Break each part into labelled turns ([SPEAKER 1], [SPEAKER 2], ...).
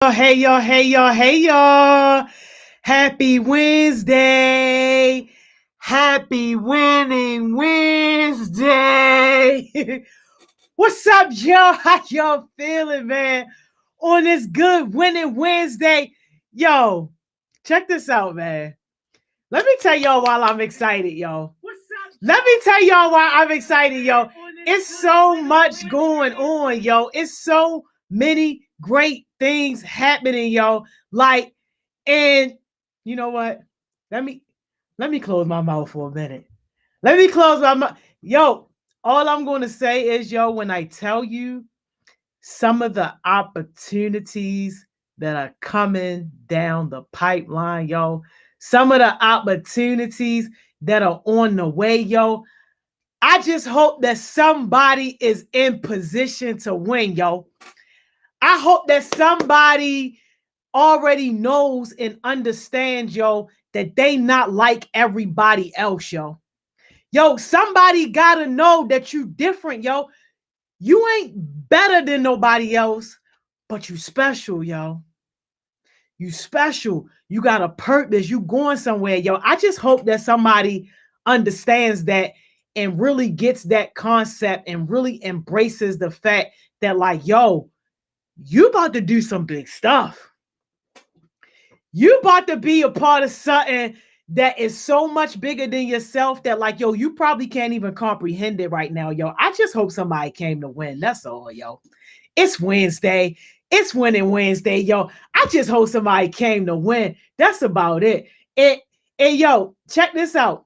[SPEAKER 1] Hey y'all, hey y'all, hey y'all. Happy Wednesday. Happy winning Wednesday. What's up, y'all? How y'all feeling, man? On this good winning Wednesday. Yo, check this out, man. Let me tell y'all why I'm excited, y'all. Let me tell y'all why I'm excited, yo. It's so much going on, yo. It's so many great things happening, yo. Like, and you know what? Let me let me close my mouth for a minute. Let me close my mouth. Yo, all I'm going to say is, yo, when I tell you some of the opportunities that are coming down the pipeline, yo, some of the opportunities that are on the way, yo, I just hope that somebody is in position to win, yo. I hope that somebody already knows and understands, yo, that they not like everybody else, yo. Yo, somebody gotta know that you different, yo. You ain't better than nobody else, but you special, yo. You special. You got a purpose. You going somewhere, yo. I just hope that somebody understands that and really gets that concept and really embraces the fact that, like, yo, you about to do some big stuff. You about to be a part of something that is so much bigger than yourself that, like, yo, you probably can't even comprehend it right now, yo. I just hope somebody came to win. That's all, yo. It's Wednesday. It's winning Wednesday, yo. I just hope somebody came to win. That's about it. And yo, check this out.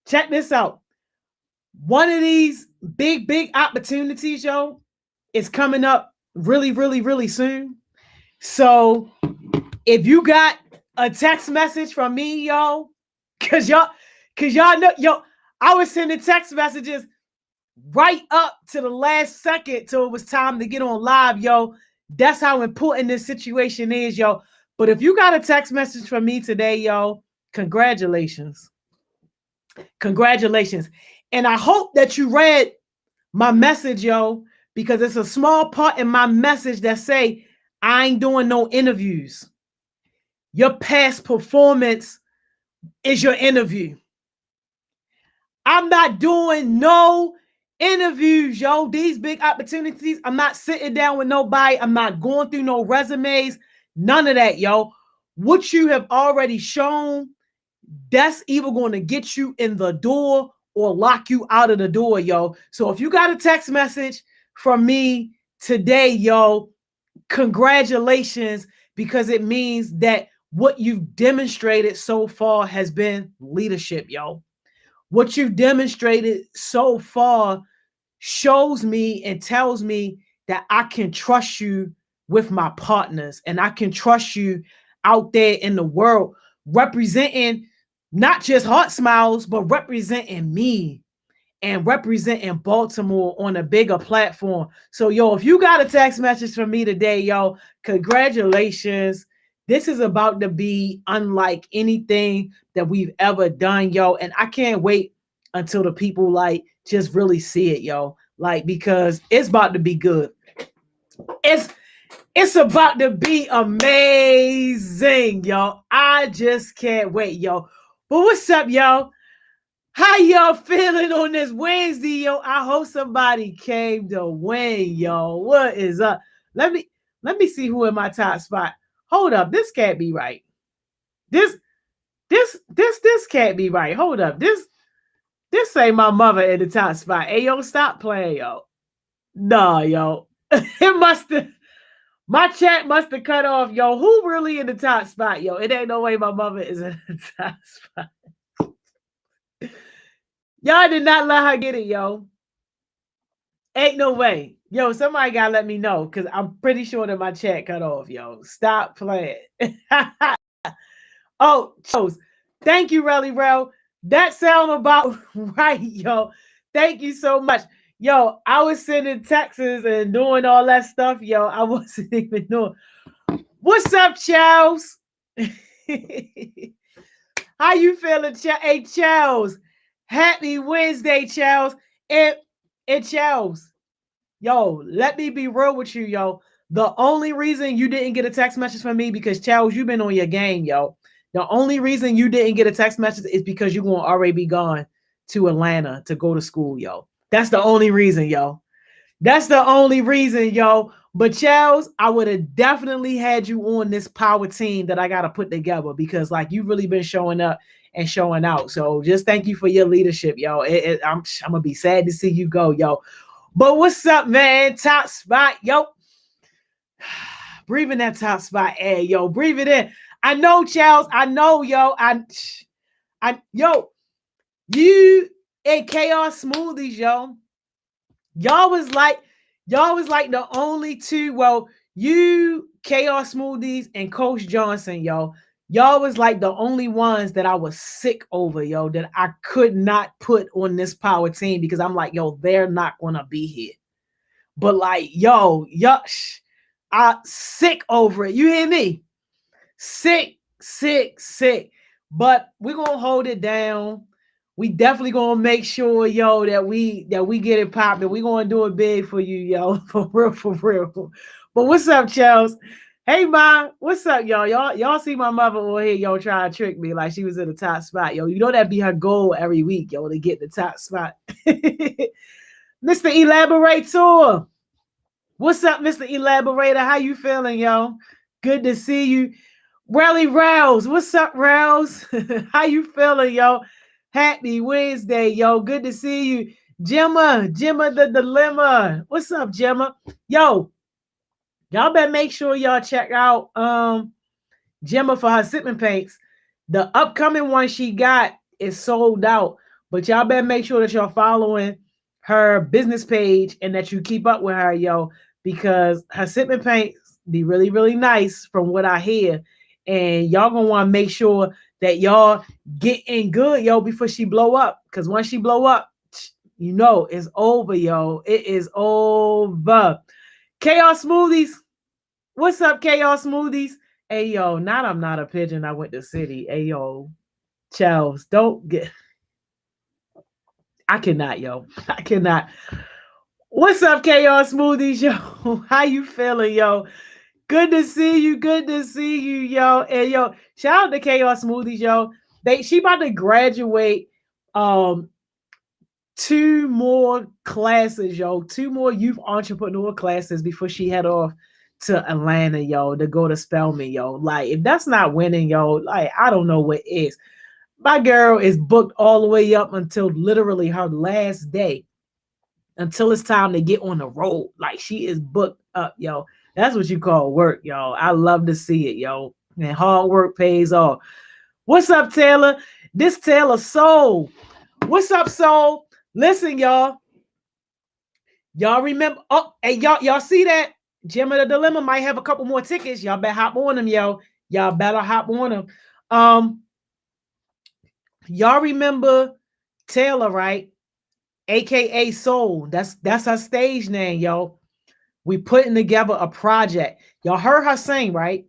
[SPEAKER 1] Check this out. One of these big opportunities, yo, is coming up really soon. So if you got a text message from me, yo, cause y'all know, yo, I was sending text messages right up to the last second till it was time to get on live, yo. That's how important this situation is, yo. But if you got a text message from me today, yo, congratulations. Congratulations. And I hope that you read my message, yo, because it's a small part in my message that say, I ain't doing no interviews. Your past performance is your interview. I'm not doing no interviews, yo. These big opportunities, I'm not sitting down with nobody. I'm not going through no resumes. None of that, yo. What you have already shown, that's either going to get you in the door or lock you out of the door, yo. So if you got a text message from me today, yo, congratulations, because it means that what you've demonstrated so far has been leadership, yo. What you've demonstrated so far shows me and tells me that I can trust you with my partners and I can trust you out there in the world representing not just Heart Smiles, but representing me and representing Baltimore on a bigger platform. So, yo, if you got a text message from me today, yo, congratulations. This is about to be unlike anything that we've ever done, yo. And I can't wait until the people like just really see it, yo. Like, because it's about to be good. It's it's about to be amazing, yo. I just can't wait, yo. But what's up, yo? How y'all feeling on this Wednesday, yo? I hope somebody came to win, yo. What is up? Let me see who in my top spot. Hold up, this can't be right. This can't be right. Hold up, this ain't my mother in the top spot. Hey, yo, stop playing, yo. Nah, yo, it must have. My chat must have cut off, yo. Who really in the top spot, yo? It ain't no way my mother is in the top spot. Y'all did not let her get it, yo. Ain't no way. Yo, somebody gotta let me know because I'm pretty sure that my chat cut off, yo. Stop playing. Oh, chose. Thank you, Relly Rel. That sound about right, yo. Thank you so much. Yo, I was sending texts and doing all that stuff, yo. I wasn't even doing. What's up, Charles? How you feeling, Hey, Charles? Happy Wednesday, Charles. And Charles, yo, let me be real with you, yo. The only reason you didn't get a text message from me, because Charles, you've been on your game, yo. The only reason you didn't get a text message is because you're going to already be gone to Atlanta to go to school, yo. That's the only reason, yo. That's the only reason, yo. But Charles, I would have definitely had you on this power team that I got to put together, because like you've really been showing up and showing out. So just thank you for your leadership, yo. I'm gonna be sad to see you go, yo. But what's up, man? Top spot, yo. Breathe in that top spot air, yo. Breathe it in. I know, Charles. I know, yo. Yo, you and Chaos Smoothies, yo. Y'all was like the only two. Well, you, Chaos Smoothies, and Coach Johnson, yo. Y'all was like the only ones that I was sick over, yo, that I could not put on this power team, because I'm like, yo, they're not gonna be here. But like, yo, I sick over it. You hear me? Sick. But we're gonna hold it down. We definitely gonna make sure, yo, that we get it popping. We're gonna do it big for you, yo. For real. But what's up, Charles? Hey, Ma, what's up, y'all? Y'all see my mother over here, yo, trying to trick me like she was in the top spot, yo. You know that be her goal every week, yo, to get the top spot. Mr. Elaborator. What's up, Mr. Elaborator? How you feeling, yo? Good to see you. Rally Rouse. What's up, Rouse? How you feeling, yo? Happy Wednesday, yo. Good to see you. Gemma the Dilemma. What's up, Gemma? Yo, y'all better make sure y'all check out Gemma for her sipping paints. The upcoming one she got is sold out, but y'all better make sure that y'all following her business page and that you keep up with her, yo, because her sipping paints be really, really nice from what I hear. And y'all gonna want to make sure that y'all get in good, yo, before she blow up. Because once she blow up, you know it's over, yo. It is over. Chaos Smoothies. What's up, Chaos Smoothies? Hey, yo, I'm not a pigeon. I went to city. Hey, yo, Charles, don't get... I cannot, yo. I cannot. What's up, Chaos Smoothies, yo? How you feeling, yo? Good to see you. Good to see you, yo. And yo, shout out to Chaos Smoothies, yo. She about to graduate 2 more classes, yo. 2 more youth entrepreneur classes before she head off to Atlanta, yo, to go to Spelman, yo. Like, if that's not winning, yo, like, I don't know what is. My girl is booked all the way up until literally her last day, until it's time to get on the road. Like, she is booked up, yo. That's what you call work, yo. I love to see it, yo. And hard work pays off. What's up, Taylor? This Taylor Soul. What's up, Soul? Listen, y'all. Y'all remember? Oh, hey, y'all see that? Gemma the Dilemma might have a couple more tickets. Y'all better hop on them, yo. Y'all better hop on them. Y'all remember Taylor, right? AKA Soul. That's her stage name, yo. We putting together a project. Y'all heard her sing, right?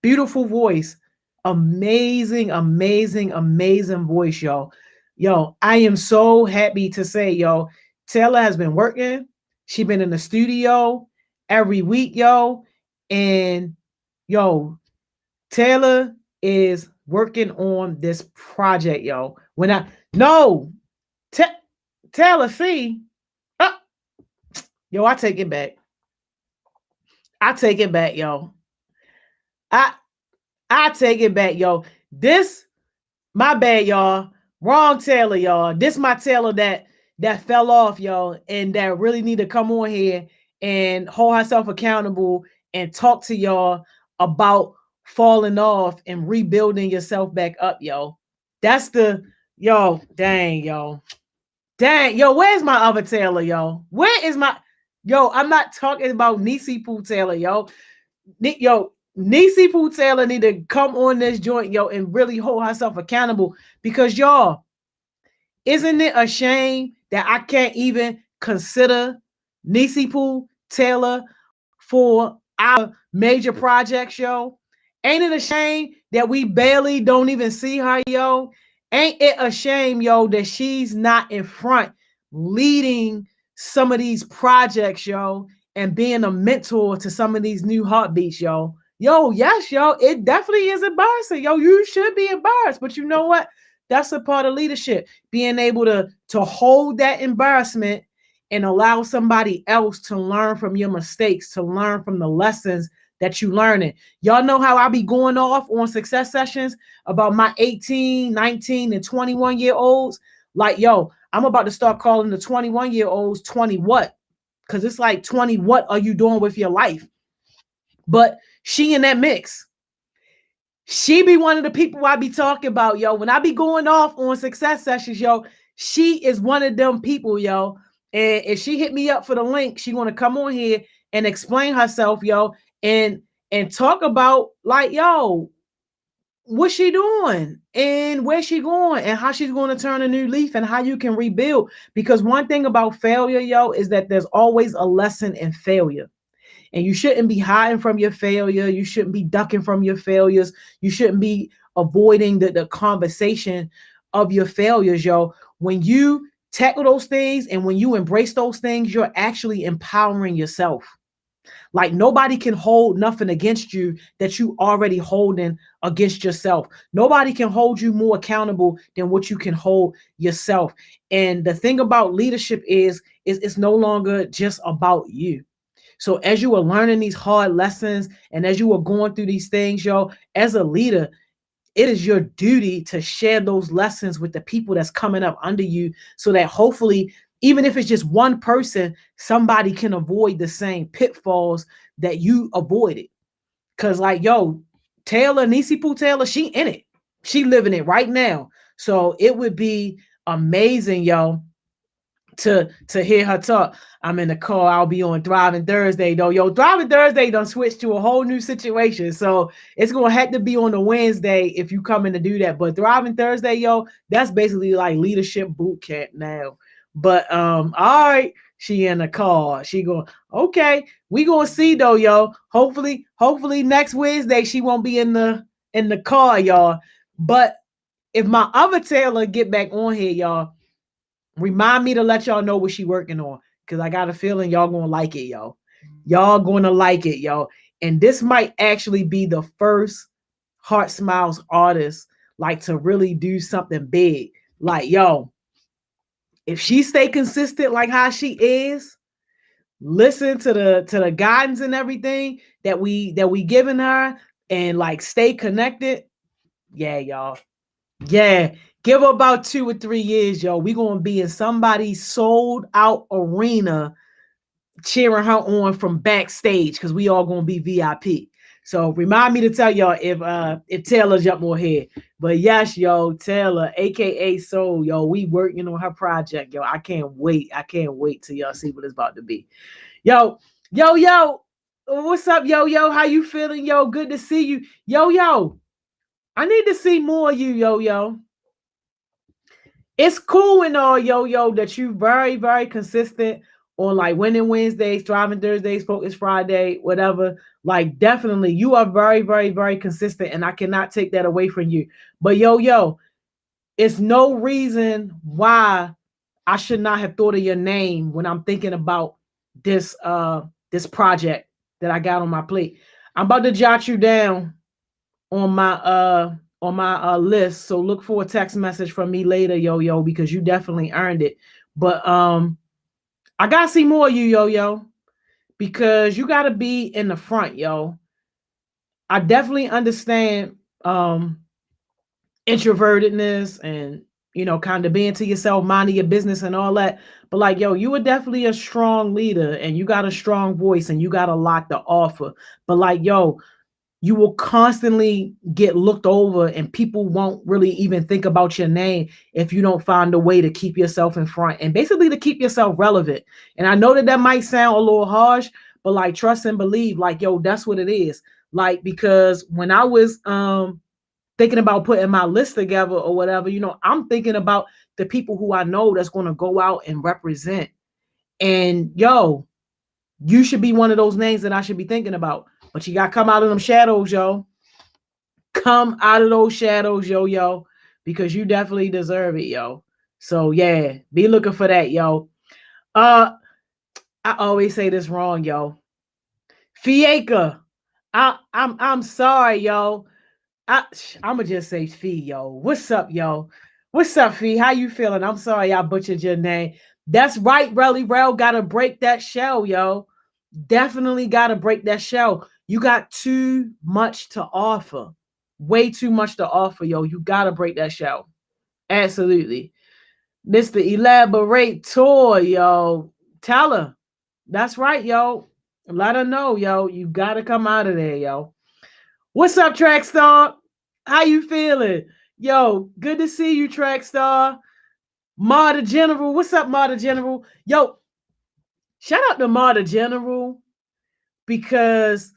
[SPEAKER 1] Beautiful voice. Amazing voice, yo. Yo, I am so happy to say, yo, Taylor has been working. She been in the studio every week, yo. And yo, Taylor is working on this project, yo. Taylor, see, yo, I take it back. I take it back, yo. I take it back, yo. This, my bad, y'all. Wrong Taylor, y'all. This my Taylor that fell off, y'all, and that really need to come on here and hold herself accountable and talk to y'all about falling off and rebuilding yourself back up, yo. That's the, yo, dang, yo. Dang, yo, where's my other Taylor, yo? Where is my, yo, I'm not talking about Nisi Poo Taylor, yo. Yo, Nisi Poo Taylor need to come on this joint, yo, and really hold herself accountable, because, y'all, isn't it a shame that I can't even consider Nisi Poo Taylor for our major projects, yo? Ain't it a shame that we barely don't even see her, yo? Ain't it a shame, yo, that she's not in front leading some of these projects, yo, and being a mentor to some of these new heartbeats, yo. Yo, yes, yo, it definitely is embarrassing. Yo, you should be embarrassed, but you know what? That's a part of leadership, being able to hold that embarrassment and allow somebody else to learn from your mistakes, to learn from the lessons that you learning. Y'all know how I be going off on success sessions about my 18, 19, and 21-year-olds. Like, yo, I'm about to start calling the 21-year-olds 20 what? Because it's like 20, what are you doing with your life? But she in that mix. She be one of the people I be talking about, yo. When I be going off on success sessions, yo, she is one of them people, yo. And if she hit me up for the link, she gonna come on here and explain herself, yo, and talk about like, yo, what she doing and where she going and how she's going to turn a new leaf and how you can rebuild. Because one thing about failure, yo, is that there's always a lesson in failure. And you shouldn't be hiding from your failure. You shouldn't be ducking from your failures. You shouldn't be avoiding the conversation of your failures, yo. When you tackle those things and when you embrace those things, you're actually empowering yourself. Like nobody can hold nothing against you that you already holding against yourself. Nobody can hold you more accountable than what you can hold yourself. And the thing about leadership is it's no longer just about you. So as you are learning these hard lessons and as you are going through these things, yo, as a leader, it is your duty to share those lessons with the people that's coming up under you so that hopefully, even if it's just one person, somebody can avoid the same pitfalls that you avoided. Cause like, yo, Taylor, Nisi Poo Taylor, she in it. She living it right now. So it would be amazing, yo, to hear her talk. I'm in the car. I'll be on Thriving Thursday though. Yo, Thriving Thursday done switched to a whole new situation. So it's gonna have to be on the Wednesday if you come in to do that. But Thriving Thursday, yo, that's basically like leadership boot camp now. But all right, she in the car. She going, okay, we gonna see though, yo. Hopefully next Wednesday she won't be in the car, y'all. But if my other Taylor get back on here, y'all, remind me to let y'all know what she working on, because I got a feeling y'all gonna like it, yo. Y'all gonna like it, yo. And this might actually be the first Heart Smiles artist like to really do something big. Like, yo, if she stay consistent like how she is, listen to the guidance and everything that we giving her, and like stay connected. Yeah, y'all. Yeah, give her about 2 or 3 years, yo. We gonna be in somebody's sold out arena cheering her on from backstage because we all gonna be VIP. So remind me to tell y'all if Taylor jump on here. But yes, yo, Taylor, aka Soul, yo, we working on her project, yo. I can't wait. I can't wait till y'all see what it's about to be. Yo, yo, what's up, yo? How you feeling, yo? Good to see you, yo. I need to see more of you, yo. It's cool and all, yo, that you very, very consistent on like Winning Wednesdays, Thriving Thursdays, Focus Friday, whatever. Like, definitely, you are very, very, very consistent, and I cannot take that away from you. But yo, it's no reason why I should not have thought of your name when I'm thinking about this project that I got on my plate. I'm about to jot you down on my list. So look for a text message from me later, yo, because you definitely earned it. But I gotta see more of you, yo, because you gotta be in the front, yo. I definitely understand introvertedness and kind of being to yourself, minding your business and all that. But like, yo, you are definitely a strong leader and you got a strong voice and you got a lot to offer. But like, yo, you will constantly get looked over and people won't really even think about your name if you don't find a way to keep yourself in front and basically to keep yourself relevant. And I know that might sound a little harsh, but like, trust and believe, like, yo, that's what it is. Like, because when I was thinking about putting my list together or whatever, I'm thinking about the people who I know that's going to go out and represent. And yo, you should be one of those names that I should be thinking about. But you got to come out of them shadows, yo. Come out of those shadows, yo, because you definitely deserve it, yo. So yeah, be looking for that, yo. I always say this wrong, yo. Fieka. I'm sorry, yo. I'ma just say Fee, yo. What's up, yo? What's up, Fee? How you feeling? I'm sorry I butchered your name. That's right, Relly Rel. Gotta break that shell, yo. Definitely gotta break that shell. You got too much to offer. Way too much to offer, yo. You gotta break that shell. Absolutely. Mr. Elaborate Tour, yo. Tell her. That's right, yo. Let her know, yo. You gotta come out of there, yo. What's up, Trackstar? How you feeling? Yo, good to see you, Trackstar. Marta General. What's up, Marta General? Yo, shout out to Marta General because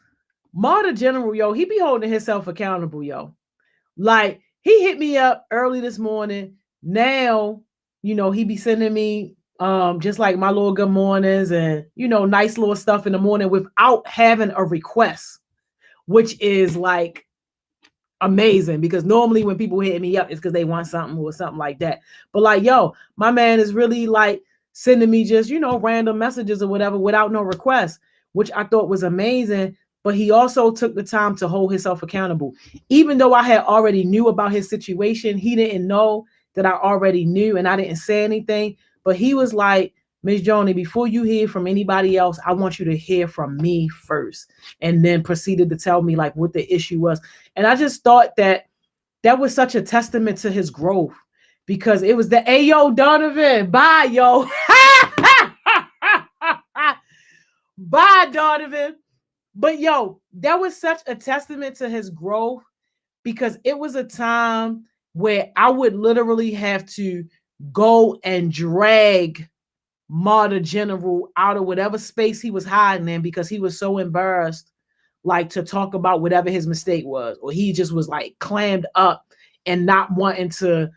[SPEAKER 1] Marta General, yo, he be holding himself accountable, yo. Like, he hit me up early this morning. Now, he be sending me just like my little good mornings and nice little stuff in the morning without having a request, which is like amazing because normally when people hit me up, it's because they want something or something like that. But like, yo, my man is really like sending me just, random messages or whatever without no request, which I thought was amazing. But he also took the time to hold himself accountable. Even though I had already knew about his situation, he didn't know that I already knew and I didn't say anything. But he was like, Miss Joni, before you hear from anybody else, I want you to hear from me first. And then proceeded to tell me like what the issue was. And I just thought that was such a testament to his growth because it was the Ayo Donovan. Bye, yo. Bye, Donovan. But yo, that was such a testament to his growth because it was a time where I would literally have to go and drag Marta General out of whatever space he was hiding in because he was so embarrassed like to talk about whatever his mistake was, or he just was like clammed up and not wanting to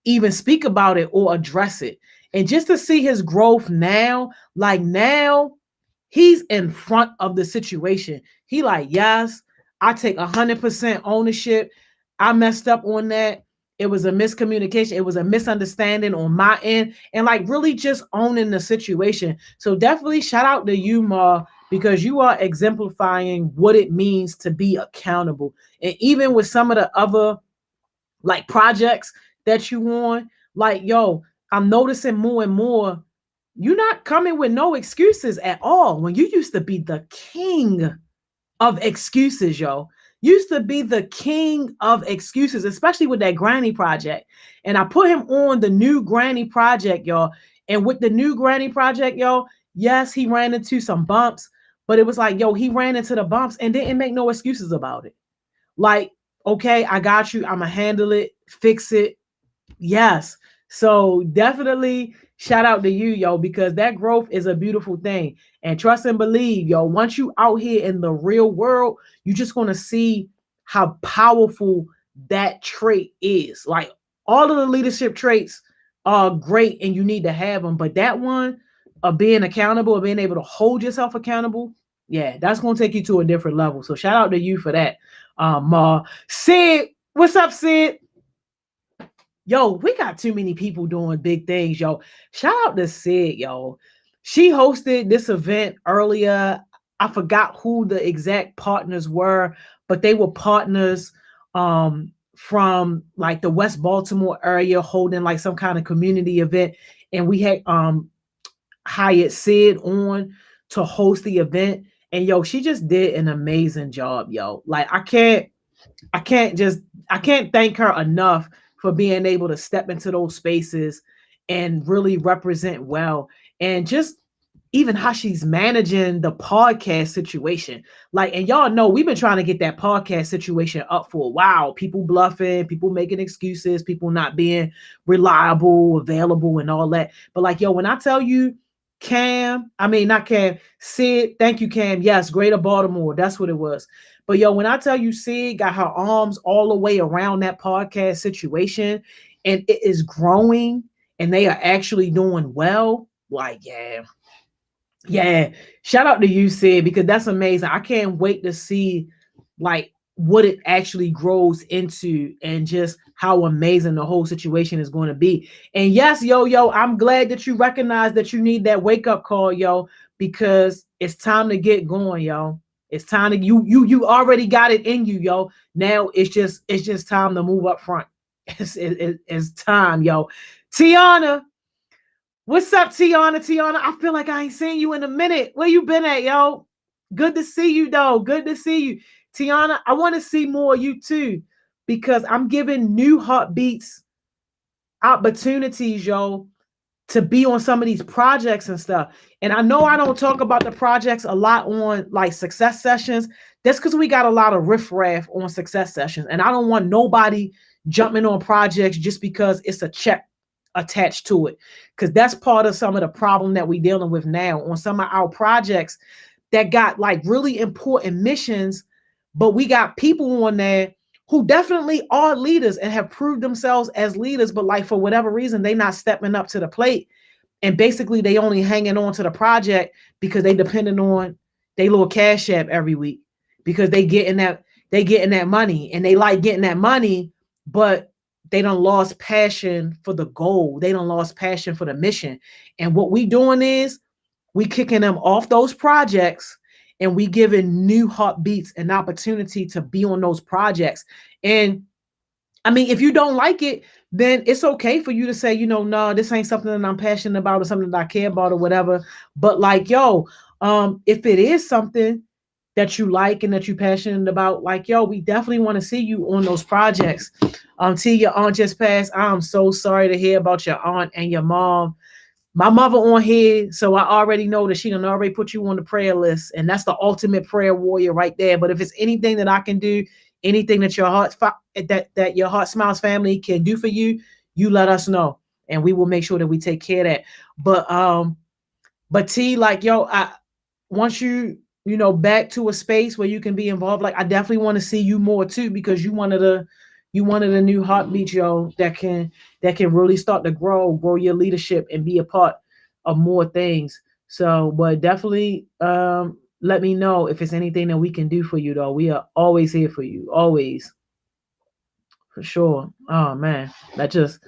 [SPEAKER 1] even speak about it or address it. And just to see his growth now, like now he's in front of the situation. He like, yes, I take 100% ownership. I messed up on that. It was a miscommunication. It was a misunderstanding on my end, and like really just owning the situation. So definitely shout out to you, Ma, because you are exemplifying what it means to be accountable. And even with some of the other like projects that you on, like, yo, I'm noticing more and more you're not coming with no excuses at all. When you used to be the king of excuses, yo. Used to be the king of excuses, especially with that Granny project. And I put him on the new Granny project, y'all. And with the new Granny project, yo, yes, he ran into some bumps, but it was like, yo, he ran into the bumps and didn't make no excuses about it. Like, okay, I got you. I'm going to handle it, fix it. Yes. So definitely shout out to you, yo, because that growth is a beautiful thing. And trust and believe, yo, once you out here in the real world, you're just going to see how powerful that trait is. Like all of the leadership traits are great and you need to have them. But that one of being accountable, of being able to hold yourself accountable, yeah, that's going to take you to a different level. So shout out to you for that. Sid, what's up, Sid? Yo, we got too many people doing big things, yo. Shout out to Sid, yo. She hosted this event earlier. I forgot who the exact partners were, but they were partners from like the West Baltimore area holding like some kind of community event. And we had hired Sid on to host the event. And yo, she just did an amazing job, yo. Like I can't thank her enough for being able to step into those spaces and really represent well. And just even how she's managing the podcast situation. Like, and y'all know we've been trying to get that podcast situation up for a while. People bluffing, people making excuses, people not being reliable, available, and all that. But like, yo, when I tell you not Cam, Sid, thank you, Cam. Yes, Greater Baltimore. That's what it was. But yo, when I tell you Sid got her arms all the way around that podcast situation and it is growing and they are actually doing well, like, yeah. Shout out to you, Sid, because that's amazing. I can't wait to see like what it actually grows into and just how amazing the whole situation is going to be. And yes, yo, I'm glad that you recognize that you need that wake up call, yo, because it's time to get going, yo. It's time to you already got it in you, yo. Now it's just time to move up front. It's time, yo. Tiana, what's up, Tiana? Tiana, I feel like I ain't seen you in a minute. Where you been at, yo? Good to see you, though. Good to see you. Tiana, I want to see more of you too, because I'm giving new heartbeats opportunities, yo, to be on some of these projects and stuff. And I know I don't talk about the projects a lot on like success sessions. That's because we got a lot of riffraff on success sessions. And I don't want nobody jumping on projects just because it's a check attached to it. Because that's part of some of the problem that we're dealing with now on some of our projects that got like really important missions, but we got people on there who definitely are leaders and have proved themselves as leaders, but like for whatever reason, they not stepping up to the plate. And basically they only hanging on to the project because they depending on they little cash app every week because they getting that money and they like getting that money, but they done lost passion for the goal. They done lost passion for the mission. And what we doing is we kicking them off those projects and we giving new heartbeats an opportunity to be on those projects. And I mean, if you don't like it, then it's okay for you to say, no, this ain't something that I'm passionate about or something that I care about or whatever. But like, yo, if it is something that you like and that you're passionate about, like, yo, we definitely want to see you on those projects. T, your aunt just passed. I'm so sorry to hear about your aunt and your mom. My mother on here, so I already know that she done already put you on the prayer list, and that's the ultimate prayer warrior right there. But if it's anything that I can do, anything that that your Heart Smiles family can do for you, you let us know, and we will make sure that we take care of that. But T, like, yo, I once back to a space where you can be involved, like I definitely want to see you more too, because you wanted a new heartbeat, yo, that can really start to grow your leadership and be a part of more things. So, but definitely let me know if it's anything that we can do for you, though. We are always here for you, always, for sure. Oh man, that just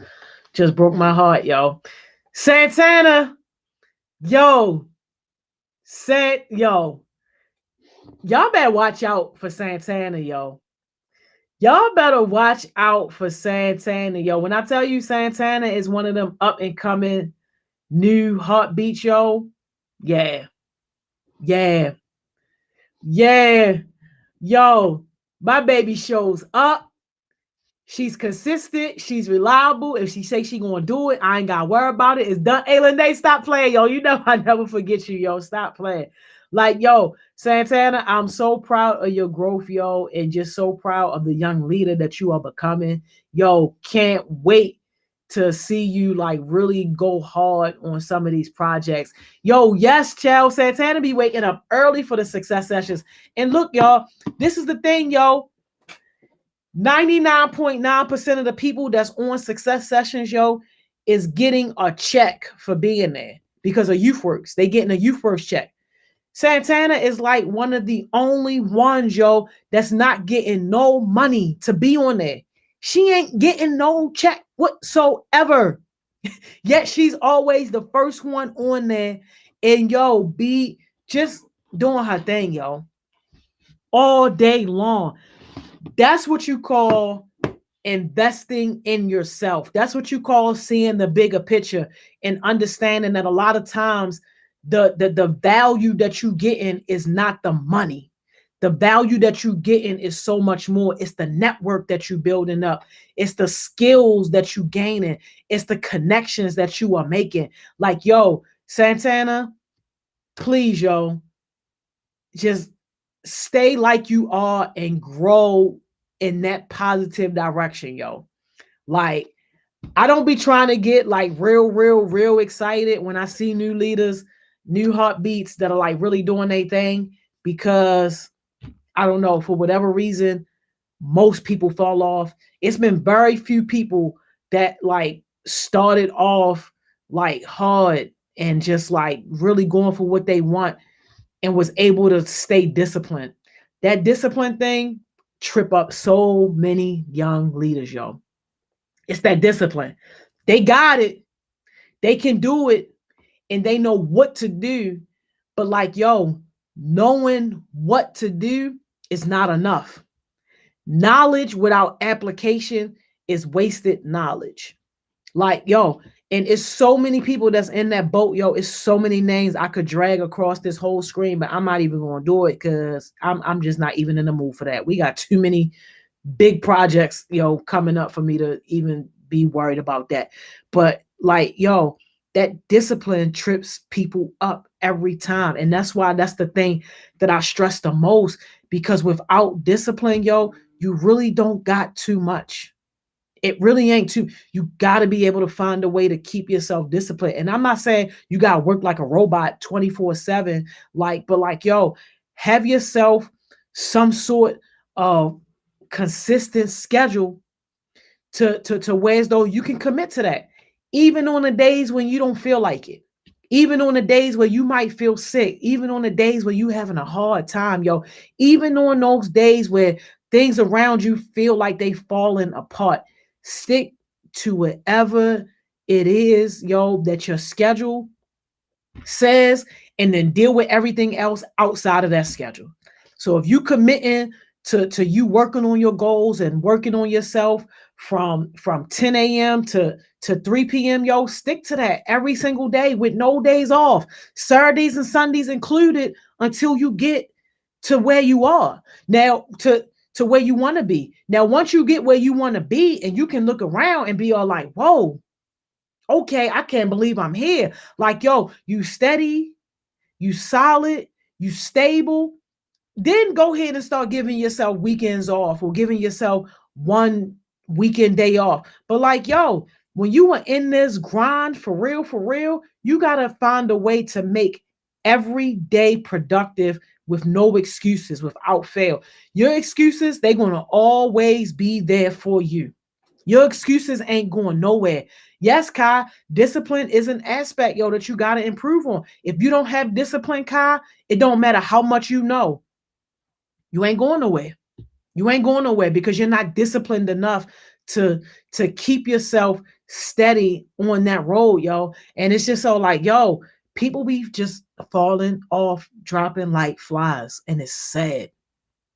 [SPEAKER 1] broke my heart, yo. Santana, yo, yo, y'all better watch out for Santana, yo. Y'all better watch out for Santana, yo. When I tell you Santana is one of them up and coming new heartbeats, yo, yeah, yeah, yeah, yo, my baby shows up. She's consistent. She's reliable. If she say she gonna do it, I ain't gotta worry about it. It's done. Hey, Lene, stop playing, yo. You know I never forget you, yo. Stop playing. Like, yo, Santana, I'm so proud of your growth, yo, and just so proud of the young leader that you are becoming. Yo, can't wait to see you like really go hard on some of these projects. Yo, yes, child, Santana be waking up early for the success sessions. And look, y'all, this is the thing, yo. 99.9% of the people that's on success sessions, yo, is getting a check for being there because of YouthWorks. They getting a YouthWorks check. Santana is like one of the only ones, yo, that's not getting no money to be on there. She ain't getting no check whatsoever. Yet she's always the first one on there. And yo, be just doing her thing, yo, all day long. That's what you call investing in yourself. That's what you call seeing the bigger picture and understanding that a lot of times the value that you getting is not the money. The value that you getting is so much more. It's the network that you building up. It's the skills that you gaining. It's the connections that you are making. Like, yo, Santana, please, yo, just stay like you are and grow in that positive direction, yo. Like, I don't be trying to get like real excited when I see new leaders, new heartbeats that are like really doing their thing, because I don't know, for whatever reason, most people fall off. It's been very few people that like started off like hard and just like really going for what they want and was able to stay disciplined. That discipline thing trip up so many young leaders, yo. It's that discipline. They got it. They can do it and they know what to do, But like, yo, knowing what to do is not enough. Knowledge without application is wasted knowledge. Like, yo, and it's so many people that's in that boat, yo. It's so many names I could drag across this whole screen, but I'm not even gonna do it because I'm just not even in the mood for that. We got too many big projects, yo, coming up for me to even be worried about that. But like, yo, that discipline trips people up every time. And that's why that's the thing that I stress the most, because without discipline, yo, you really don't got too much. It really ain't too. You got to be able to find a way to keep yourself disciplined. And I'm not saying you got to work like a robot 24/7, like, but like, yo, have yourself some sort of consistent schedule to where as though you can commit to that, even on the days when you don't feel like it, even on the days where you might feel sick, even on the days where you having a hard time, yo, even on those days where things around you feel like they falling apart. Stick to whatever it is, yo, that your schedule says, and then deal with everything else outside of that schedule. So if you committing to you working on your goals and working on yourself from 10 a.m. to 3 p.m., yo, stick to that every single day with no days off, Saturdays and Sundays included, until you get to where you are. Now, to where you want to be. Now, once you get where you want to be and you can look around and be all like, whoa, okay, I can't believe I'm here. Like, yo, you steady, you solid, you stable. Then go ahead and start giving yourself weekends off or giving yourself one weekend day off. But like, yo, when you are in this grind for real, you got to find a way to make every day productive with no excuses, without fail. Your excuses, they're going to always be there for you. Your excuses ain't going nowhere. Yes, Kai, discipline is an aspect, yo, that you got to improve on. If you don't have discipline, Kai, it don't matter how much you know. You ain't going nowhere. You ain't going nowhere because you're not disciplined enough to keep yourself steady on that road, yo. And it's just so like, yo, people be just falling off, dropping like flies, and it's sad.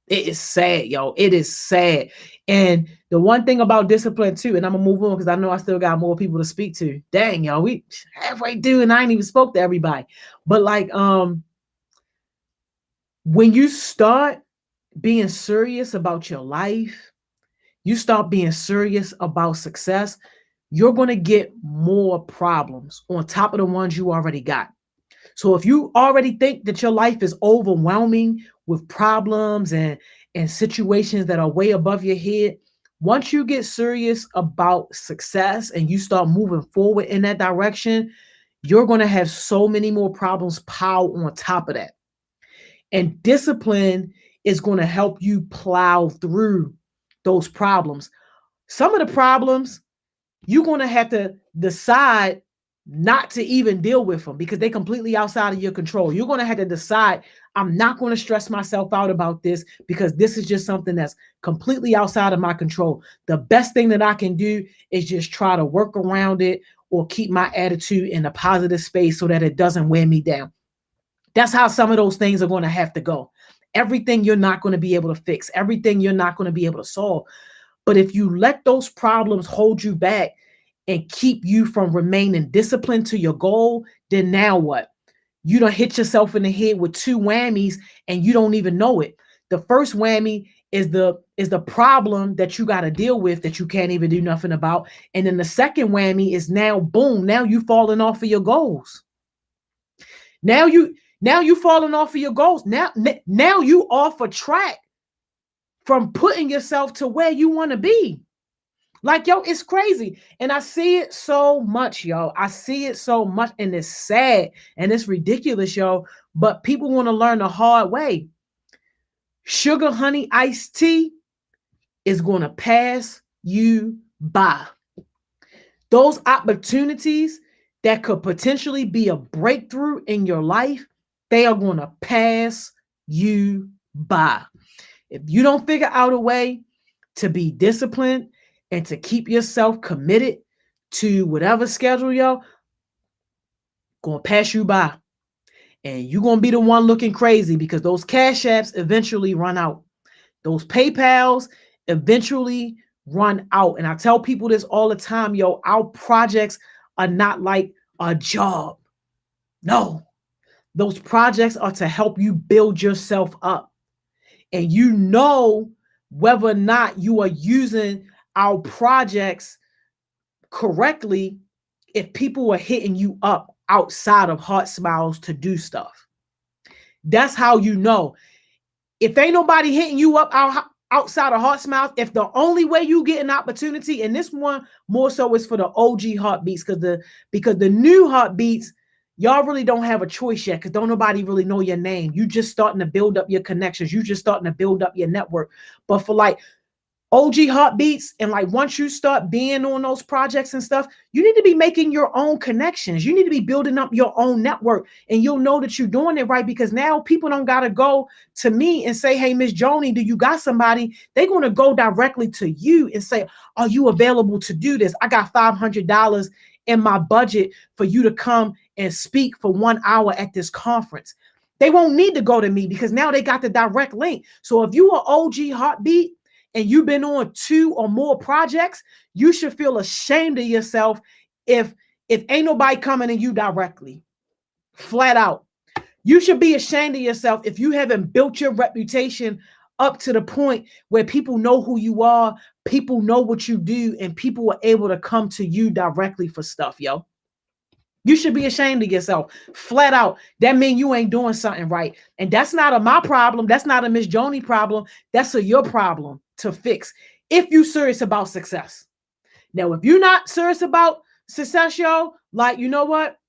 [SPEAKER 1] It is sad, yo. It is sad. And the one thing about discipline too, and I'm gonna move on because I know I still got more people to speak to. Dang, yo, we halfway through and I ain't even spoke to everybody. But like, when you start being serious about your life, you start being serious about success, you're going to get more problems on top of the ones you already got. So if you already think that your life is overwhelming with problems and situations that are way above your head, once you get serious about success and you start moving forward in that direction, you're going to have so many more problems piled on top of that. And discipline is going to help you plow through those problems. Some of the problems, you're going to have to decide not to even deal with them because they're completely outside of your control. You're going to have to decide, I'm not going to stress myself out about this because this is just something that's completely outside of my control. The best thing that I can do is just try to work around it or keep my attitude in a positive space so that it doesn't wear me down. That's how some of those things are going to have to go. Everything you're not going to be able to fix, everything you're not going to be able to solve. But if you let those problems hold you back and keep you from remaining disciplined to your goal, then now what? You don't hit yourself in the head with two whammies and you don't even know it. The first whammy is the problem that you got to deal with that you can't even do nothing about. And then the second whammy is now, boom, now you falling off of your goals. Now you falling off of your goals. Now you off a track from putting yourself to where you want to be. Like, yo, it's crazy. And I see it so much, yo. I see it so much, and it's sad and it's ridiculous, yo. But people want to learn the hard way. Sugar, honey, iced tea is going to pass you by. Those opportunities that could potentially be a breakthrough in your life, they are going to pass you by. If you don't figure out a way to be disciplined and to keep yourself committed to whatever schedule, yo, going to pass you by. And you're going to be the one looking crazy because those Cash Apps eventually run out. Those PayPals eventually run out. And I tell people this all the time, yo, our projects are not like a job. No, those projects are to help you build yourself up. And you know whether or not you are using our projects correctly if people are hitting you up outside of Heart Smiles to do stuff. That's how you know. If ain't nobody hitting you up outside of Heart Smiles, if the only way you get an opportunity, and this one more so is for the OG Heartbeats, because the new Heartbeats, y'all really don't have a choice yet because don't nobody really know your name. You just starting to build up your connections. You just starting to build up your network. But for like OG Heartbeats, and like once you start being on those projects and stuff, you need to be making your own connections. You need to be building up your own network, and you'll know that you're doing it right because now people don't got to go to me and say, hey, Miss Joni, do you got somebody? They're going to go directly to you and say, are you available to do this? I got $500 in my budget for you to come and speak for 1 hour at this conference. They won't need to go to me because now they got the direct link. So if you are OG Heartbeat, and you've been on 2 or more projects, you should feel ashamed of yourself if ain't nobody coming to you directly. Flat out. You should be ashamed of yourself if you haven't built your reputation up to the point where people know who you are, people know what you do, and people are able to come to you directly for stuff, yo. You should be ashamed of yourself. Flat out. That means you ain't doing something right. And that's not a my problem. That's not a Miss Joni problem. That's a your problem to fix if you're serious about success. Now, if you're not serious about success, yo, like, you know what?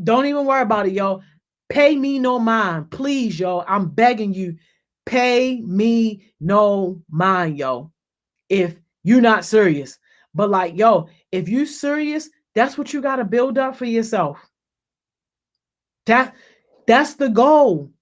[SPEAKER 1] Don't even worry about it, yo. Pay me no mind. Please, yo. I'm begging you. Pay me no mind, yo. If you're not serious. But like, yo, if you're serious, that's what you got to build up for yourself. That's the goal.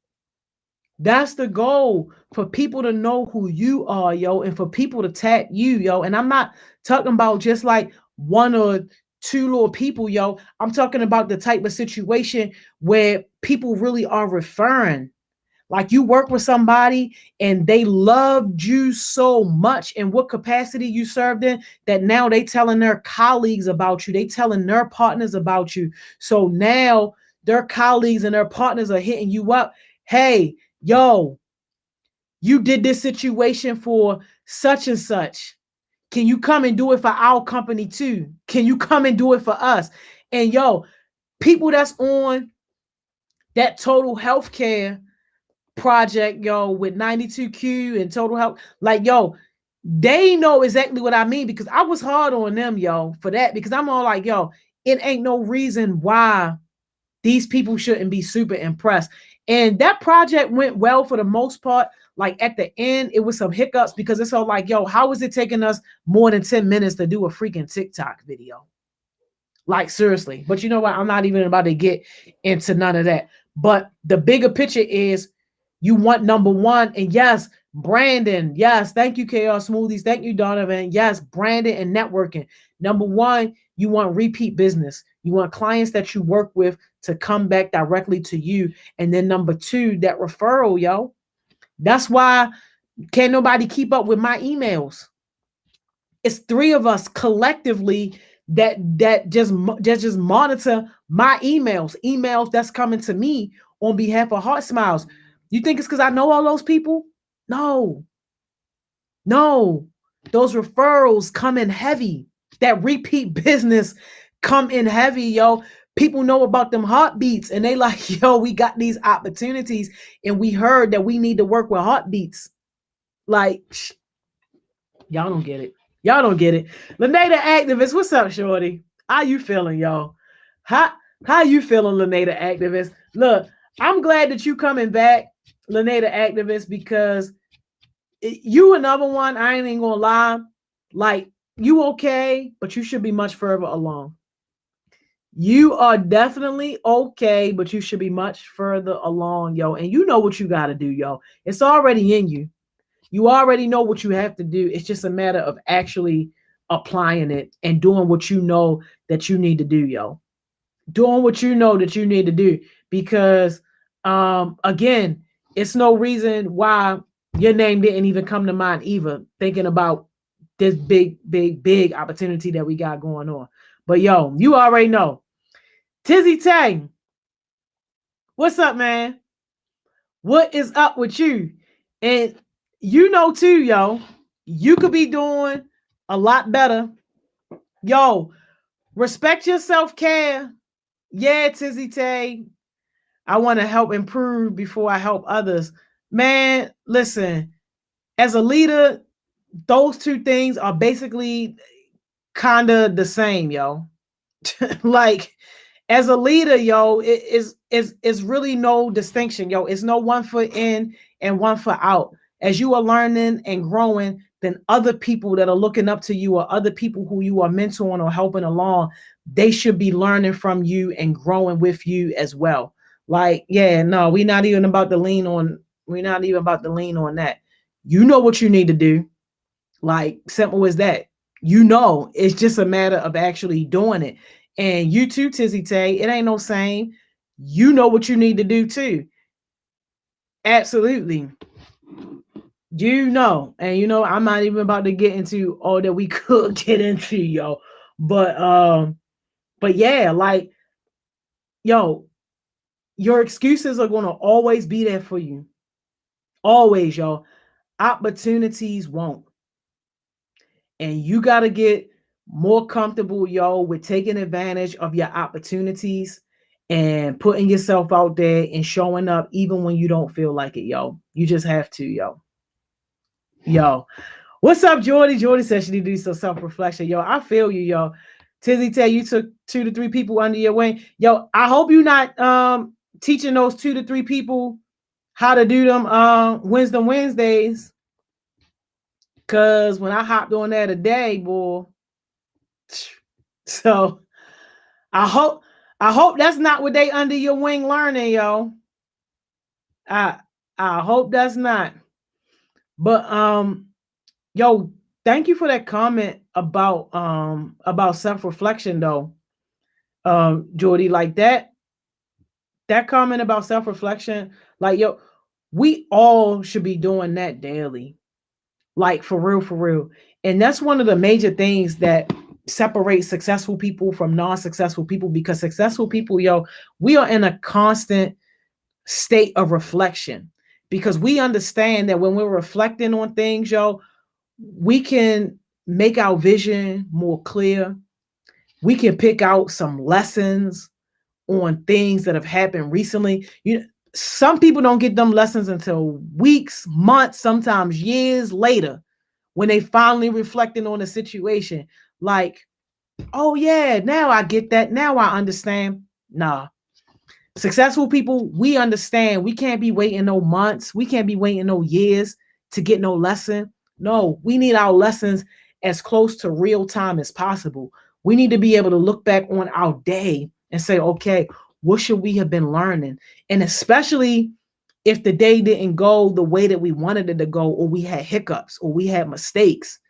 [SPEAKER 1] That's the goal, for people to know who you are, yo, and for people to tap you, yo. And I'm not talking about just like 1 or 2 little people, yo. I'm talking about the type of situation where people really are referring. Like you work with somebody and they loved you so much in what capacity you served in that now they telling their colleagues about you. They telling their partners about you. So now their colleagues and their partners are hitting you up. Hey, yo, you did this situation for such and such. Can you come and do it for our company too? Can you come and do it for us? And yo, people that's on that total healthcare project, yo, with 92Q and total health, like, yo, they know exactly what I mean because I was hard on them, yo, for that, because I'm all like, yo, it ain't no reason why these people shouldn't be super impressed. And that project went well for the most part. Like at the end, it was some hiccups because it's all like, yo, how is it taking us more than 10 minutes to do a freaking TikTok video? Like, seriously. But you know what? I'm not even about to get into none of that. But the bigger picture is you want number one. And yes, Brandon. Yes, thank you, KR Smoothies. Thank you, Donovan. Yes, Brandon and networking. Number one, you want repeat business. You want clients that you work with to come back directly to you. And then number two, that referral, yo. That's why can't nobody keep up with my emails. It's 3 of us collectively that just monitor my emails that's coming to me on behalf of Heart Smiles. You think it's because I know all those people? No. Those referrals come in heavy. That repeat business come in heavy, yo. People know about them heartbeats and they like, yo, we got these opportunities and we heard that we need to work with heartbeats. Like, y'all don't get it. Y'all don't get it. Lene the Activist, what's up, shorty? How you feeling, y'all? How you feeling, Lene the Activist? Look, I'm glad that you coming back, Lene the Activist, because you another one, I ain't even gonna lie. Like, you okay, but you should be much further along. You are definitely okay, but you should be much further along, yo. And you know what you got to do, yo. It's already in you. You already know what you have to do. It's just a matter of actually applying it and doing what you know that you need to do, yo. doing what you know that you need to do. Because again, it's no reason why your name didn't even come to mind either, thinking about this big opportunity that we got going on. But yo, you already know. Tizzy Tay, what's up, man? What is up with you? And you know too, yo, you could be doing a lot better. Yo, respect your self-care. Yeah, Tizzy Tay, I want to help improve before I help others. Man, listen, as a leader, those two things are basically kind of the same, yo. Like, as a leader, yo, it's really no distinction, yo. It's no one foot in and one foot out. As you are learning and growing, then other people that are looking up to you or other people who you are mentoring or helping along, they should be learning from you and growing with you as well. Like, yeah, no, we're not even about to lean on that. You know what you need to do. Like, simple as that. You know, it's just a matter of actually doing it. And you too, Tizzy Tay, it ain't no same. You know what you need to do too. Absolutely. You know. And you know, I'm not even about to get into all that we could get into, yo. But yeah, like, yo, your excuses are gonna always be there for you. Always, yo. Opportunities won't. And you got to get more comfortable, yo, with taking advantage of your opportunities and putting yourself out there and showing up even when you don't feel like it, yo. You just have to, yo. Yo. What's up, Jordy? Jordy says she need to do some self-reflection. Yo, I feel you, yo. Tizzy tell you took 2 to 3 people under your wing. Yo, I hope you're not teaching those 2 to 3 people how to do them Wisdom Wednesdays. Cause when I hopped on there today, boy. So I hope that's not what they under your wing learning, yo. I I hope that's not. But yo, thank you for that comment about self-reflection though. Jordy, like that comment about self-reflection, like yo, we all should be doing that daily. Like for real, for real. And that's one of the major things that separates successful people from non-successful people, because successful people, yo, we are in a constant state of reflection, because we understand that when we're reflecting on things, yo, we can make our vision more clear. We can pick out some lessons on things that have happened recently. You know, some people don't get them lessons until weeks, months, sometimes years later, when they finally reflecting on the situation. Like, oh yeah, now I get that. Now I understand. Nah. Successful people, we understand we can't be waiting no months. We can't be waiting no years to get no lesson. No, we need our lessons as close to real time as possible. We need to be able to look back on our day and say, okay, what should we have been learning? And especially if the day didn't go the way that we wanted it to go, or we had hiccups, or we had mistakes,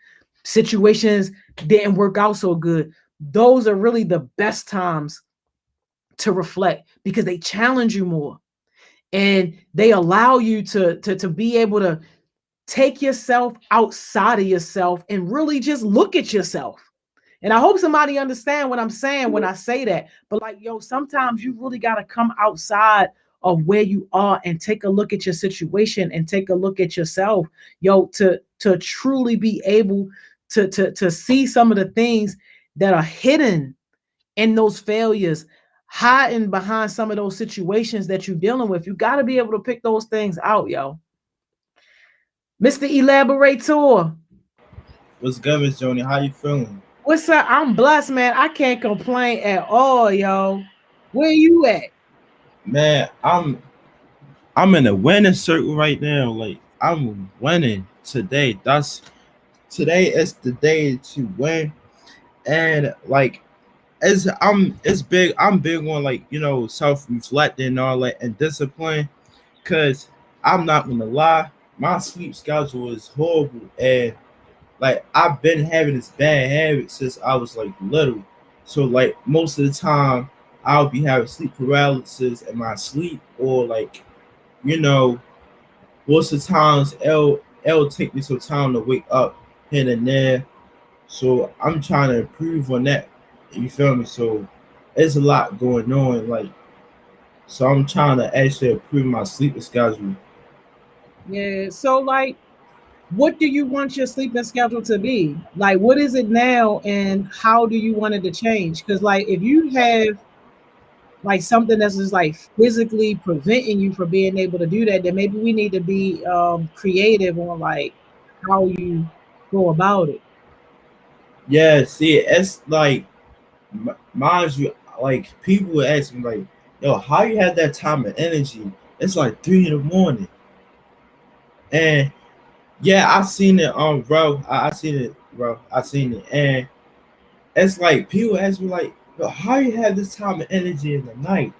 [SPEAKER 1] situations didn't work out so good. Those are really the best times to reflect, because they challenge you more and they allow you to be able to take yourself outside of yourself and really just look at yourself. And I hope somebody understand what I'm saying when I say that. But like, yo, sometimes you really got to come outside of where you are and take a look at your situation and take a look at yourself, yo, to truly be able to see some of the things that are hidden in those failures, hiding behind some of those situations that you're dealing with. You got to be able to pick those things out, yo. Mr. Elaborator.
[SPEAKER 2] What's good, Miss Joni? How you feeling?
[SPEAKER 1] What's up? I'm blessed, man. I can't complain at all, yo. Where you at?
[SPEAKER 2] Man, I'm in a winning circle right now. Like I'm winning today. Today is the day to win. And like it's big. I'm big on like, self reflecting and all that and discipline. Cause I'm not gonna lie, my sleep schedule is horrible, and like I've been having this bad habit since I was like little. So like most of the time I'll be having sleep paralysis in my sleep, or like, you know, most of the times it'll take me some time to wake up here and there. So I'm trying to improve on that. You feel me? So there's a lot going on. Like, so I'm trying to actually improve my sleeping schedule.
[SPEAKER 1] Yeah. So like, what do you want your sleeping schedule to be? Like, what is it now, and how do you want it to change? Because like, if you have like something that's just like physically preventing you from being able to do that, then maybe we need to be creative on like how you go about it.
[SPEAKER 2] Yeah, see, it's like, mind you, like people would ask me like, "Yo, how you have that time and energy?" It's like 3 in the morning, and yeah, I seen it on bro. I seen it, bro. I seen it, and it's like people ask me like, "Yo, how you have this time and energy in the night?"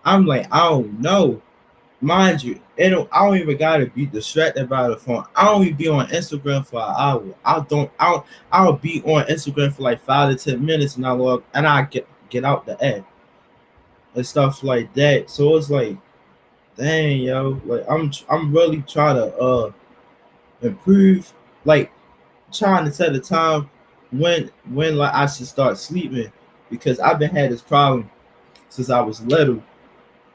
[SPEAKER 2] I'm like, I don't know. Mind you, I don't even gotta be distracted by the phone. I don't even be on Instagram for an hour. I'll be on Instagram for like 5 to 10 minutes, and I log and I get out the app and stuff like that. So it's like, dang, yo, like I'm really trying to improve, like trying to set a time when like I should start sleeping, because I've been had this problem since I was little.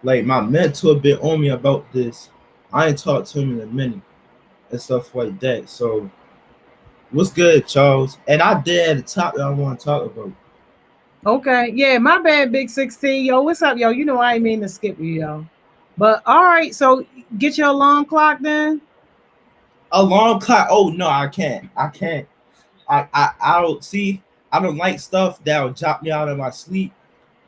[SPEAKER 2] Like my mentor been on me about this. I ain't talked to him in a minute and stuff like that. So what's good, Charles? And I did at the top that I want to talk about.
[SPEAKER 1] Okay, yeah, my bad, Big 16. Yo, what's up, yo? You know I ain't mean to skip you, yo. But all right, so get your alarm clock then.
[SPEAKER 2] Alarm clock. Oh no, I can't. I can't. I don't see. I don't like stuff that'll drop me out of my sleep,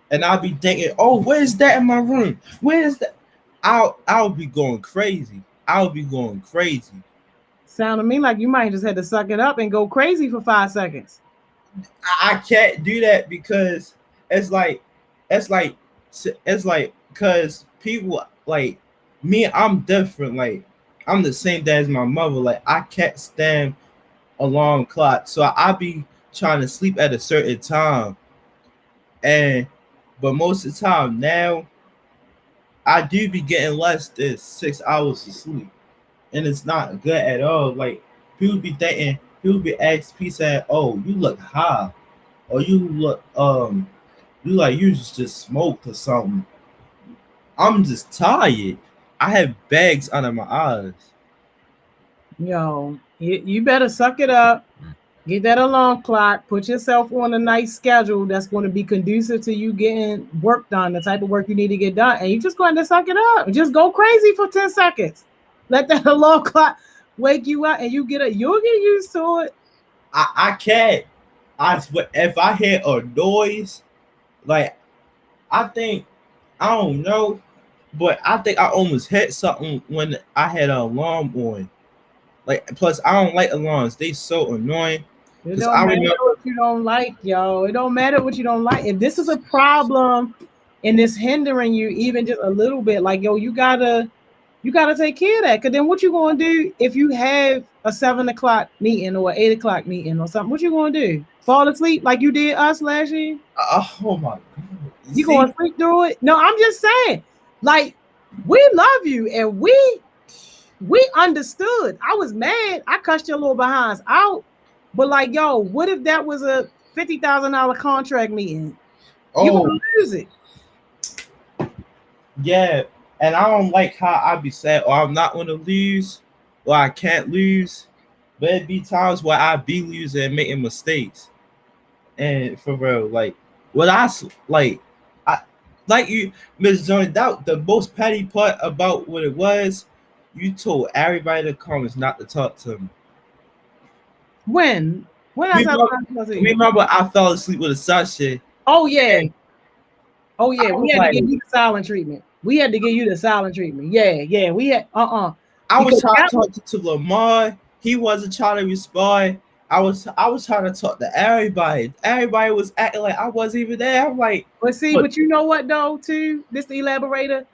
[SPEAKER 2] and I'll be thinking, oh, where's that in my room? Where's that? I'll be going crazy. I'll be going crazy.
[SPEAKER 1] Sound to me like you might just had to suck it up and go crazy for 5 seconds.
[SPEAKER 2] I can't do that because it's like it's like it's like because people like me. I'm different. Like I'm the same day as my mother. Like I can't stand alarm clock, so I be trying to sleep at a certain time, and but most of the time now I do be getting less than 6 hours of sleep, and it's not good at all. Like people be asking, people saying, "Oh, you look high," or "You look you like you just smoked or something." I'm just tired. I have bags under my eyes.
[SPEAKER 1] Yo, you better suck it up. Get that alarm clock. Put yourself on a nice schedule that's going to be conducive to you getting work done, the type of work you need to get done. And you just going to suck it up. Just go crazy for 10 seconds. Let that alarm clock wake you up and you'll get used to it.
[SPEAKER 2] I can't. I swear, if I hear a noise, like I think I don't know, but I think I almost hit something when I had an alarm on. Like, plus I don't like alarms; they so annoying.
[SPEAKER 1] It
[SPEAKER 2] Cause
[SPEAKER 1] don't
[SPEAKER 2] I
[SPEAKER 1] matter
[SPEAKER 2] remember,
[SPEAKER 1] what you don't like, yo. It don't matter what you don't like. If this is a problem and it's hindering you even just a little bit, like yo, you gotta take care of that. Cause then what you gonna do if you have a 7 o'clock meeting or 8 o'clock meeting or something? What you gonna do? Fall asleep like you did us last year?
[SPEAKER 2] oh my god, you
[SPEAKER 1] You
[SPEAKER 2] see,
[SPEAKER 1] gonna sleep through it? No, I'm just saying, like, we love you and we understood. I was mad. I cussed your little behinds out. But like, yo, what if that was a $50,000 contract meeting? You
[SPEAKER 2] oh
[SPEAKER 1] gonna lose it.
[SPEAKER 2] yeah, and I don't like how I be saying, "Oh, I'm not gonna lose," or "I can't lose," but it be times where I be losing and making mistakes. And for real, like what like, I like you, Miss Jones. That the most petty part about what it was. You told everybody in the comments not to talk to me.
[SPEAKER 1] When? When I said
[SPEAKER 2] Remember,
[SPEAKER 1] I'm to you?
[SPEAKER 2] remember I fell asleep with a sachet.
[SPEAKER 1] Oh yeah. Oh
[SPEAKER 2] I
[SPEAKER 1] yeah.
[SPEAKER 2] was
[SPEAKER 1] We had to
[SPEAKER 2] like,
[SPEAKER 1] give you the silent treatment. We had to give you the silent treatment. Yeah, yeah. We had
[SPEAKER 2] I was
[SPEAKER 1] because
[SPEAKER 2] trying
[SPEAKER 1] that
[SPEAKER 2] to talk to Lamar. He wasn't trying to respond. I was trying to talk to everybody. Everybody was acting like I wasn't even there. I'm like,
[SPEAKER 1] but see,
[SPEAKER 2] but
[SPEAKER 1] but you know what though, too? This the elaborator.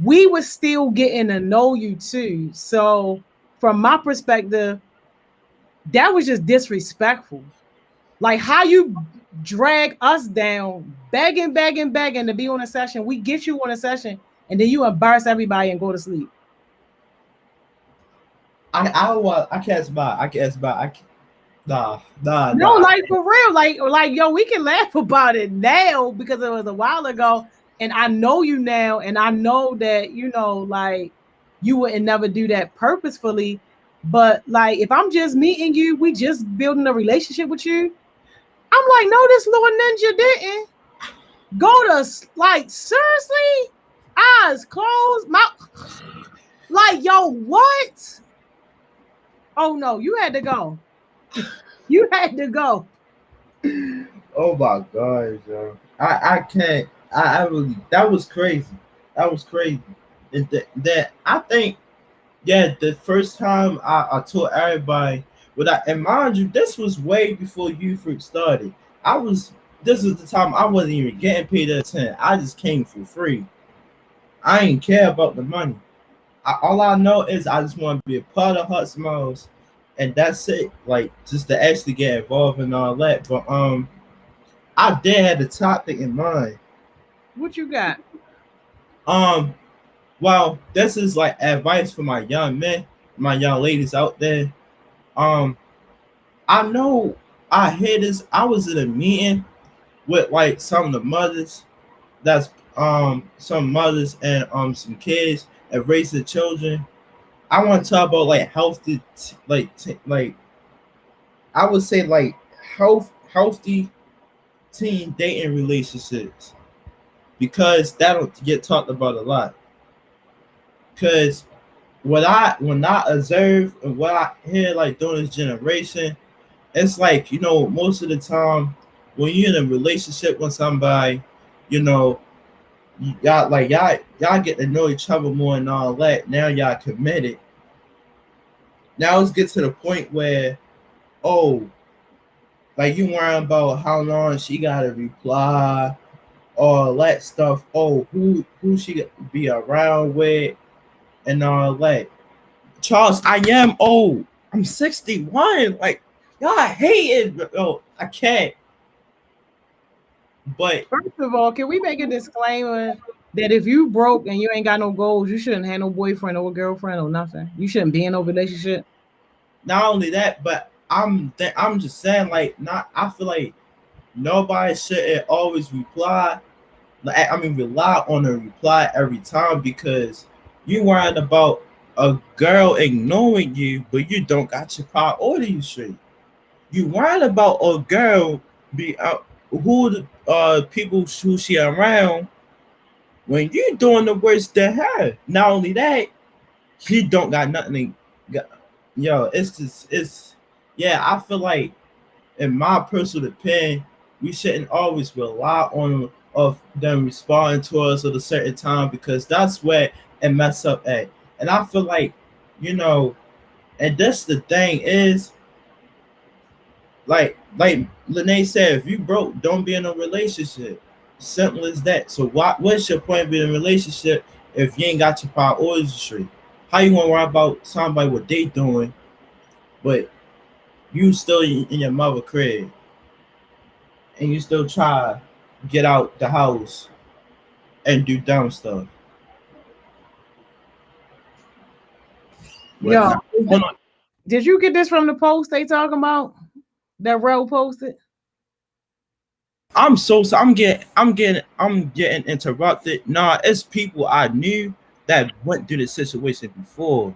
[SPEAKER 1] We were still getting to know you too. So from my perspective, that was just disrespectful. Like how you drag us down, begging, begging, begging to be on a session. We get you on a session, and then you embarrass everybody and go to sleep.
[SPEAKER 2] I can't spot. I can't spot. I can't,
[SPEAKER 1] No,
[SPEAKER 2] nah.
[SPEAKER 1] like for real, like yo, we can laugh about it now because it was a while ago, and I know you now, and I know that like you wouldn't never do that purposefully. But like, if I'm just meeting you, we just building a relationship with you. I'm like, no, this little ninja didn't go to like seriously, eyes closed, mouth like yo, what? Oh no, you had to go. You had to go.
[SPEAKER 2] Oh my gosh, yo. I can't. I really. That was crazy. That was crazy. That I think. Yeah, the first time I told everybody, and mind you, this was way before you Freak started. I was. This was the time I wasn't even getting paid to attend. I just came for free. I ain't care about the money. All I know is I just want to be a part of Hot Smiles, and that's it. Like just to actually get involved and all that. But I did have the topic in mind.
[SPEAKER 1] What you got?
[SPEAKER 2] Um, well, this is like advice for my young men, my young ladies out there. Um, I know I hear this. I was in a meeting with like some of the mothers. That's some mothers and some kids and raising children. I want to talk about like healthy, like I would say like healthy teen dating relationships because that'll get talked about a lot. Because when I observe and what I hear like during this generation, it's like most of the time when you're in a relationship with somebody, you know y'all get to know each other more and all that. Now y'all committed. Now let's get to the point where oh like you worrying about how long she gotta reply, all that stuff. Oh, who she be around with and all that. Charles, I am old. I'm 61. Like y'all hate it. Oh, I can't. But
[SPEAKER 1] First of all, can we make a disclaimer that if you broke and you ain't got no goals, you shouldn't have no boyfriend or girlfriend or nothing. You shouldn't be in no relationship.
[SPEAKER 2] not only that, but I'm just saying like not. I feel like nobody should always reply. Like I mean, rely on a reply every time because you worried about a girl ignoring you, but you don't got your priorities straight. You worried about a girl be who the people who she around when you doing the worst to her. Not only that, she don't got nothing. Yo, it's just yeah. I feel like in my personal opinion, we shouldn't always rely on of them responding to us at a certain time because that's where it mess up at. And I feel like you know, and that's the thing is like Lene said, if you broke, don't be in a relationship. Simple as that. So what's your point of being in a relationship if you ain't got your priorities straight? How you gonna worry about somebody what they doing, but you still in your mother crib and you still try to get out the house and do dumb stuff? But
[SPEAKER 1] Yo,
[SPEAKER 2] nah, hold on.
[SPEAKER 1] did you get this from the post they talking about? That Ro posted?
[SPEAKER 2] I'm so I'm getting interrupted. Nah, it's people I knew that went through the situation before.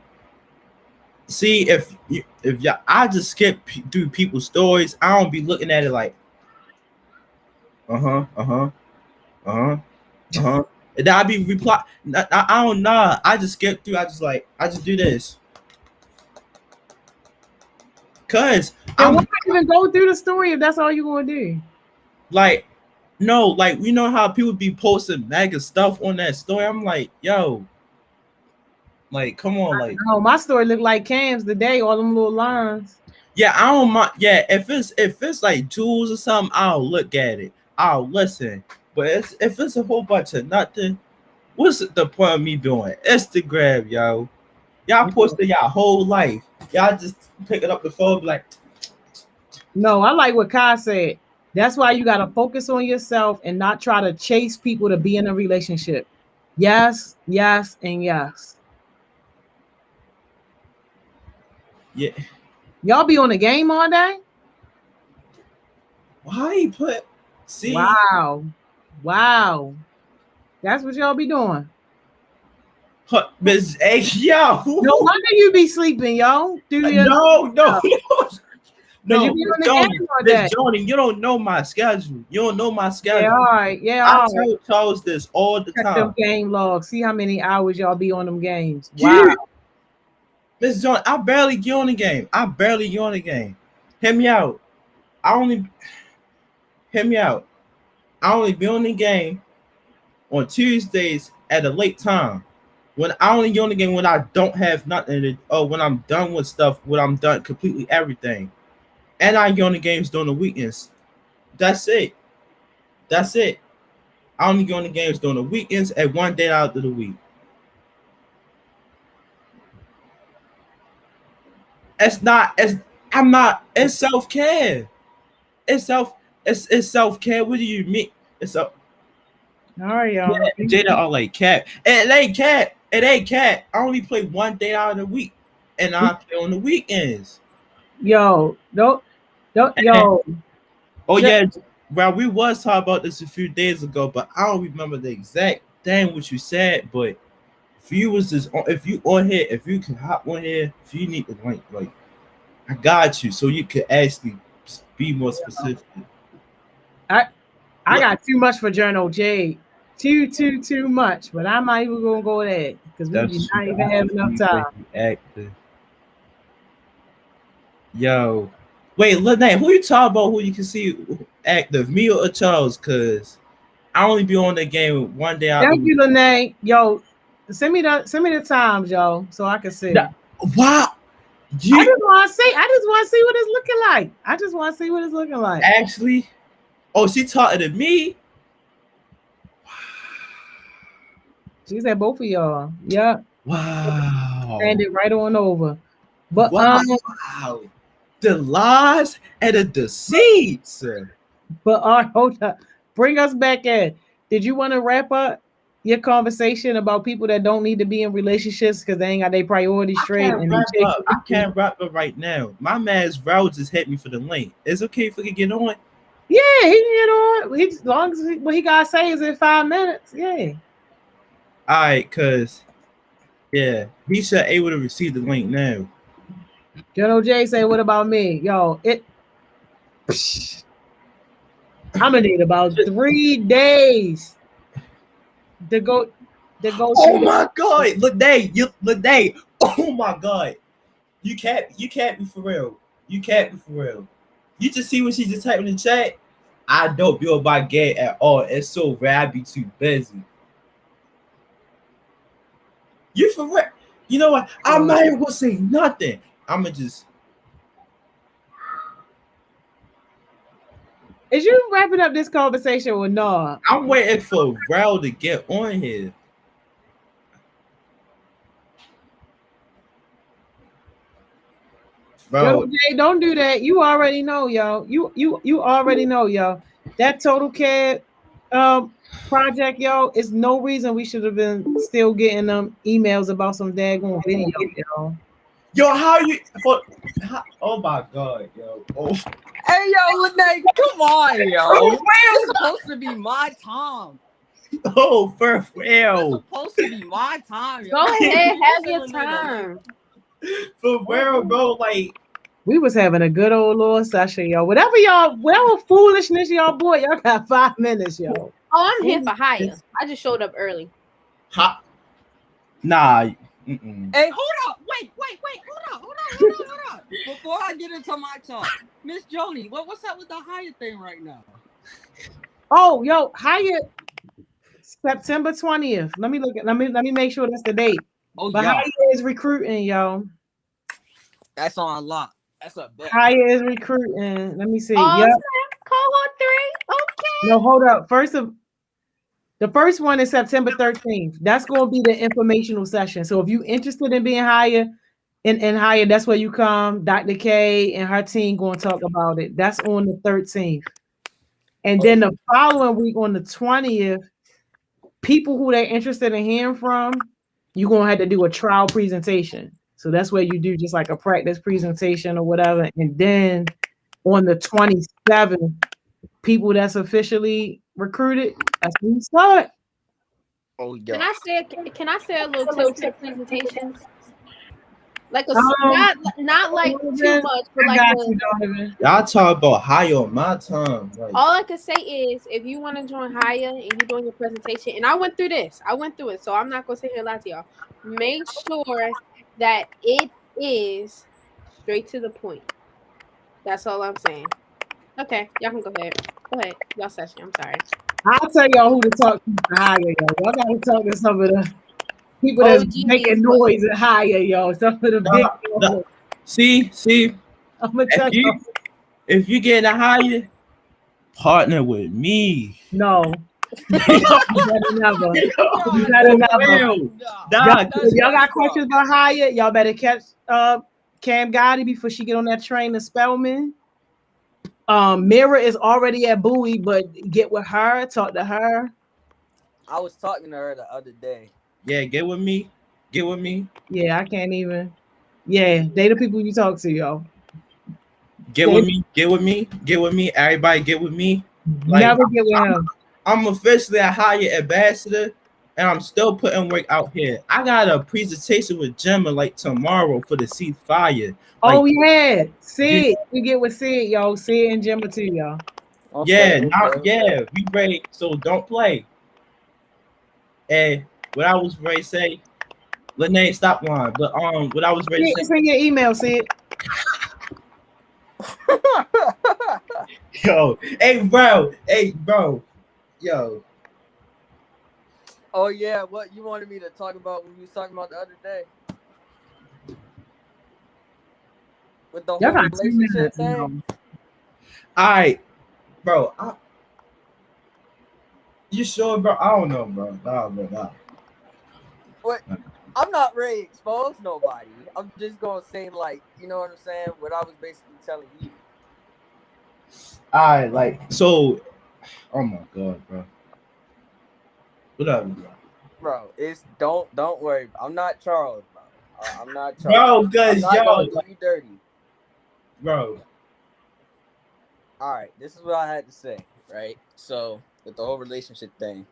[SPEAKER 2] See, if y'all, I just skip through people's stories. I don't be looking at it like, uh huh, uh huh, uh huh, uh huh. And then I be reply. I don't know. I just skip through. I just do this, cause
[SPEAKER 1] Then why
[SPEAKER 2] I'm
[SPEAKER 1] even go through the story if that's all you gonna do?
[SPEAKER 2] like, no, like you know how people be posting mega stuff on that story. I'm like, yo, like, come on, like.
[SPEAKER 1] Oh, my story looked like Cam's today, all them little lines.
[SPEAKER 2] Yeah, I don't mind. Yeah, if it's like jewels or something, I'll look at it. I'll listen. But if it's a whole bunch of nothing, what's the point of me doing Instagram, yo? Y'all posting y'all whole life. Y'all just picking up the phone, be like,
[SPEAKER 1] No, I like what Kai said. That's why you got to focus on yourself and not try to chase people to be in a relationship. Yes, yes, and yes.
[SPEAKER 2] Yeah.
[SPEAKER 1] Y'all be on the game all day?
[SPEAKER 2] Why you put? See,
[SPEAKER 1] Wow. Wow. That's what y'all be doing.
[SPEAKER 2] Miss A, yo.
[SPEAKER 1] No wonder you be sleeping, yo. Do you?
[SPEAKER 2] No, no,
[SPEAKER 1] Because you
[SPEAKER 2] no,
[SPEAKER 1] be
[SPEAKER 2] Miss
[SPEAKER 1] on the
[SPEAKER 2] Johnny,
[SPEAKER 1] game all
[SPEAKER 2] Miss
[SPEAKER 1] day.
[SPEAKER 2] Johnny, you don't know my schedule. You don't know my
[SPEAKER 1] Yeah,
[SPEAKER 2] schedule.
[SPEAKER 1] all right. Yeah,
[SPEAKER 2] I
[SPEAKER 1] all right.
[SPEAKER 2] tell Charles this all the
[SPEAKER 1] Check them
[SPEAKER 2] time.
[SPEAKER 1] game logs. See how many hours y'all be on them games. Wow.
[SPEAKER 2] You, Miss Johnny, I barely get on the game. I barely get on the game. Hear me out. I only hear me out. I only be on the game on Tuesdays at a late time. When I only get on the game when I don't have nothing to, or when I'm done with stuff, when I'm done completely everything. And I get on the games during the weekends. That's it. That's it. I only go on the games during the weekends and one day out of the week. It's not it's I'm not it's self-care. It's self it's self-care. What do you mean? It's a
[SPEAKER 1] All right, y'all.
[SPEAKER 2] Jada are like cat. It ain't cat. It ain't cat. I only play one day out of the week. And I play on the weekends.
[SPEAKER 1] Yo, don't, yo.
[SPEAKER 2] Oh
[SPEAKER 1] Ju-
[SPEAKER 2] yeah, well we was talking about this a few days ago, but I don't remember the exact thing what you said. But if you was just if you on here, if you can hop on here, if you need to like I got you, so you could actually be more specific.
[SPEAKER 1] I I
[SPEAKER 2] Look,
[SPEAKER 1] got too much for Journal J. Too much. But I'm not even gonna go there because we do
[SPEAKER 2] that's
[SPEAKER 1] not
[SPEAKER 2] true.
[SPEAKER 1] even have enough time.
[SPEAKER 2] Active. Yo, wait, Lene, who you talking about? Who you can see active? Me or Charles? Cause I only be on the game one day out the
[SPEAKER 1] Thank
[SPEAKER 2] week.
[SPEAKER 1] you, Lene. Yo, send me the times, yo, so I can see.
[SPEAKER 2] That- Wow,
[SPEAKER 1] I
[SPEAKER 2] you
[SPEAKER 1] just want to see. I just want to see what it's looking like. I just want to see what it's looking like.
[SPEAKER 2] actually? Oh, she talking to me.
[SPEAKER 1] She said both of y'all. Yeah,
[SPEAKER 2] Wow.
[SPEAKER 1] hand it right on over. But
[SPEAKER 2] Wow. The lies and the deceits.
[SPEAKER 1] hold up. Bring us back in. Did you want to wrap up your conversation about people that don't need to be in relationships because they ain't got their priorities straight and they chasing
[SPEAKER 2] I
[SPEAKER 1] people?
[SPEAKER 2] can't wrap up right now. My man's Rao just hit me for the link. It's okay if we can get on.
[SPEAKER 1] Yeah, he can get on. He, as long as what he gotta say is in 5 minutes. Yeah.
[SPEAKER 2] Alright, cause yeah, he should able to receive the link now.
[SPEAKER 1] General J say, "What about me, yo? I'm gonna need about 3 days to go
[SPEAKER 2] Oh
[SPEAKER 1] through
[SPEAKER 2] my god, look day. Oh my god. You can't be for real. You can't be for real. You just see what she just typed in the chat? I don't build by gay at all. It's so rare I be too busy. You for real? You know what? I'm not even gonna say nothing. I'ma just
[SPEAKER 1] Is you wrapping up this conversation or no?
[SPEAKER 2] I'm waiting for Rel to get on here.
[SPEAKER 1] General
[SPEAKER 2] Bro,
[SPEAKER 1] J, don't do that. You already know, yo. You already know, yo. That total care project, yo, is no reason we should have been still getting them emails about some daggone video, yo.
[SPEAKER 2] yo, how you oh my god, yo. Oh,
[SPEAKER 3] Hey, yo, Lene, come on, yo. It's supposed to be my time.
[SPEAKER 2] oh for
[SPEAKER 3] It's
[SPEAKER 2] real.
[SPEAKER 3] supposed to be my time, yo.
[SPEAKER 4] Go ahead, have
[SPEAKER 3] Listen,
[SPEAKER 4] your
[SPEAKER 3] Lene,
[SPEAKER 4] time.
[SPEAKER 2] For real, bro. Like
[SPEAKER 1] We was having a good old little session, yo. Whatever foolishness y'all bought, y'all got 5 minutes, yo.
[SPEAKER 4] Oh, I'm here for hire. I just showed up early.
[SPEAKER 2] ha nah. Mm-mm.
[SPEAKER 3] Hey, hold up. Wait. Hold up. Before I get into my talk, Miss Joni, what's up with the hire thing right now?
[SPEAKER 1] Oh, yo, Hyatt, September 20th. Let me make sure that's the date.
[SPEAKER 3] Oh,
[SPEAKER 1] But
[SPEAKER 3] yeah.
[SPEAKER 1] Hyatt is recruiting, yo.
[SPEAKER 3] That's on lock. That's a bet.
[SPEAKER 1] Hyatt is recruiting. Let me see.
[SPEAKER 4] Oh,
[SPEAKER 1] Yep.
[SPEAKER 4] snap. Cohort 3. Okay.
[SPEAKER 1] No, hold up. The first one is September 13th. That's going to be the informational session. So if you're interested in being hired, in Hyatt, that's where you come. Dr. K and her team going to talk about it. That's on the 13th. And then the following week on the 20th, people who they're interested in hearing from, you're gonna have to do a trial presentation. So that's where you do just like a practice presentation or whatever. And then on the 27th, people that's officially recruited, that's when you start.
[SPEAKER 3] Oh
[SPEAKER 4] Can
[SPEAKER 3] yeah.
[SPEAKER 4] I say a little tip for presentations? Like a
[SPEAKER 1] Um,
[SPEAKER 4] not like too
[SPEAKER 1] Donovan,
[SPEAKER 4] much, but
[SPEAKER 1] I
[SPEAKER 4] like
[SPEAKER 1] got
[SPEAKER 4] a,
[SPEAKER 1] you, Donovan.
[SPEAKER 2] Y'all talk about high on my time. Like,
[SPEAKER 4] all I can say is if you want to join higher and you're doing your presentation, and I went through it, so I'm not gonna sit here and lie to y'all. Make sure that it is straight to the point. That's all I'm saying. Okay, y'all can go ahead. Go ahead, y'all session. I'm sorry.
[SPEAKER 1] I'll tell y'all who to talk to higher, y'all. Y'all gotta talk to some of the people that's
[SPEAKER 4] OG
[SPEAKER 1] making
[SPEAKER 4] is what?
[SPEAKER 1] noise and higher, y'all. Some of the big
[SPEAKER 2] nah, see,
[SPEAKER 1] I'm gonna tell y'all.
[SPEAKER 2] if you get a higher, partner with me.
[SPEAKER 1] No. You better never. You better
[SPEAKER 2] For
[SPEAKER 1] never.
[SPEAKER 2] real. Dog,
[SPEAKER 1] If y'all got questions about Hyatt, y'all better catch Cam Gotti before she get on that train to Spelman. Mira is already at Bowie, but get with her, talk to her.
[SPEAKER 3] I was talking to her the other day.
[SPEAKER 2] yeah, get with me. Get with me.
[SPEAKER 1] Yeah, I can't even. Yeah, they the people you talk to, y'all.
[SPEAKER 2] Get with me. Get with me. Get with me. Everybody get with me. Like
[SPEAKER 1] Never get with him.
[SPEAKER 2] I'm officially a Hyatt ambassador, and I'm still putting work out here. I got a presentation with Gemma like tomorrow for the ceasefire. Like,
[SPEAKER 1] Oh yeah, Sid. We get with Sid, y'all. Sid and Gemma too, y'all.
[SPEAKER 2] yeah, we ready. So don't play. And what I was ready to say, Lene, stop lying. But what I was ready to
[SPEAKER 1] It's
[SPEAKER 2] say,
[SPEAKER 1] in your email, Sid.
[SPEAKER 2] yo, hey bro, yo.
[SPEAKER 3] Oh yeah, what you wanted me to talk about when you was talking about the other day? With the
[SPEAKER 1] Y'all
[SPEAKER 3] whole
[SPEAKER 1] got 2
[SPEAKER 3] relationship
[SPEAKER 1] minutes.
[SPEAKER 3] thing?
[SPEAKER 2] All right, bro. You sure, bro? I don't know, bro. Nah.
[SPEAKER 3] What? I'm not ready to expose nobody. I'm just gonna say, like, you know what I'm saying? What I was basically telling you.
[SPEAKER 2] I like so. Oh my god, bro. Whatever, bro.
[SPEAKER 3] Bro, it's don't worry. I'm not Charles, bro. I'm not Charles.
[SPEAKER 2] Bro,
[SPEAKER 3] I'm
[SPEAKER 2] cause
[SPEAKER 3] not
[SPEAKER 2] yo,
[SPEAKER 3] gonna do you dirty.
[SPEAKER 2] bro.
[SPEAKER 3] All right, this is what I had to say, right? So with the whole relationship thing,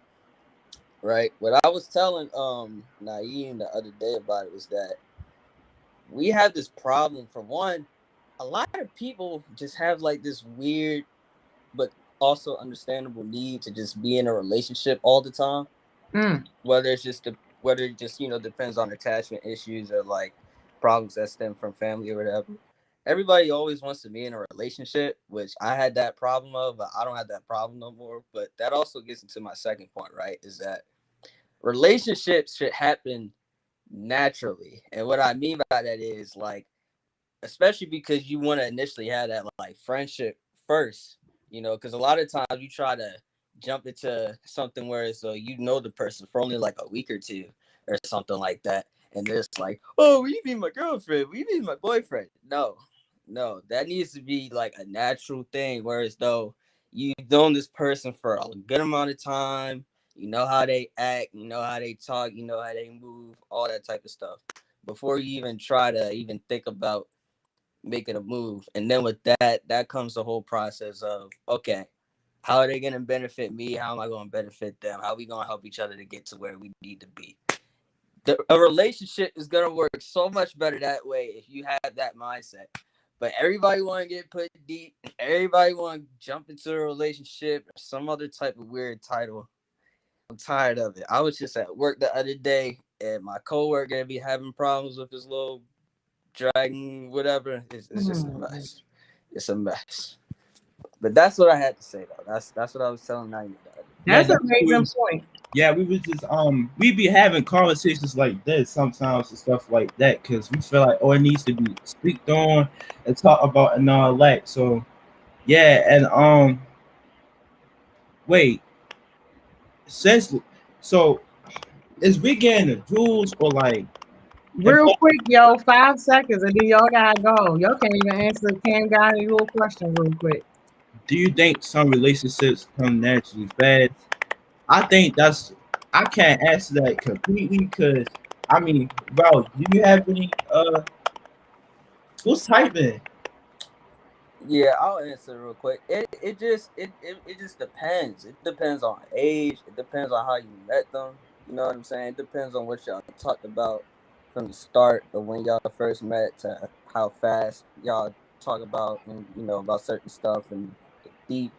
[SPEAKER 3] right? What I was telling Naeem the other day about it was that we have this problem. For one, a lot of people just have like this weird but also understandable need to just be in a relationship all the time. Whether it's just whether it just depends on attachment issues or like problems that stem from family or whatever. Everybody always wants to be in a relationship, which I had that problem of, but I don't have that problem no more. But that also gets into my second point, right? Is that relationships should happen naturally. And what I mean by that is like, especially because you want to initially have that like friendship first, because a lot of times you try to jump into something where it's you know the person for only like a week or two or something like that. And it's like, oh, will you be my girlfriend? Will you be my boyfriend? No, that needs to be like a natural thing. Whereas though you've known this person for a good amount of time, you know how they act, you know how they talk, you know how they move, all that type of stuff before you even try to even think about making a move. And then with that comes the whole process of, okay, how are they going to benefit me? How am I going to benefit them? How are we going to help each other to get to where we need to be? A relationship is going to work so much better that way if you have that mindset. But everybody want to get put deep. Everybody want to jump into a relationship or some other type of weird title. I'm tired of it. I was just at work the other day, and my coworker gonna be having problems with his little dragon, whatever. It's just a mess. It's a mess. But that's what I had to say, though. That's what I was telling Naeem.
[SPEAKER 1] That's an amazing point.
[SPEAKER 2] Yeah, we was just we be having conversations like this sometimes and stuff like that because we feel like it needs to be speaked on and talked about and all that. So yeah, and wait, since so is we getting the jewels or like
[SPEAKER 1] Real quick, yo, 5 seconds, and then y'all gotta go. Y'all can't even answer Cam Gotti little question real quick.
[SPEAKER 2] do you think some relationships come naturally fast? I think that's I can't answer that completely because I mean, bro, do you have any who's typing?
[SPEAKER 3] Yeah, I'll answer real quick. It just depends. It depends on age. It depends on how you met them. You know what I'm saying? It depends on what y'all talked about from the start of when y'all first met to how fast y'all talk about and about certain stuff and the deep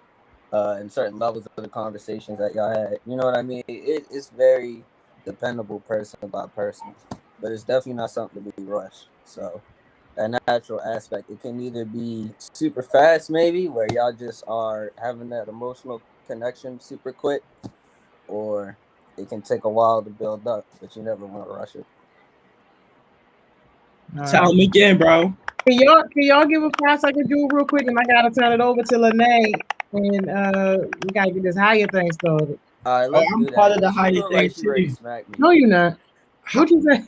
[SPEAKER 3] and certain levels of the conversations that y'all had. You know what I mean? It's very dependable person by person, but it's definitely not something to be rushed. So that natural aspect, it can either be super fast, maybe where y'all just are having that emotional connection super quick, or it can take a while to build up, but you never want to rush it.
[SPEAKER 1] All
[SPEAKER 2] Tell
[SPEAKER 1] right.
[SPEAKER 2] me again, bro.
[SPEAKER 1] Can y'all give a 5 second jewel real quick, and I gotta turn it over to Lene, and we gotta get this higher thing started.
[SPEAKER 3] All right,
[SPEAKER 2] Oh,
[SPEAKER 3] let's
[SPEAKER 2] I'm
[SPEAKER 3] do
[SPEAKER 2] part
[SPEAKER 3] that
[SPEAKER 2] of the
[SPEAKER 3] because she
[SPEAKER 2] higher
[SPEAKER 3] feel like
[SPEAKER 2] thing
[SPEAKER 3] she ready to
[SPEAKER 2] too.
[SPEAKER 3] smack me.
[SPEAKER 1] No, you're not. What you say?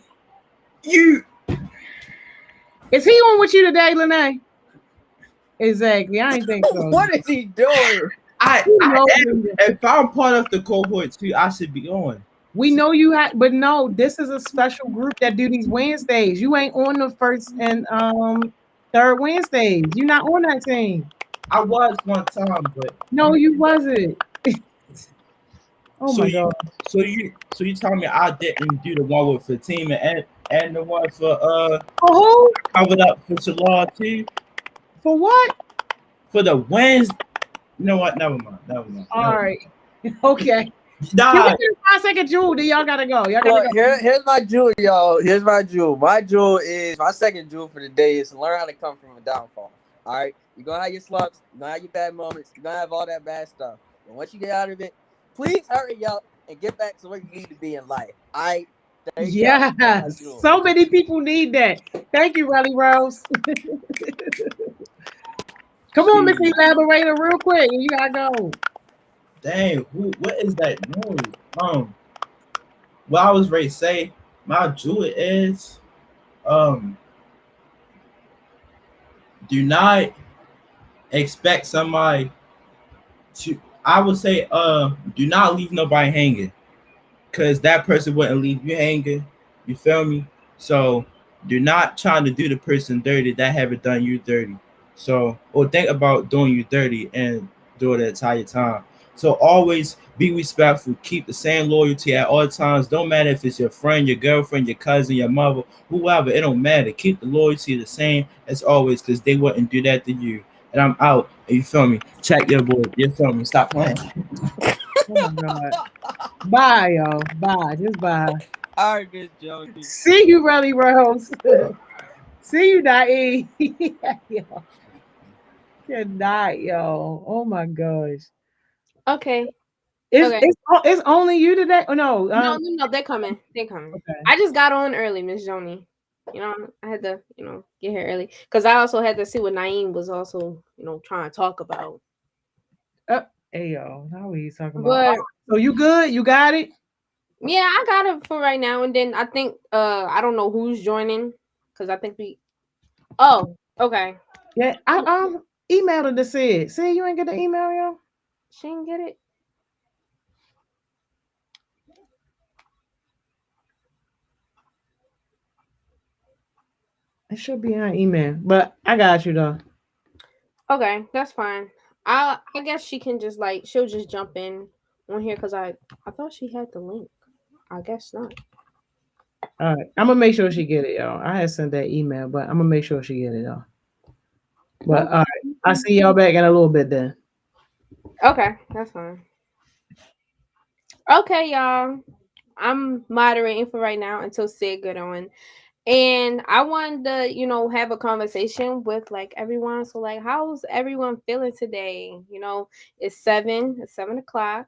[SPEAKER 2] You
[SPEAKER 1] Is he on with you today, Lene? Exactly. I ain't think so.
[SPEAKER 3] What is he doing?
[SPEAKER 1] You
[SPEAKER 2] I
[SPEAKER 1] know,
[SPEAKER 2] am if I'm part of the cohort too, I should be on.
[SPEAKER 1] we know you had, but no, this is a special group that do these Wednesdays. You ain't on the first and third Wednesdays. You're not on that team.
[SPEAKER 2] I was one time, but
[SPEAKER 1] No, you wasn't. Oh
[SPEAKER 2] so
[SPEAKER 1] my
[SPEAKER 2] you
[SPEAKER 1] god.
[SPEAKER 2] so you tell me I didn't do the one with Fatima and the one for
[SPEAKER 1] For who?
[SPEAKER 2] covered up for Shalal too
[SPEAKER 1] For what?
[SPEAKER 2] for the Wednesday. You know what? Never mind. Never mind.
[SPEAKER 1] All right. Okay. Can we
[SPEAKER 2] Nah,
[SPEAKER 1] get a 5 second jewel? Then y'all gotta go. Y'all gotta
[SPEAKER 3] Well,
[SPEAKER 1] go.
[SPEAKER 3] here's my jewel, y'all. Here's my jewel. My jewel is my second jewel for the day is to learn how to come from a downfall. All right, you're gonna have your slumps, you're gonna have your bad moments, you're gonna have all that bad stuff. But once you get out of it, please hurry up and get back to where you need to be in life. All right, there you go. That's my
[SPEAKER 1] Yes.
[SPEAKER 3] jewel.
[SPEAKER 1] So many people need that. Thank you, Relly Rose. Come on, Mr.
[SPEAKER 2] shoot.
[SPEAKER 1] Elaborator, real quick. You gotta go.
[SPEAKER 2] Dang, what is that noise? What I was ready to say, my jewel is um do not expect somebody to I would say do not leave nobody hanging. Cause that person wouldn't leave you hanging. You feel me? So do not try to do the person dirty that haven't done you dirty. So or think about doing you dirty and do it the entire time. So always be respectful. Keep the same loyalty at all times. Don't matter if it's your friend, your girlfriend, your cousin, your mother, whoever. It don't matter. Keep the loyalty the same as always, because they wouldn't do that to you. And I'm out. You feel me? Check your boy. You feel me? Stop playing.
[SPEAKER 1] Oh my god. Bye, y'all. Bye. Just bye.
[SPEAKER 3] All right, Miss Jones.
[SPEAKER 1] See you, Relly Rose. See you, Nae. Yo, good night, yo. Oh my gosh.
[SPEAKER 4] Okay.
[SPEAKER 1] It's
[SPEAKER 4] Okay.
[SPEAKER 1] it's it's only you today. Oh no.
[SPEAKER 4] No, they're coming. They're coming.
[SPEAKER 1] Okay.
[SPEAKER 4] I just got on early, Miss Joni. You know, I had to, get here early because I also had to see what Naeem was also, trying to talk about.
[SPEAKER 1] Hey yo, how are you talking about?
[SPEAKER 4] But
[SPEAKER 1] Oh, so you good? You got it?
[SPEAKER 4] yeah, I got it for right now, and then I think I don't know who's joining because I think we. Oh, okay.
[SPEAKER 1] Yeah. I emailed her to say it. See, you ain't get the email, yo.
[SPEAKER 4] She didn't get it.
[SPEAKER 1] It should be on email, but I got you though.
[SPEAKER 4] Okay, that's fine. I guess she can just she'll just jump in on here because I thought she had the link. I guess not.
[SPEAKER 1] All right, I'm gonna make sure she get it, y'all. I had sent that email, but I'm gonna make sure she get it, y'all. But all right, I'll see y'all back in a little bit then.
[SPEAKER 4] Okay, that's fine. Okay, y'all. I'm moderating for right now until Sid get on. And I wanted to, have a conversation with everyone. So how's everyone feeling today? It's 7 o'clock.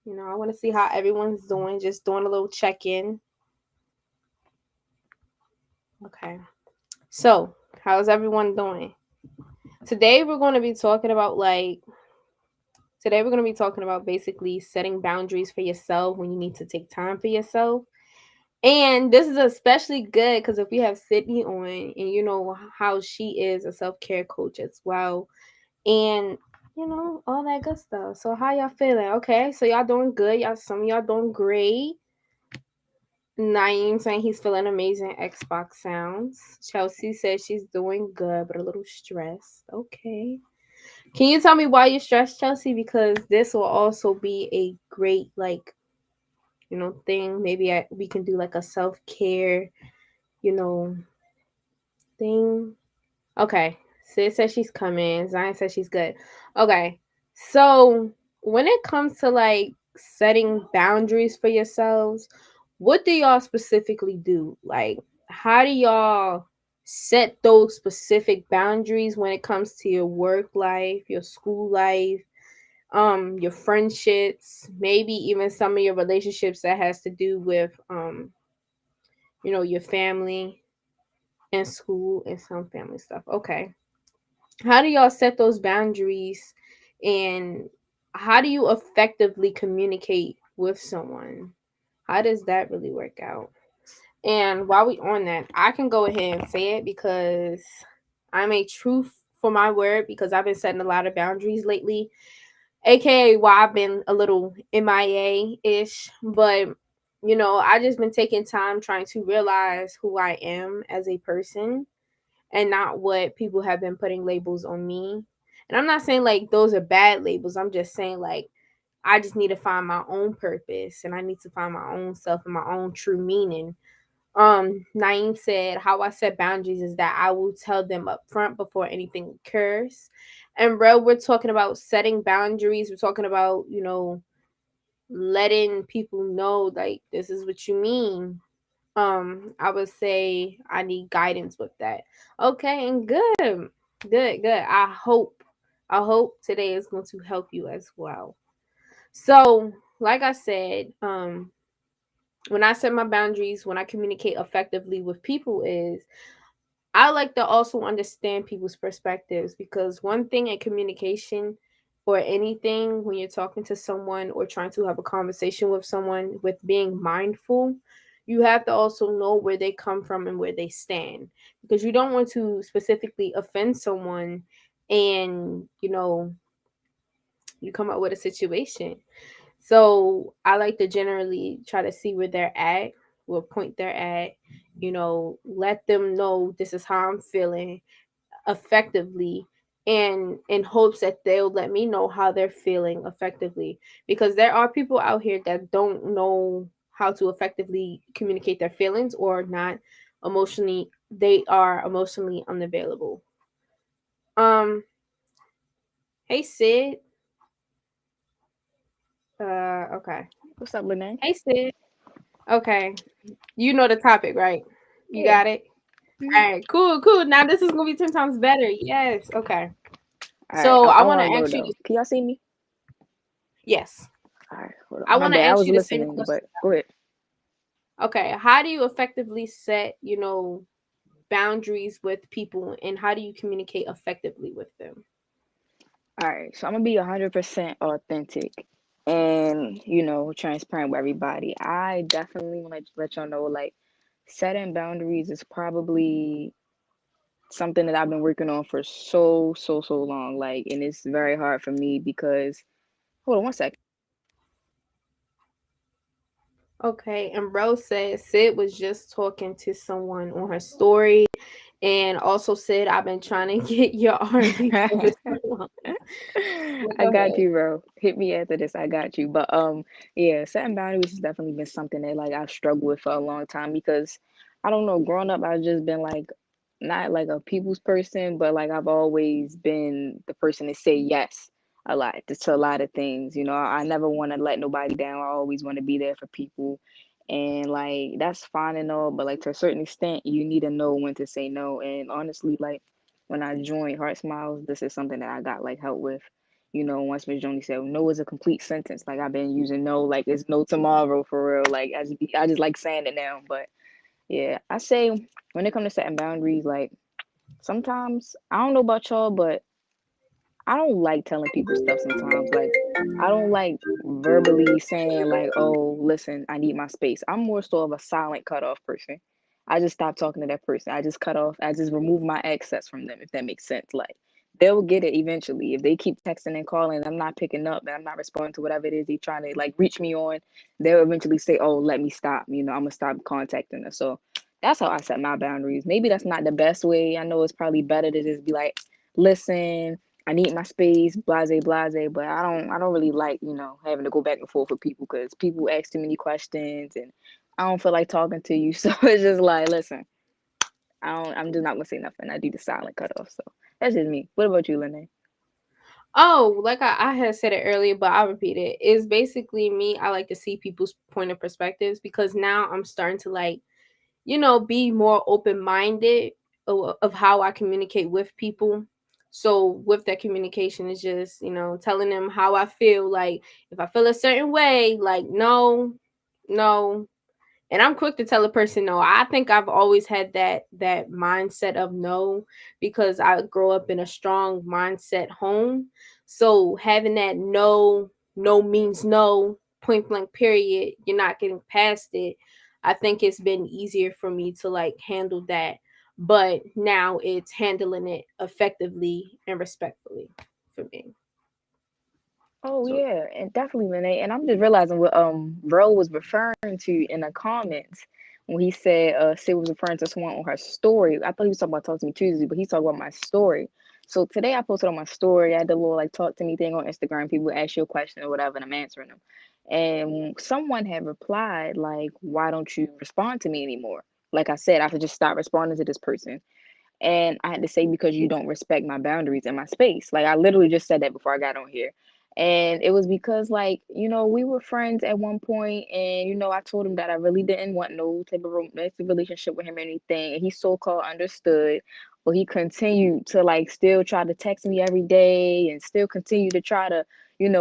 [SPEAKER 4] I want to see how everyone's doing, just doing a little check-in. Okay. So how's everyone doing? Today we're going to be talking about basically setting boundaries for yourself when you need to take time for yourself. And this is especially good because if we have Sydney on and you know how she is a self-care coach as well. And all that good stuff. So how y'all feeling? Okay, so y'all doing good. Some of y'all doing great. Naeem saying he's feeling amazing. Xbox sounds. Chelsea says she's doing good, but a little stressed. Okay. Can you tell me why you're stressed, Chelsea? Because this will also be a great thing. Maybe we can do like a self care, you know, thing. Okay. Sid says she's coming. Zion says she's good. Okay. So when it comes to like setting boundaries for yourselves, what do y'all specifically do? Like, how do y'all set those specific boundaries when it comes to your work life, your school life, your friendships, maybe even some of your relationships that has to do with your family and school and some family stuff. Okay. How do y'all set those boundaries, and how do you effectively communicate with someone? How does that really work out? And while we on that, I can go ahead and say it because I'm a truth for my word, because I've been setting a lot of boundaries lately, aka why I've been a little MIA ish. But I just been taking time trying to realize who I am as a person and not what people have been putting labels on me. And I'm not saying like those are bad labels. I'm just saying like I just need to find my own purpose and I need to find my own self and my own true meaning. Naeem said how I set boundaries is that I will tell them up front before anything occurs. And bro, we're talking about setting boundaries. We're talking about, letting people know like this is what you mean. I would say I need guidance with that. Okay, and good. Good. I hope today is going to help you as well. So, like I said, when I set my boundaries, when I communicate effectively with people is I like to also understand people's perspectives, because one thing in communication or anything when you're talking to someone or trying to have a conversation with someone, with being mindful, you have to also know where they come from and where they stand, because you don't want to specifically offend someone and you come up with a situation. So I like to generally try to see where they're at, what point they're at, let them know this is how I'm feeling effectively, and in hopes that they'll let me know how they're feeling effectively, because there are people out here that don't know how to effectively communicate their feelings, or not emotionally, they are emotionally unavailable. Hey Sid. Okay.
[SPEAKER 5] What's up, Lene?
[SPEAKER 4] Hey Sid. Okay. You know the topic, right? You
[SPEAKER 5] Yeah.
[SPEAKER 4] got it?
[SPEAKER 5] Mhm.
[SPEAKER 4] All right, cool, cool. Now this is gonna be 10 times better. Yes. Okay.
[SPEAKER 5] All right.
[SPEAKER 4] So I
[SPEAKER 5] I
[SPEAKER 4] want to
[SPEAKER 5] want to go
[SPEAKER 4] ask you
[SPEAKER 5] though.
[SPEAKER 4] this.
[SPEAKER 5] Can y'all see me?
[SPEAKER 4] Yes.
[SPEAKER 5] All right. Hold
[SPEAKER 4] I
[SPEAKER 5] on. My
[SPEAKER 4] want to
[SPEAKER 5] bad. I
[SPEAKER 4] ask
[SPEAKER 5] was
[SPEAKER 4] you the same
[SPEAKER 5] listening,
[SPEAKER 4] question.
[SPEAKER 5] but go ahead.
[SPEAKER 4] Okay. How do you effectively set, boundaries with people, and how do you communicate effectively with them?
[SPEAKER 5] All right. So I'm gonna be 100% authentic and transparent with everybody. I definitely want to let y'all know, like, setting boundaries is probably something that I've been working on for so long. Like, and it's very hard for me because hold on one second.
[SPEAKER 4] Okay. And Rose said Sid was just talking to someone on her story, and also said I've been trying to get your R&B for so long. Well,
[SPEAKER 5] I
[SPEAKER 4] go
[SPEAKER 5] got
[SPEAKER 4] ahead.
[SPEAKER 5] you, bro. Hit me after this. I got you. But yeah, setting boundaries has definitely been something that like I've struggled with for a long time because I don't know, growing up I've just been like not like a people's person, but like I've always been the person to say yes a lot to a lot of things. I never want to let nobody down. I always want to be there for people. And like that's fine and all, but like to a certain extent, you need to know when to say no. And honestly, like when I joined Heart Smiles, this is something that I got like help with. Once Miss Joni said no is a complete sentence. Like I've been using no like it's no tomorrow for real. Like I just like saying it now. But yeah, I say when it comes to setting boundaries, like sometimes I don't know about y'all, but I don't like telling people stuff sometimes. Like, I don't like verbally saying, like, oh, listen, I need my space. I'm more so of a silent cutoff person. I just stop talking to that person. I just cut off, I just remove my access from them, if that makes sense. Like, they'll get it eventually. If they keep texting and calling, and I'm not picking up, and I'm not responding to whatever it is they trying to like reach me on, they'll eventually say, "Oh, let me stop." I'm gonna stop contacting them. So that's how I set my boundaries. Maybe that's not the best way. I know it's probably better to just be like, "Listen, I need my space, blase, blase." But I don't really like having to go back and forth with people because people ask too many questions, and I don't feel like talking to you. So it's just like, listen, I'm just not gonna say nothing. I do the silent cutoff. So that's just me. What about you, Lene?
[SPEAKER 4] Oh, like I had said it earlier, but I'll repeat it. It's basically me. I like to see people's point of perspectives because now I'm starting to like, be more open minded of how I communicate with people. So with that communication is just, telling them how I feel. Like if I feel a certain way, like no, no, and I'm quick to tell a person no. I think I've always had that mindset of no because I grow up in a strong mindset home. So having that no, no means no, point blank period, you're not getting past it. I think it's been easier for me to like handle that. But now it's handling it effectively and respectfully for me.
[SPEAKER 5] Oh
[SPEAKER 4] So
[SPEAKER 5] yeah, and definitely, Lene. And I'm just realizing what Ro was referring to in the comments when he said Sid was referring to someone on her story. I thought he was talking about Talk to Me Tuesday, but he's talking about my story. So today I posted on my story. I had the little like talk to me thing on Instagram. People ask you a question or whatever, and I'm answering them. And someone had replied like, "Why don't you respond to me anymore?" Like I said, I could just stop responding to this person. And I had to say, because you don't respect my boundaries and my space. Like I literally just said that before I got on here. And it was because like, we were friends at one point and I told him that I really didn't want no type of romantic relationship with him or anything. And he so called understood. But he continued to like still try to text me every day and still continue to try to,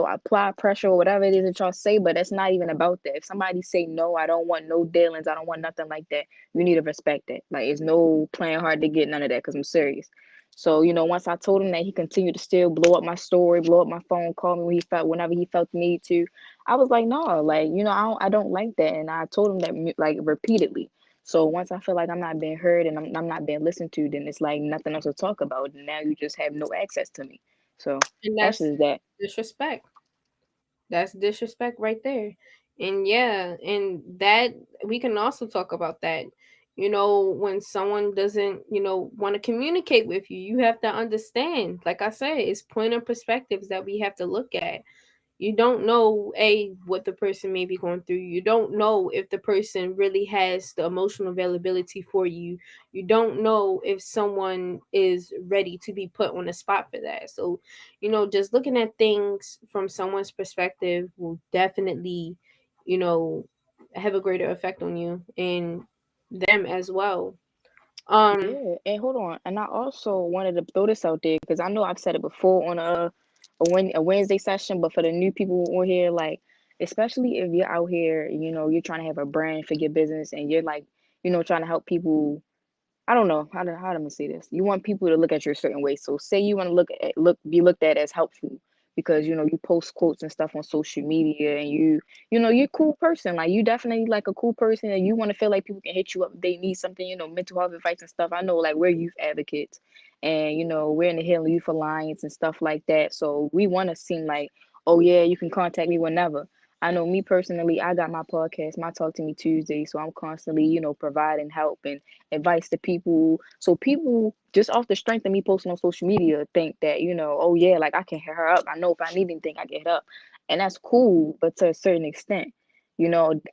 [SPEAKER 5] apply pressure or whatever it is that y'all say. But that's not even about that. If somebody say no, I don't want no dealings, I don't want nothing like that, you need to respect that. Like, it's no playing hard to get, none of that, because I'm serious. So, once I told him that, he continued to still blow up my story, blow up my phone, call me whenever he felt the need to. I was like, no, like, I don't like that. And I told him that like repeatedly. So once I feel like I'm not being heard and I'm not being listened to, then it's like nothing else to talk about. And now you just have no access to me. So
[SPEAKER 4] and
[SPEAKER 5] that's
[SPEAKER 4] that's
[SPEAKER 5] just that.
[SPEAKER 4] disrespect. That's disrespect right there. And yeah, and that we can also talk about that. When someone doesn't, want to communicate with you, you have to understand. Like I said, it's point of perspectives that we have to look at. You don't know what the person may be going through. You don't know if the person really has the emotional availability for you. You don't know if someone is ready to be put on the spot for that. So just looking at things from someone's perspective will definitely you know have a greater effect on you and them as well. um
[SPEAKER 5] Yeah, and hold on. And I also wanted to throw this out there because I know I've said it before on a Wednesday session, but for the new people on here, like, especially if you're out here, you're trying to have a brand for your business and you're like, trying to help people. I don't know how to say this. You want people to look at you a certain way. So say you want to be looked at as helpful because you post quotes and stuff on social media and you're a cool person. Like, you definitely like a cool person and you want to feel like people can hit you up if they need something, mental health advice and stuff. I know, like, we're youth advocates and we're in the Healing Youth Alliance and stuff like that. So we want to seem like, oh yeah, you can contact me whenever. I know me personally, I got my podcast, my Talk to Me Tuesday, so I'm constantly, providing help and advice to people. So people just off the strength of me posting on social media think that, oh yeah, like I can hit her up. I know if I need anything, I get hit up. And that's cool, but to a certain extent.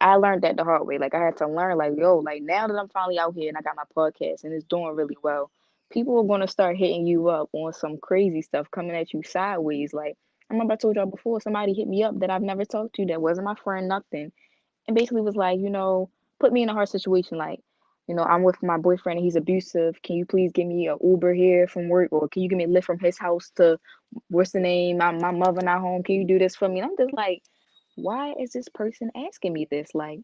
[SPEAKER 5] I learned that the hard way. Like, I had to learn, like, yo, like, now that I'm finally out here and I got my podcast and it's doing really well, people are gonna start hitting you up on some crazy stuff coming at you sideways. Like, I remember I told y'all before, somebody hit me up that I've never talked to, that wasn't my friend, nothing, and basically was like, put me in a hard situation. Like, I'm with my boyfriend and he's abusive. Can you please give me a Uber here from work, or can you give me a lift from his house to what's the name? My mother not home. Can you do this for me? And I'm just like, why is this person asking me this? Like,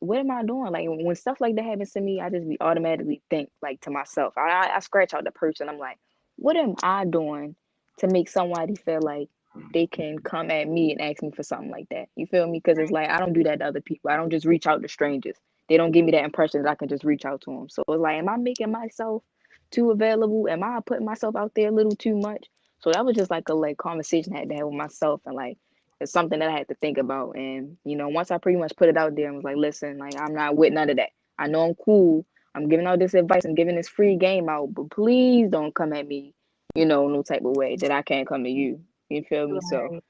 [SPEAKER 5] what am I doing? Like, when stuff like that happens to me, I just be automatically think like to myself. I scratch out the person. I'm like, what am I doing to make somebody feel like they can come at me and ask me for something like that? You feel me? Because it's like, I don't do that to other people. I don't just reach out to strangers. They don't give me that impression that I can just reach out to them. So it's like, am I making myself too available? Am I putting myself out there a little too much? So that was just like a like conversation I had to have with myself, and like it's something that I had to think about. And once I pretty much put it out there and was like, listen, like I'm not with none of that. I know I'm cool. I'm giving out this advice. I'm giving this free game out, but please don't come at me, no type of way that I can't come to you. You feel me? So
[SPEAKER 4] Right.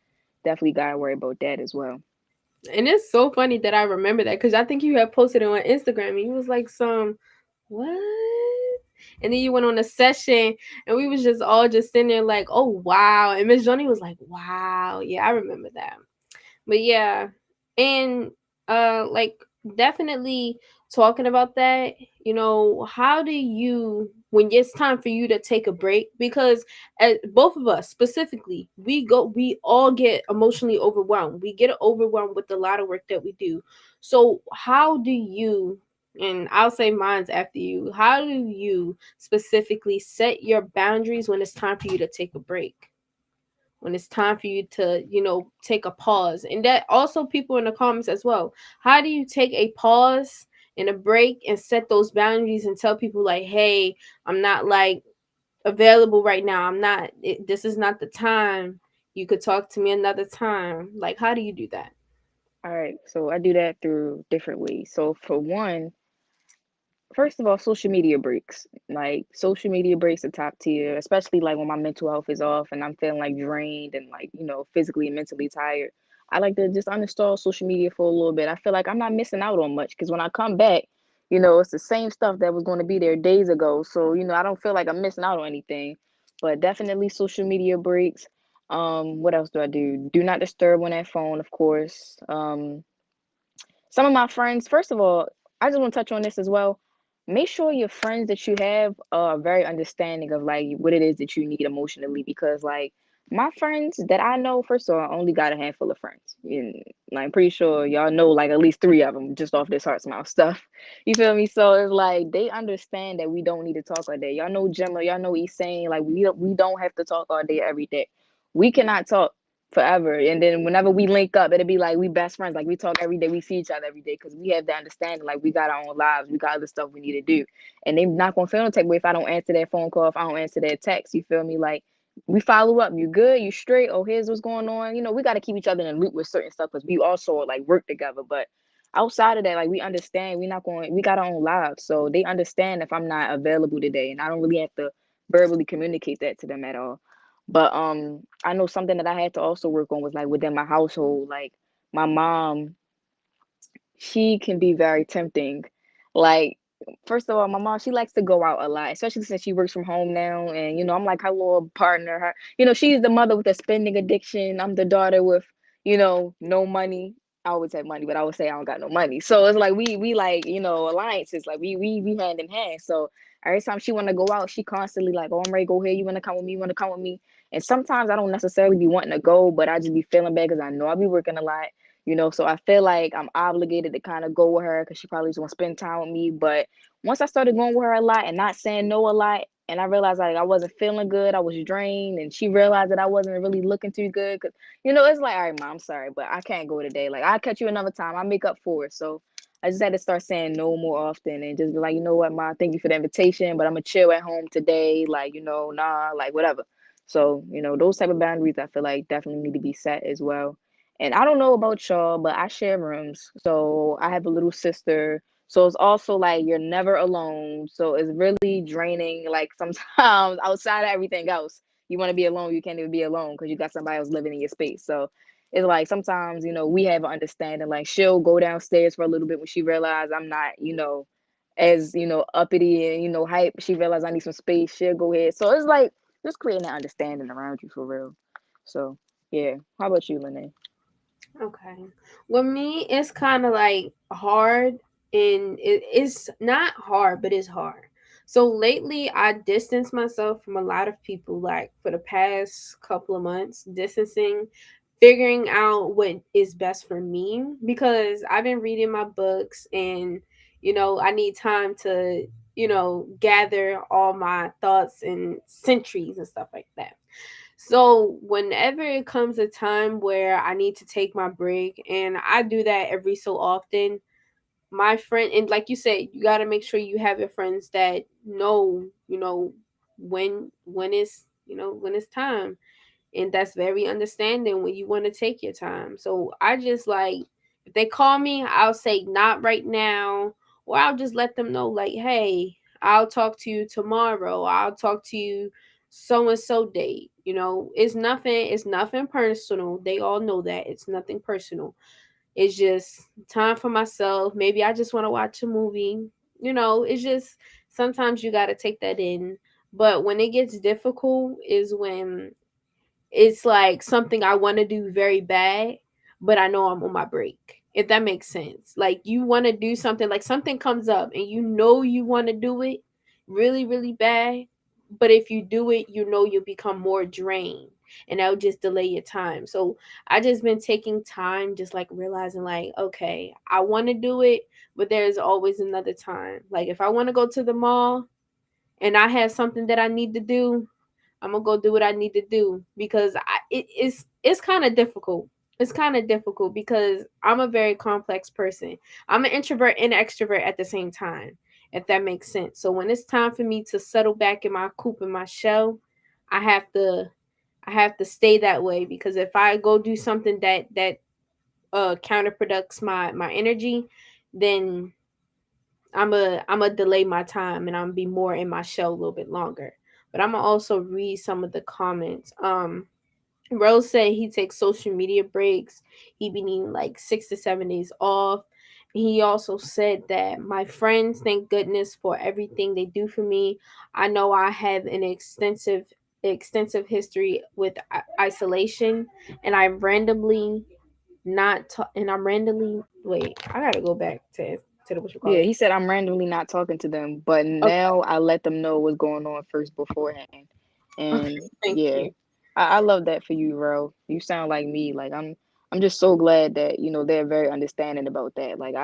[SPEAKER 5] definitely gotta worry about that as well.
[SPEAKER 4] And it's so funny that I remember that because I think you had posted it on Instagram and you was like some what? And then you went on a session and we was just all just sitting there like, oh wow. And Miss Johnny was like, wow. Yeah, I remember that. But yeah, and like definitely talking about that, how do you when it's time for you to take a break, because both of us specifically, we all get emotionally overwhelmed. We get overwhelmed with a lot of work that we do. So how do you, and I'll say mine's after you, how do you specifically set your boundaries when it's time for you to take a break, when it's time for you to, take a pause? And that also people in the comments as well. How do you take a pause and a break and set those boundaries and tell people like, hey, I'm not like available right now. This is not the time. You could talk to me another time. Like, how do you do that?
[SPEAKER 5] All right, so I do that through different ways. So for one, first of all, social media breaks. Like social media breaks are top tier, especially like when my mental health is off and I'm feeling like drained and like, physically and mentally tired. I like to just uninstall social media for a little bit. I feel like I'm not missing out on much because when I come back, it's the same stuff that was going to be there days ago. So, I don't feel like I'm missing out on anything. But definitely social media breaks. What else do I do? Do not disturb on that phone, of course. Some of my friends, first of all, I just want to touch on this as well. Make sure your friends that you have are very understanding of like what it is that you need emotionally, because like my friends that I know, first of all, I only got a handful of friends. And I'm pretty sure y'all know like at least three of them just off this heart's mouth stuff. You feel me? So it's like they understand that we don't need to talk all day. Y'all know Gemma, y'all know Essane, like we don't have to talk all day every day. We cannot talk forever. And then whenever we link up, it'll be like we best friends. Like we talk every day, we see each other every day because we have the understanding. Like we got our own lives, we got other stuff we need to do, and they not gonna feel no type of way if I don't answer that phone call, if I don't answer that text. You feel me? Like we follow up. You good? You straight? Oh, here's what's going on. We got to keep each other in the loop with certain stuff because we also like work together. But outside of that, like we understand we not going. We got our own lives, so they understand if I'm not available today, and I don't really have to verbally communicate that to them at all. But I know something that I had to also work on was like within my household, like my mom, she can be very tempting. Like, first of all, my mom, she likes to go out a lot, especially since she works from home now. And, I'm like her little partner. She's the mother with a spending addiction. I'm the daughter with, no money. I always have money, but I would say I don't got no money. So it's like we like, alliances. Like we hand in hand. So every time she wanna go out, she constantly like, oh, I'm ready to go here. You wanna come with me? You wanna come with me? And sometimes I don't necessarily be wanting to go, but I just be feeling bad because I know I be working a lot. So I feel like I'm obligated to kind of go with her because she probably just want to spend time with me. But once I started going with her a lot and not saying no a lot, and I realized like I wasn't feeling good, I was drained, and she realized that I wasn't really looking too good. Cause it's like, all right, mom, I'm sorry, but I can't go today. Like I'll catch you another time. I'll make up for it. So I just had to start saying no more often and just be like, you know what, ma, thank you for the invitation, but I'm gonna chill at home today. Like, nah, like whatever. So, those type of boundaries I feel like definitely need to be set as well. And I don't know about y'all, but I share rooms. So I have a little sister. So it's also like you're never alone. So it's really draining. Like sometimes outside of everything else, you want to be alone. You can't even be alone because you got somebody else living in your space. So it's like sometimes, we have an understanding. Like she'll go downstairs for a little bit when she realizes I'm not, as, uppity and, hype. She realizes I need some space. She'll go ahead. So it's like just creating that understanding around you for real. So yeah. How about you, Lene?
[SPEAKER 4] Okay. With me, it's kind of like hard, and it's not hard, but it's hard. So lately, I distanced myself from a lot of people, like for the past couple of months, distancing, figuring out what is best for me because I've been reading my books and, I need time to, gather all my thoughts and centuries and stuff like that. So whenever it comes a time where I need to take my break, and I do that every so often, my friend, and like you said, you got to make sure you have your friends that know, when it's time, and that's very understanding when you want to take your time. So I just like, if they call me, I'll say not right now, or I'll just let them know like, hey, I'll talk to you tomorrow. I'll talk to you so and so date. It's nothing personal. They all know that. It's nothing personal. It's just time for myself. Maybe I just want to watch a movie. It's just sometimes you got to take that in. But when it gets difficult is when it's like something I want to do very bad, but I know I'm on my break. If that makes sense. Like you want to do something, like something comes up and you want to do it really, really bad. But if you do it, you'll become more drained and that'll just delay your time. So I just been taking time, just like realizing, like, okay, I want to do it, but there's always another time. Like if I want to go to the mall and I have something that I need to do, I'm gonna go do what I need to do because it's kind of difficult. It's kind of difficult because I'm a very complex person. I'm an introvert and an extrovert at the same time, if that makes sense. So when it's time for me to settle back in my coop in my shell, I have to I have to stay that way because if I go do something that counterproducts my energy, then I'm a delay my time and I'm be more in my shell a little bit longer. But I'm gonna also read some of the comments. Rose said he takes social media breaks. He be needing like 6 to 7 days off. He also said that my friends, thank goodness for everything they do for me. I know I have an extensive history with isolation, and I'm randomly wait. I gotta go back to the what you call
[SPEAKER 5] Yeah,
[SPEAKER 4] it.
[SPEAKER 5] he said I'm randomly not talking to them, but
[SPEAKER 4] Okay,
[SPEAKER 5] now I let them know what's going on first beforehand.
[SPEAKER 4] okay,
[SPEAKER 5] And
[SPEAKER 4] thank
[SPEAKER 5] yeah,
[SPEAKER 4] you.
[SPEAKER 5] I love that for you, Ro. You sound like me. Like I'm just so glad that they're very understanding about that. Like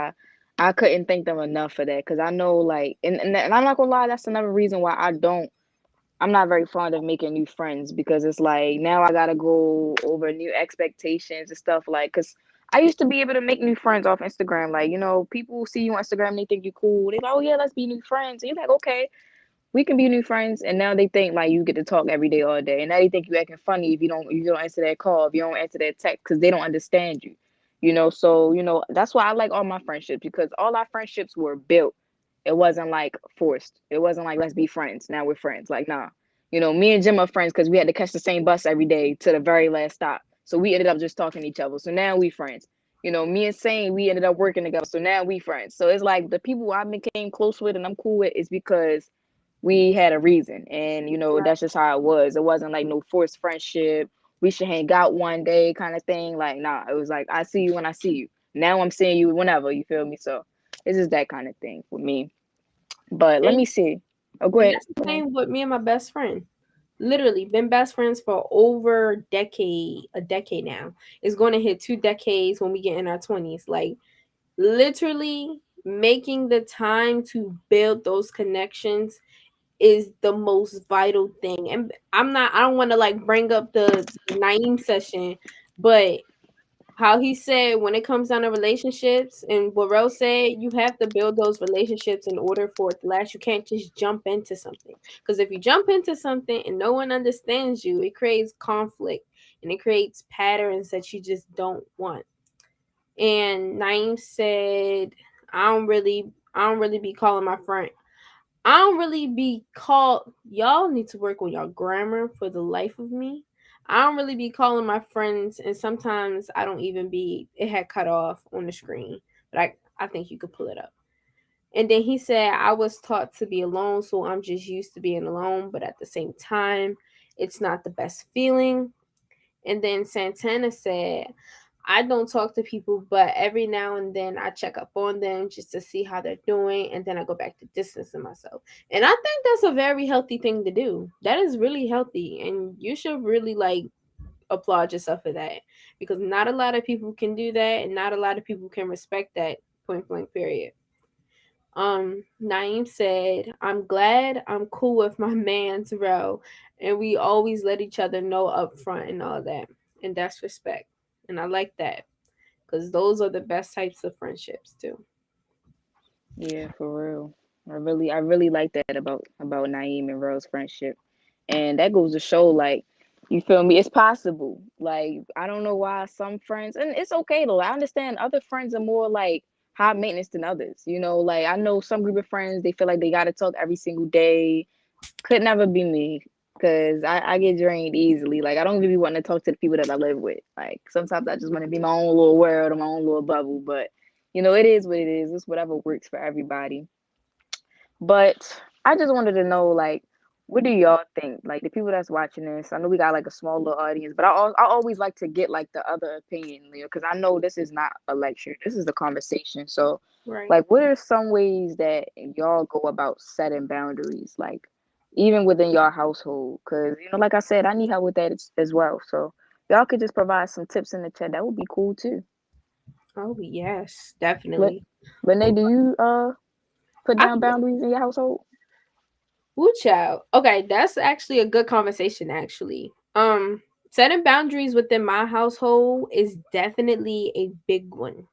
[SPEAKER 5] I couldn't thank them enough for that because I know like and I'm not gonna lie, that's another reason why I'm not very fond of making new friends because it's like now I gotta go over new expectations and stuff like because I used to be able to make new friends off Instagram. Like, people see you on Instagram, they think you're cool. They're like, oh yeah, let's be new friends. And you're like, okay, we can be new friends. And now they think like you get to talk every day, all day. And now they think you acting funny if you don't answer that call, if you don't answer that text, because they don't understand you. So that's why I like all my friendships because all our friendships were built. It wasn't like forced. It wasn't like let's be friends. Now we're friends. Like nah. Me and Jim are friends because we had to catch the same bus every day to the very last stop. So we ended up just talking to each other. So now we friends. Me and Sane, we ended up working together. So now we friends. So it's like the people I became close with and I'm cool with is because we had a reason. And that's just how it was. It wasn't like no forced friendship. We should hang out one day kind of thing. Like, nah, it was like I see you when I see you. Now I'm seeing you whenever, you feel me? So it's just that kind of thing for me. But let
[SPEAKER 4] And
[SPEAKER 5] me see. Oh, go
[SPEAKER 4] and
[SPEAKER 5] ahead.
[SPEAKER 4] that's the
[SPEAKER 5] Go ahead.
[SPEAKER 4] same with me and my best friend. Literally been best friends for over a decade now. It's going to hit 2 decades when we get in our 20s. Like literally making the time to build those connections is the most vital thing. And I don't want to like bring up the Naeem session, but how he said when it comes down to relationships and what Rose said, you have to build those relationships in order for it to last. You can't just jump into something. Because if you jump into something and no one understands you, it creates conflict and it creates patterns that you just don't want. And Naeem said, I don't really be calling my friend. I don't really be called. Y'all need to work on your grammar for the life of me. I don't really be calling my friends, and sometimes I don't even be. It had cut off on the screen, but I think you could pull it up. And then he said, I was taught to be alone, so I'm just used to being alone, but at the same time, it's not the best feeling. And then Santana said, I don't talk to people, but every now and then I check up on them just to see how they're doing, and then I go back to distancing myself. And I think that's a very healthy thing to do. That is really healthy, and you should really like applaud yourself for that because not a lot of people can do that, and not a lot of people can respect that. Point blank. Period. Naeem said, I'm glad I'm cool with my man's row, and we always let each other know up front and all that. And that's respect. And I like that because those are the best types of friendships, too.
[SPEAKER 5] Yeah, for real. I really like that about Naeem and Rose friendship, and that goes to show, like, you feel me? It's possible. Like, I don't know why some friends, and it's okay though. I understand other friends are more like high maintenance than others. You know, like I know some group of friends they feel like they got to talk every single day. Could never be me because I get drained easily. Like I don't really want to talk to the people that I live with. Like sometimes I just want to be my own little world or my own little bubble. But it is what it is. It's whatever works for everybody. But I just wanted to know, like, what do y'all think? Like the people that's watching this, I know we got like a small little audience, but I always like to get like the other opinion, because I know this is not a lecture. This is a conversation. So,
[SPEAKER 4] Right.
[SPEAKER 5] like, what are some ways that y'all go about setting boundaries, like even within your household? Because like I said, I need help with that as well. So y'all could just provide some tips in the chat. That would be cool too.
[SPEAKER 4] Oh yes,
[SPEAKER 5] But
[SPEAKER 4] definitely.
[SPEAKER 5] Lene, do you put
[SPEAKER 4] I
[SPEAKER 5] down boundaries in your household?
[SPEAKER 4] Woo child. Okay, that's actually a good conversation actually. Setting boundaries within my household is definitely a big one.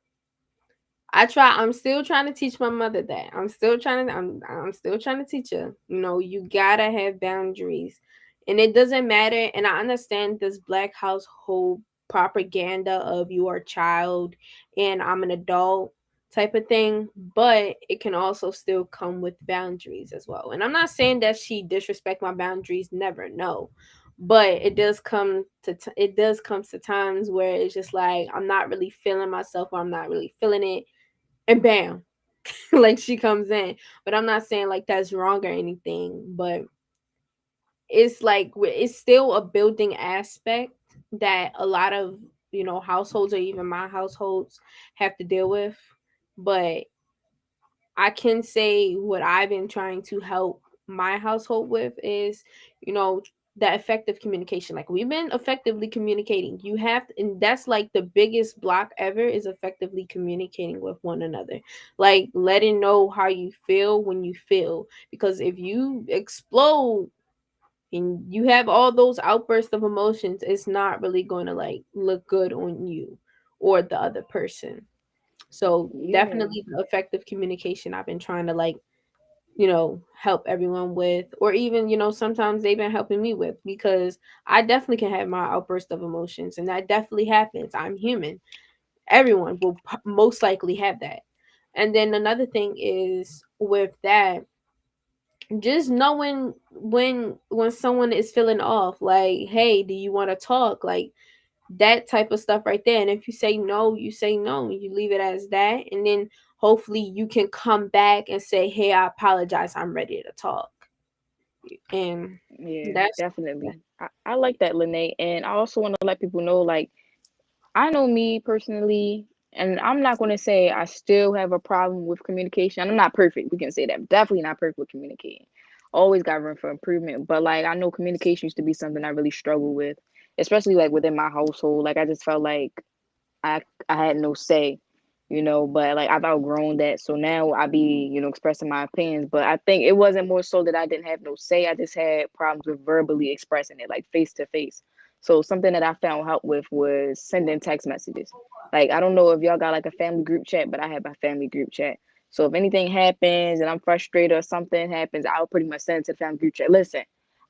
[SPEAKER 4] I'm still trying to teach my mother that. I'm still trying to teach her. You gotta have boundaries. And it doesn't matter, and I understand this black household propaganda of you are a child and I'm an adult type of thing, but it can also still come with boundaries as well. And I'm not saying that she disrespect my boundaries, never, no. But it does come to times where it's just like I'm not really feeling myself or I'm not really feeling it, and bam, like she comes in. But I'm not saying like that's wrong or anything, but it's like it's still a building aspect that a lot of households or even my households have to deal with. But I can say what I've been trying to help my household with is, you know, that effective communication. Like we've been effectively communicating. And that's like the biggest block ever is effectively communicating with one another. Like letting know how you feel when you feel. Because if you explode and you have all those outbursts of emotions, it's not really going to like look good on you or the other person. So
[SPEAKER 5] Yeah.
[SPEAKER 4] definitely the effective communication I've been trying to like, help everyone with, or even, sometimes they've been helping me with because I definitely can have my outburst of emotions and that definitely happens. I'm human. Everyone will most likely have that. And then another thing is with that, just knowing when someone is feeling off, like, hey, do you want to talk? Like that type of stuff right there. And if you say no, you say no. You leave it as that. And then hopefully you can come back and say, hey, I apologize. I'm ready to talk. And
[SPEAKER 5] Yeah,
[SPEAKER 4] that's
[SPEAKER 5] definitely. I like that, Lene. And I also want to let people know, like, I know me personally, and I'm not going to say I still have a problem with communication. I'm not perfect. We can say that. I'm definitely not perfect with communicating. Always got room for improvement. But, like, I know communication used to be something I really struggle with, especially, like, within my household. Like, I just felt like I I had no say, but like I've outgrown that. So now I be, expressing my opinions. But I think it wasn't more so that I didn't have no say. I just had problems with verbally expressing it, like face to face. So something that I found help with was sending text messages. Like I don't know if y'all got like a family group chat, but I have my family group chat. So if anything happens and I'm frustrated or something happens, I'll pretty much send it to the family group chat. Listen,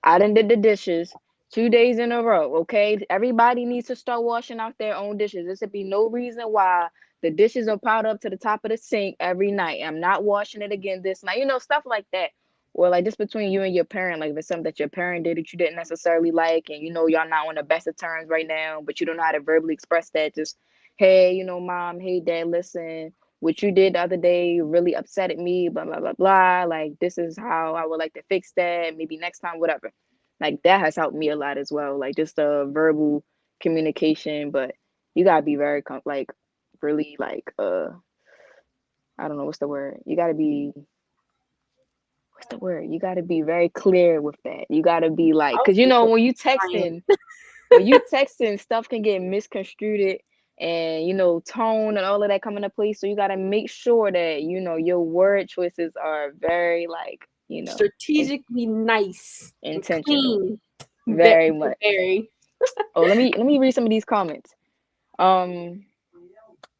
[SPEAKER 5] I done did the dishes 2 days in a row. Okay, everybody needs to start washing out their own dishes. There should be no reason why the dishes are piled up to the top of the sink every night. I'm not washing it again this night. Stuff like that. Or like just between you and your parent, like if it's something that your parent did that you didn't necessarily like, and y'all not on the best of terms right now, but you don't know how to verbally express that. Just, hey, mom, hey, dad, listen, what you did the other day really upsetted me, blah blah blah blah. Like this is how I would like to fix that. Maybe next time, whatever. Like that has helped me a lot as well. Like just a verbal communication, but you gotta be very like really like I don't know what's the word. You gotta be what's the word? You gotta be very clear with that. You gotta be like, cause when you texting, stuff can get misconstrued and tone and all of that come into place. So you gotta make sure that your word choices are very like in,
[SPEAKER 4] strategically nice and
[SPEAKER 5] intentional.
[SPEAKER 4] clean. Very,
[SPEAKER 5] Very much.
[SPEAKER 4] very.
[SPEAKER 5] Oh, let me read some of these comments. Um,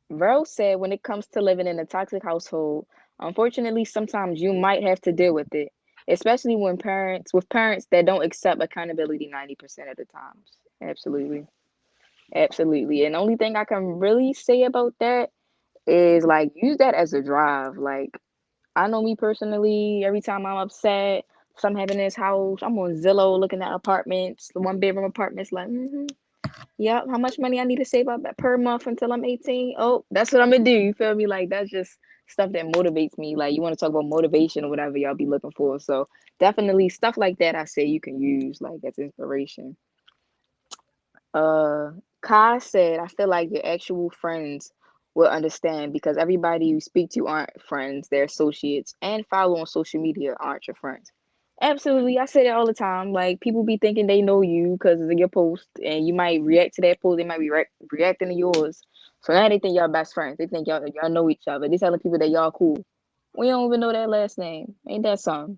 [SPEAKER 5] Vero said, when it comes to living in a toxic household, Unfortunately, sometimes you might have to deal with it, especially when parents that don't accept accountability 90% of the times. Absolutely. Absolutely. And the only thing I can really say about that is like use that as a drive. Like I know me personally, every time I'm upset, something happened in this house, I'm on Zillow looking at apartments, the one bedroom apartments, like, yep, how much money I need to save up that per month until I'm 18. Oh, that's what I'm gonna do. You feel me? Like that's just stuff that motivates me. Like you want to talk about motivation or whatever y'all be looking for. So definitely stuff like that I say you can use like as inspiration. Uh, Kai said, I feel like your actual friends will understand because everybody you speak to aren't friends, they're associates, and follow on social media aren't your friends. Absolutely, I say that all the time. Like people be thinking they know you because of your post, and you might react to that post. They might be reacting to yours. So now they think y'all best friends. They think y'all know each other. They telling people that y'all cool. We don't even know that last name. Ain't that something?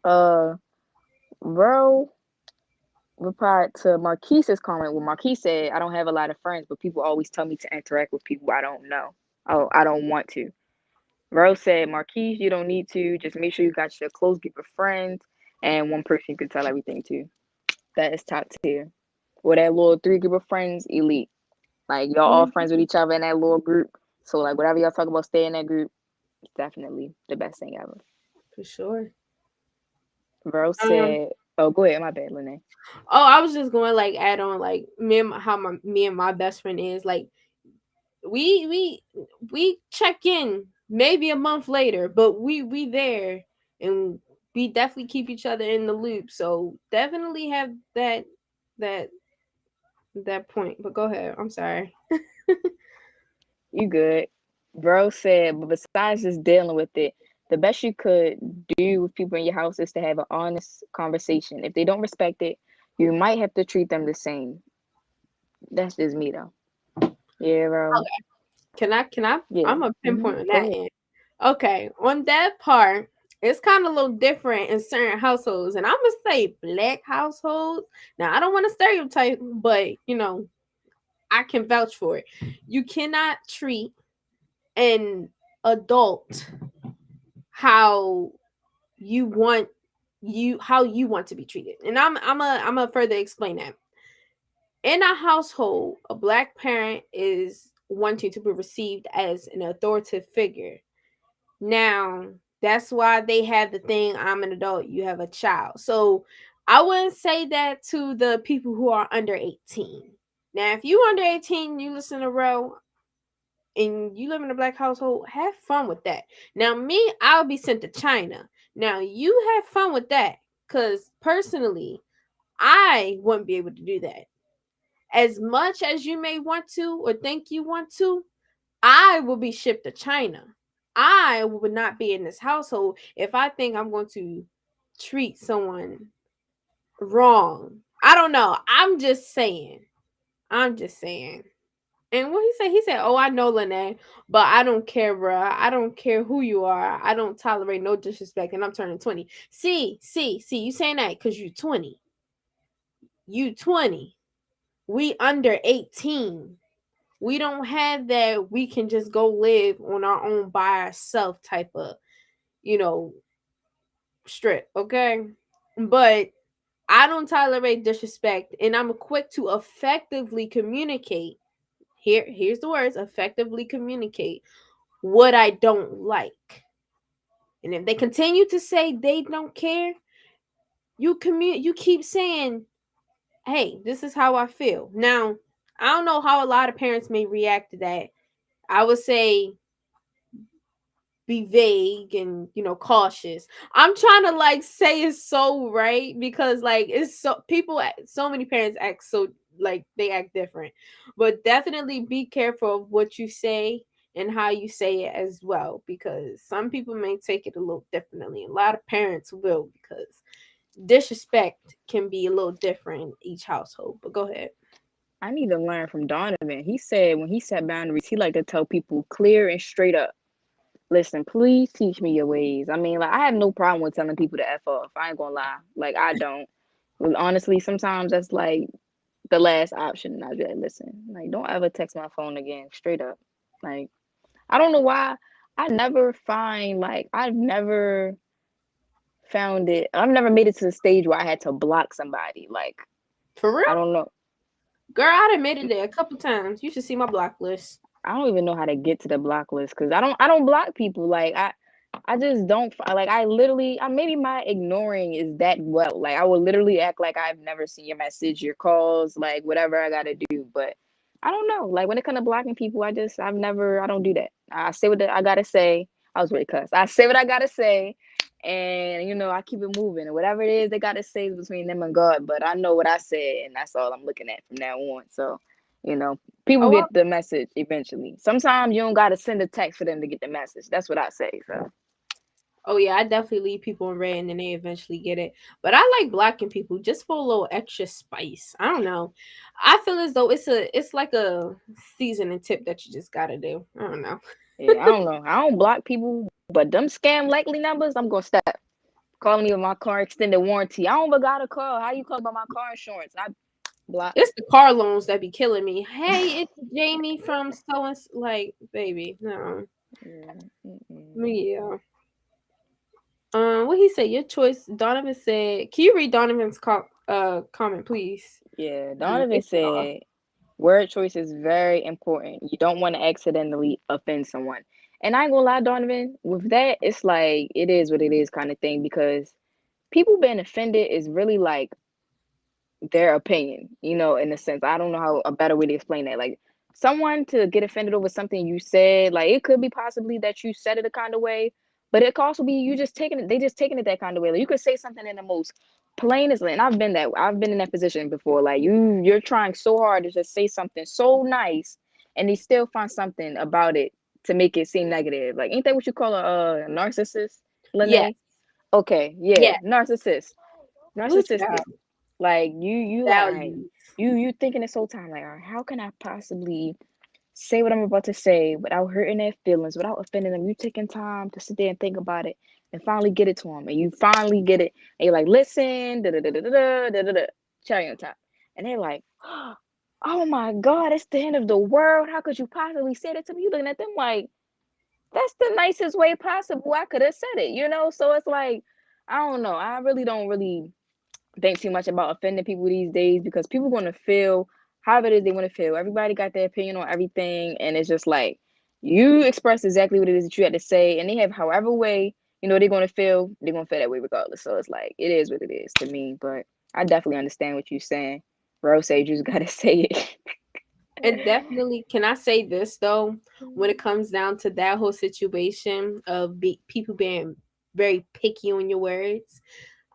[SPEAKER 5] Uh, bro, replied to Marquise's comment where Marquise said, I don't have a lot of friends, but people always tell me to interact with people I don't know. Oh, I don't want to. Rose said, Marquise, you don't need to. Just make sure you got your close group of friends and one person you can tell everything to. That is top tier. Or that little three group of friends, elite. Like y'all all friends with each other in that little group. So like whatever y'all talk about, stay in that group. It's definitely the best thing ever.
[SPEAKER 4] For sure.
[SPEAKER 5] Rose
[SPEAKER 4] Um,
[SPEAKER 5] said, oh, go ahead. My bad, Lene.
[SPEAKER 4] oh, I was just going like add on like me and my best friend is like we we we check in maybe a month later, but we there and we definitely keep each other in the loop. So definitely have that that point. But go ahead. I'm sorry.
[SPEAKER 5] You good. Bro said, but besides just dealing with it, the best you could do with people in your house is to have an honest conversation. If they don't respect it, you might have to treat them the same. That's just me though. Yeah, bro.
[SPEAKER 4] Okay. Can I
[SPEAKER 5] Yeah.
[SPEAKER 4] I'm a pinpoint on
[SPEAKER 5] Go
[SPEAKER 4] that
[SPEAKER 5] ahead.
[SPEAKER 4] end. Okay, on that part, it's kind of a little different in certain households, and I'm gonna say black households. Now, I don't want to stereotype, but I can vouch for it. You cannot treat an adult how you want how you want to be treated, and I'm a further explain that. In a household, a black parent is wanting to be received as an authoritative figure. Now, that's why they have the thing, I'm an adult, you have a child. So I wouldn't say that to the people who are under 18. Now, if you under 18, you listen to Row and you live in a black household, have fun with that. Now, me, I'll be sent to China. Now, you have fun with that. Because personally, I wouldn't be able to do that. As much as you may want to or think you want to, I will be shipped to China. I would not be in this household if I think I'm going to treat someone wrong. I don't know. I'm just saying. I'm just saying. And what he said, "Oh, I know, Lene, but I don't care, bruh. I don't care who you are. I don't tolerate no disrespect, and I'm turning 20. See, you saying that because you're 20. You 20. We under 18. We don't have that we can just go live on our own by ourselves type of, you know, strip, okay? But I don't tolerate disrespect and I'm quick to effectively communicate. Here's the words, effectively communicate what I don't like. And if they continue to say they don't care, you keep saying, "Hey, this is how I feel." Now, I don't know how a lot of parents may react to that. I would say be vague and cautious. I'm trying to like say it's so right because like it's so so many parents act so like they act different, but definitely be careful of what you say and how you say it as well, because some people may take it a little differently. A lot of parents will, because disrespect can be a little different in each household. But go ahead.
[SPEAKER 5] I need to learn from Donovan. He said when he set boundaries, he like to tell people clear and straight up. Listen, please teach me your ways. I mean, like I have no problem with telling people to F off. I ain't gonna lie. Like I don't. Well, honestly, sometimes that's like the last option. And I'd be like, listen, like don't ever text my phone again. Straight up. Like I don't know why. I never find like I've never found it. I've never made it to the stage where I had to block somebody. Like
[SPEAKER 4] For real?
[SPEAKER 5] I don't know.
[SPEAKER 4] Girl, I done made it there a couple times. You should see my block list.
[SPEAKER 5] I don't even know how to get to the block list because I don't block people. Like I just don't like I literally I maybe my ignoring is that well. Like I will literally act like I've never seen your message, your calls, like whatever I gotta do. But I don't know. Like when it comes to blocking people, I don't do that. I say what I gotta say. I was really cuss. I say what I gotta say, and I keep it moving. And whatever it is they gotta say is between them and God. But I know what I said, and that's all I'm looking at from now on. So, you know, people
[SPEAKER 4] Oh,
[SPEAKER 5] get the message eventually. Sometimes you don't gotta send a text for them to get the message. That's what I say. So.
[SPEAKER 4] oh yeah, I definitely leave people in red and then they eventually get it. But I like blocking people just for a little extra spice. I don't know. I feel as though it's like a seasoning tip that you just gotta do. I don't know.
[SPEAKER 5] Yeah, I don't know. I don't block people, but them scam likely numbers, I'm gonna stop calling me with my car extended warranty. I don't even got a call. How you call about my car insurance? I block.
[SPEAKER 4] It's the car loans that be killing me. Hey, it's Jamie from so and like, baby, no.
[SPEAKER 5] Yeah,
[SPEAKER 4] Yeah. What he said? Your choice. Donovan said. Can you read Donovan's comment, please?
[SPEAKER 5] yeah.
[SPEAKER 4] Yeah,
[SPEAKER 5] Donovan
[SPEAKER 4] thank y'all.
[SPEAKER 5] said word choice is very important. You don't want to accidentally offend someone. And I ain't gonna lie, Donovan, with that, it's like it is what it is kind of thing because people being offended is really like their opinion, in a sense. I don't know how a better way to explain that. Like someone to get offended over something you said, like it could be possibly that you said it a kind of way, but it could also be you just taking it, they just taking it that kind of way. Like you could say something in the most plainest way. And I've been in that position before. Like you're trying so hard to just say something so nice and they still find something about it to make it seem negative. Like ain't that what you call a narcissist,
[SPEAKER 4] Yes.
[SPEAKER 5] Lene? Okay, yeah,
[SPEAKER 4] Yes.
[SPEAKER 5] narcissist.
[SPEAKER 4] Good job.
[SPEAKER 5] Narcissistic. Like you like, all right,
[SPEAKER 4] Values.
[SPEAKER 5] you thinking this whole time, like, all right, how can I possibly say what I'm about to say without hurting their feelings, without offending them? You taking time to sit there and think about it and finally get it to them. And you finally get it. And you're like, listen, da da da da da da da da, cherry on top. And they're like, oh my God, it's the end of the world. How could you possibly say that to me? You looking at them like, that's the nicest way possible I could have said it. So it's like, I don't know. I really don't really think too much about offending people these days because people want to feel however it is they want to feel. Everybody got their opinion on everything, and it's just like you express exactly what it is that you had to say, and they have however way they're gonna feel that way regardless. So it's like it is what it is to me. But I definitely understand what you're saying. Rose said you just gotta say it.
[SPEAKER 4] And definitely, can I say this though? When it comes down to that whole situation of people being very picky on your words,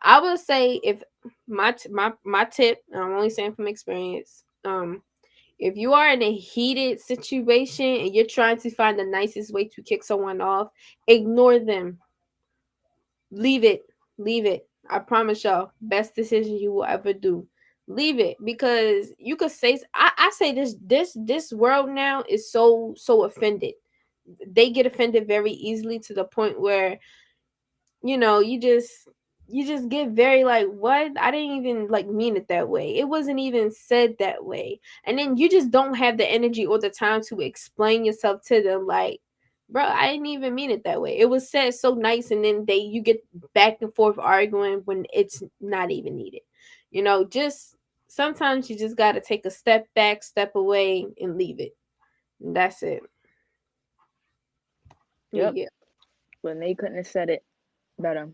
[SPEAKER 4] I would say if my tip, and I'm only saying from experience, if you are in a heated situation and you're trying to find the nicest way to kick someone off, ignore them. Leave it. Leave it. I promise y'all, best decision you will ever do. Leave it because you could say I say this world now is so offended. They get offended very easily to the point where you just get very like, what? I didn't even like mean it that way. It wasn't even said that way. And then you just don't have the energy or the time to explain yourself to them like, bro, I didn't even mean it that way. It was said so nice, and then you get back and forth arguing when it's not even needed. Just sometimes you just got to take a step back, step away, and leave it. And that's it.
[SPEAKER 5] Yep,
[SPEAKER 4] Yeah.
[SPEAKER 5] but they couldn't have said it better.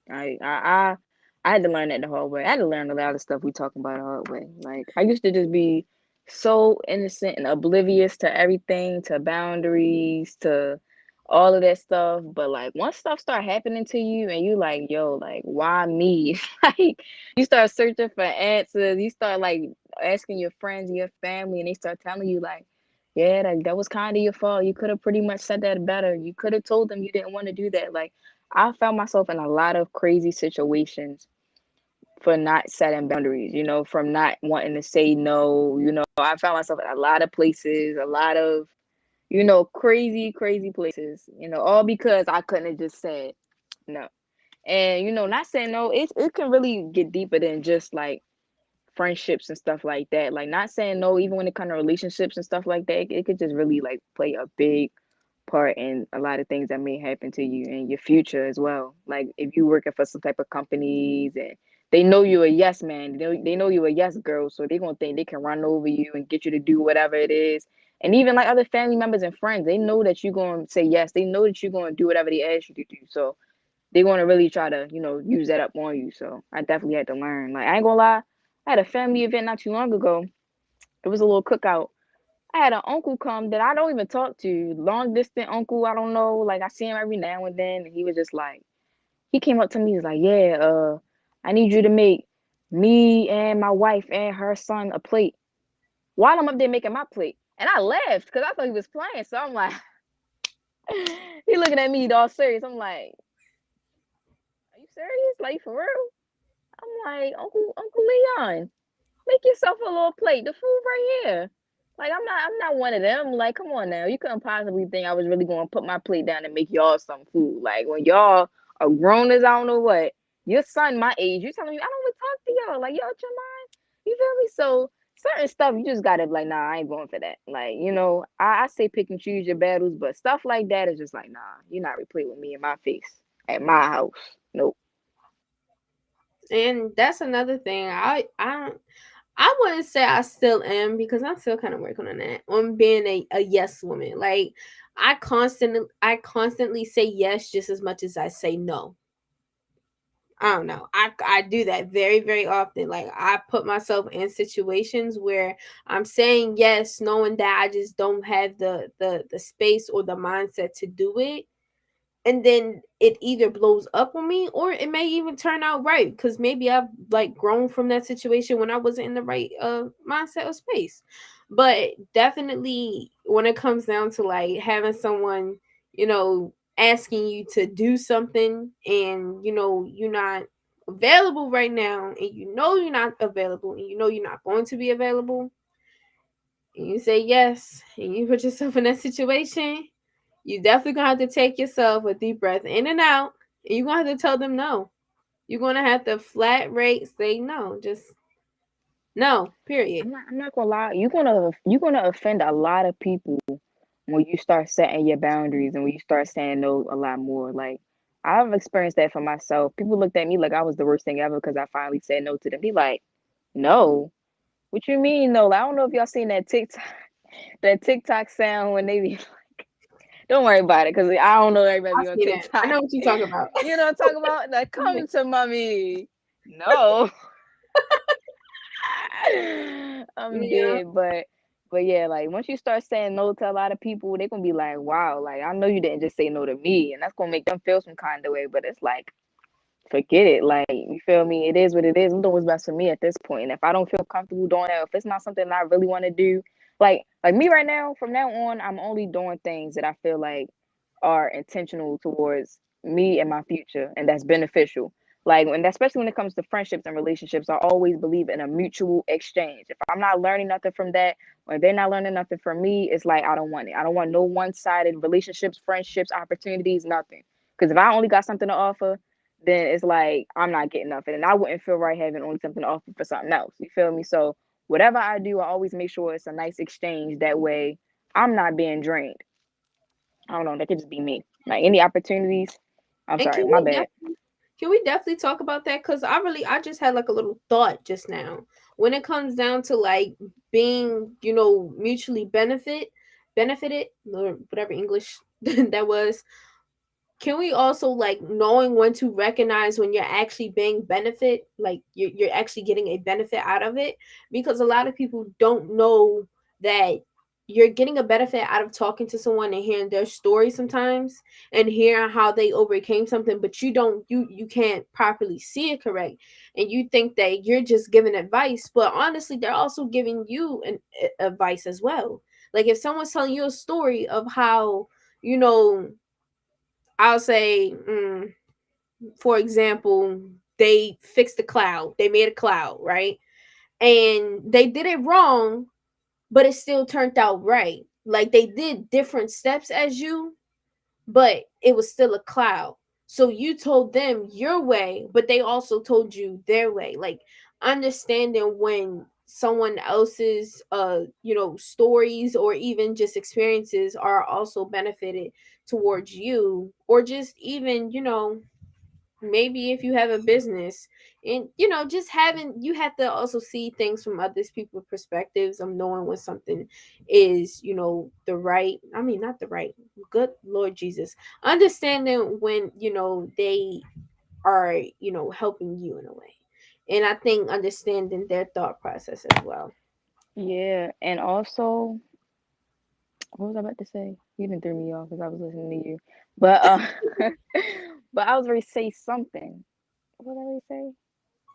[SPEAKER 5] I had to learn that the hard way. I had to learn a lot of stuff we talking about the hard way. Like I used to just be so innocent and oblivious to everything, to boundaries, to all of that stuff. But like once stuff start happening to you and you like, yo, like why me? Like you start searching for answers. You start like asking your friends and your family, and they start telling you like, yeah, that was kind of your fault. You could have pretty much said that better. You could have told them you didn't want to do that. Like I found myself in a lot of crazy situations for not setting boundaries, from not wanting to say no. I found myself in a lot of places, a lot of, crazy, crazy places, all because I couldn't have just said no. And, not saying no, it can really get deeper than just like friendships and stuff like that. Like not saying no, even when it comes to relationships and stuff like that, it could just really like play a big part in a lot of things that may happen to you in your future as well. Like if you working for some type of companies and they know you're a yes man, they know you're a yes girl, so they're gonna think they can run over you and get you to do whatever it is. And even like other family members and friends, they know that you're gonna say yes. They know that you're gonna do whatever they ask you to do. So they're gonna really try to, use that up on you. So I definitely had to learn. Like I ain't gonna lie, I had a family event not too long ago. It was a little cookout. I had an uncle come that I don't even talk to, long distance uncle. I don't know. Like I see him every now and then, and he was just like, he came up to me. He was like, "Yeah, I need you to make me and my wife and her son a plate." While I'm up there making my plate, and I laughed because I thought he was playing. So I'm like, he looking at me all serious. I'm like, "Are you serious? Like for real?" I'm like, Uncle Leon, make yourself a little plate. The food right here. Like I'm not one of them. Like, come on now. You couldn't possibly think I was really gonna put my plate down and make y'all some food. Like when y'all are grown as I don't know what, your son my age, you telling me I don't even talk to y'all. Like, y'all out your mind. You feel me? So certain stuff you just gotta be like, nah, I ain't going for that. Like, I say pick and choose your battles, but stuff like that is just like, nah, you're not replay with me in my face at my house. Nope.
[SPEAKER 4] And that's another thing. I wouldn't say I still am because I'm still kind of working on that, on being a yes woman. Like I constantly say yes just as much as I say no. I don't know. I do that very, very often. Like I put myself in situations where I'm saying yes, knowing that I just don't have the space or the mindset to do it, and then it either blows up on me or it may even turn out right because maybe I've like grown from that situation when I wasn't in the right mindset or space. But definitely when it comes down to like having someone, asking you to do something and you're not available right now, and you're not available, and you're not going to be available, and you say yes and you put yourself in that situation, you definitely gonna have to take yourself a deep breath in and out, and you're gonna have to tell them no. You're gonna have to flat rate say no. Just no. Period.
[SPEAKER 5] I'm not gonna lie. You're gonna offend a lot of people when you start setting your boundaries and when you start saying no a lot more. Like I've experienced that for myself. People looked at me like I was the worst thing ever because I finally said no to them. Be like, no, what you mean no? Like, I don't know if y'all seen that TikTok sound when they be. Don't worry about it because I don't know everybody
[SPEAKER 4] I
[SPEAKER 5] be on
[SPEAKER 4] see that. I
[SPEAKER 5] TikTok.
[SPEAKER 4] know what you're talking about.
[SPEAKER 5] You know what I'm talking about? Like, come to mommy. No. I'm
[SPEAKER 4] Yeah.
[SPEAKER 5] dead, but yeah, like once you start saying no to a lot of people, they're gonna be like, wow, like I know you didn't just say no to me, and that's gonna make them feel some kind of way. But it's like, forget it. Like, you feel me? It is what it is. I'm doing what's best for me at this point. And if I don't feel comfortable doing that, if it's not something that I really want to do, like me right now, from now on, I'm only doing things that I feel like are intentional towards me and my future, and that's beneficial. Like, and especially when it comes to friendships and relationships, I always believe in a mutual exchange. If I'm not learning nothing from that, or they're not learning nothing from me, it's like I don't want it. I don't want no one-sided relationships, friendships, opportunities, nothing. Because if I only got something to offer, then it's like I'm not getting nothing. And I wouldn't feel right having only something to offer for something else. You feel me? So whatever I do, I always make sure it's a nice exchange. That way I'm not being drained. I don't know. That could just be me. Like any opportunities. I'm
[SPEAKER 4] And
[SPEAKER 5] sorry,
[SPEAKER 4] can
[SPEAKER 5] my
[SPEAKER 4] we
[SPEAKER 5] bad.
[SPEAKER 4] definitely talk about that? Because I just had like a little thought just now. When it comes down to like being, mutually benefited, or whatever English that was, can we also like knowing when to recognize when you're actually being benefit, like you're actually getting a benefit out of it? Because a lot of people don't know that you're getting a benefit out of talking to someone and hearing their story sometimes, and hearing how they overcame something, but you can't properly see it correct, and you think that you're just giving advice, but honestly they're also giving you an advice as well. Like if someone's telling you a story of how, you know I'll say, for example, they fixed the cloud. They made a cloud, right? And they did it wrong, but it still turned out right. Like they did different steps as you, but it was still a cloud. So you told them your way, but they also told you their way. Like understanding when someone else's stories or even just experiences are also benefited towards you, or just even maybe if you have a business, and just having, you have to also see things from others people's perspectives of knowing when something is the right, I mean not the right, good Lord Jesus, understanding when they are helping you in a way. And I think understanding their thought process as well.
[SPEAKER 5] Yeah, and also, what was I about to say? You didn't throw me off because I was listening to you. But but I was ready to say something. What was I ready to say?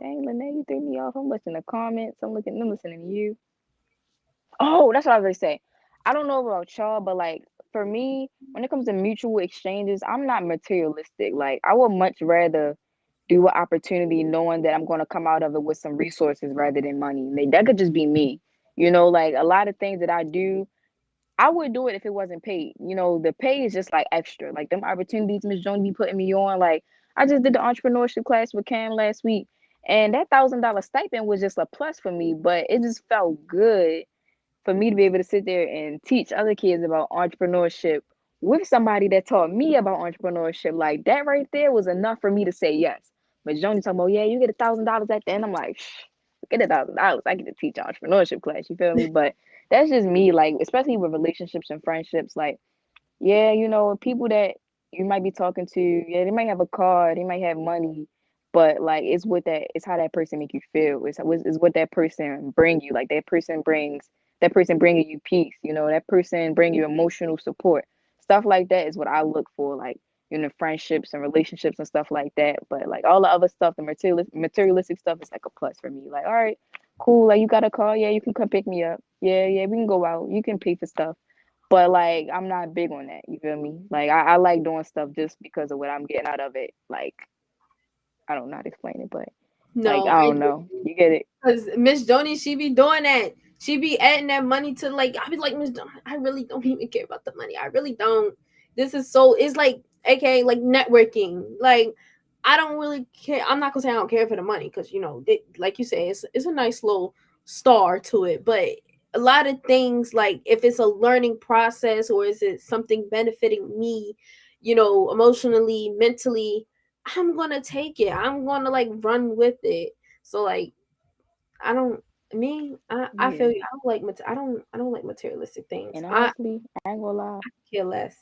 [SPEAKER 5] Dang, Lene, you threw me off. I'm listening to comments. I'm listening to you. Oh, that's what I was going to say. I don't know about y'all, but like for me, when it comes to mutual exchanges, I'm not materialistic. Like I would much rather do an opportunity knowing that I'm going to come out of it with some resources rather than money. Like that could just be me. Like a lot of things that I do, I would do it if it wasn't paid. The pay is just like extra. Like them opportunities Miss Jones be putting me on. Like I just did the entrepreneurship class with Cam last week, and that $1,000 stipend was just a plus for me. But it just felt good for me to be able to sit there and teach other kids about entrepreneurship with somebody that taught me about entrepreneurship. Like that right there was enough for me to say yes. But Joni talking about, yeah, you get $1,000 at the end. I'm like, get $1,000. I get to teach entrepreneurship class. You feel me? But that's just me. Like, especially with relationships and friendships. Like, yeah, people that you might be talking to, yeah, they might have a car, they might have money, but like it's how that person make you feel. It's what that person bring you. Like that person bringing you peace. That person bring you emotional support. Stuff like that is what I look for. Like friendships and relationships and stuff like that. But like all the other stuff, the materialistic stuff is like a plus for me. Like, all right, cool. Like you got a car, yeah, you can come pick me up. Yeah, yeah, we can go out. You can pay for stuff, but like I'm not big on that. You feel me? Like I like doing stuff just because of what I'm getting out of it. Like I don't know how to explain it, but like
[SPEAKER 4] No,
[SPEAKER 5] I
[SPEAKER 4] I
[SPEAKER 5] don't know. You get it?
[SPEAKER 4] because Miss Joni, she be doing that. She be adding that money to, like, I be like, Miss Joni, I really don't even care about the money. I really don't. This is so, it's like, okay, like networking. Like, I don't really care. I'm not gonna say I don't care for the money because like you say, it's a nice little star to it. But a lot of things, like if it's a learning process or is it something benefiting me, emotionally, mentally, I'm gonna take it. I'm gonna like run with it. So like I don't I
[SPEAKER 5] Yeah.
[SPEAKER 4] feel you. I don't like I don't like materialistic things.
[SPEAKER 5] And
[SPEAKER 4] I
[SPEAKER 5] honestly, I ain't gonna lie.
[SPEAKER 4] care less.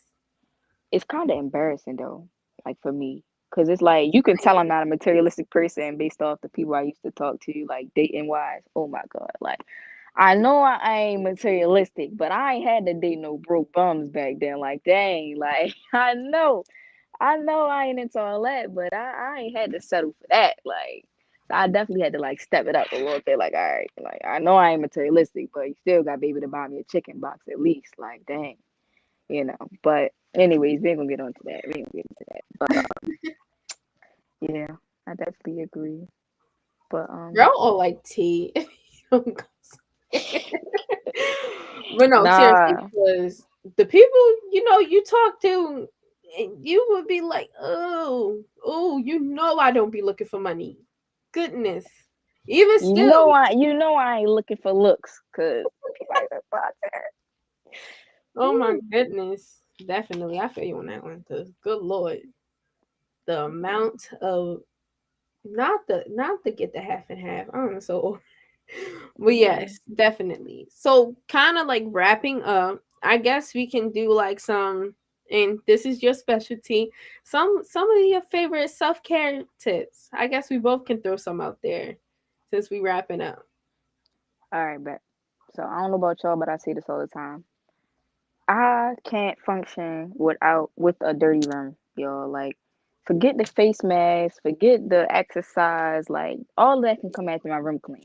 [SPEAKER 5] It's kind of embarrassing though, like for me, because it's like you can tell I'm not a materialistic person based off the people I used to talk to, like dating wise. Oh my God, like I know I ain't materialistic, but I ain't had to date no broke bums back then. Like dang, like I know I ain't into all that, but I ain't had to settle for that. Like, so I definitely had to like step it up a little bit. Like, all right, like I know I ain't materialistic, but you still got baby to buy me a chicken box at least. Like, dang, But anyways, we ain't gonna get onto that. We ain't gonna get into that. But yeah, I definitely agree. But
[SPEAKER 4] Girl or like tea. But no, seriously,
[SPEAKER 5] nah,
[SPEAKER 4] because the people you talk to, you would be like, oh, I don't be looking for money. Goodness, even still.
[SPEAKER 5] I ain't looking for looks, cause people like that.
[SPEAKER 4] Oh my goodness, definitely, I feel you on that one. Cause good lord, the amount of not to get the half and half. I don't know. So, but
[SPEAKER 5] Yeah.
[SPEAKER 4] yes, definitely. So, kind of like wrapping up, I guess we can do like some, and this is your specialty. Some of your favorite self care tips. I guess we both can throw some out there since we wrapping up.
[SPEAKER 5] All right, bet. So I don't know about y'all, but I say this all the time. I can't function with a dirty room, y'all. Like, forget the face mask, forget the exercise. Like, all that can come after my room clean.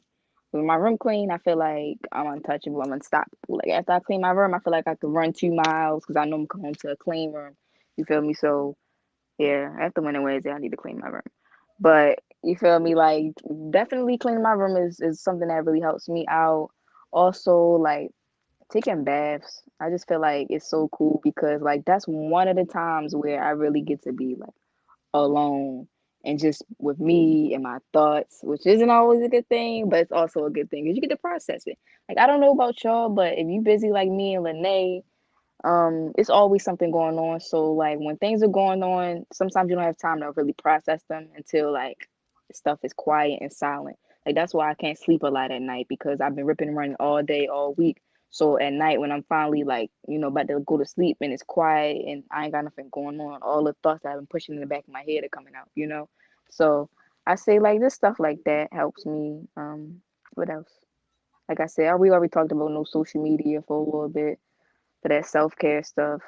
[SPEAKER 5] When my room clean, I feel like I'm untouchable. I'm unstoppable. Like after I clean my room, I feel like I could run 2 miles because I know I'm coming to a clean room. You feel me? So yeah, after winter Wednesday, I need to clean my room. But you feel me? Like definitely cleaning my room is something that really helps me out. Also, like taking baths, I just feel like it's so cool because like that's one of the times where I really get to be like alone and just with me and my thoughts, which isn't always a good thing, but it's also a good thing because you get to process it. Like I don't know about y'all, but if you busy like me and Lene, it's always something going on. So like when things are going on, sometimes you don't have time to really process them until like stuff is quiet and silent. Like that's why I can't sleep a lot at night because I've been ripping and running all day, all week. So at night when I'm finally like, about to go to sleep and it's quiet and I ain't got nothing going on, all the thoughts that I've been pushing in the back of my head are coming out. So I say like this stuff like that helps me. What else? Like I said, we already talked about no social media for a little bit for that self-care stuff.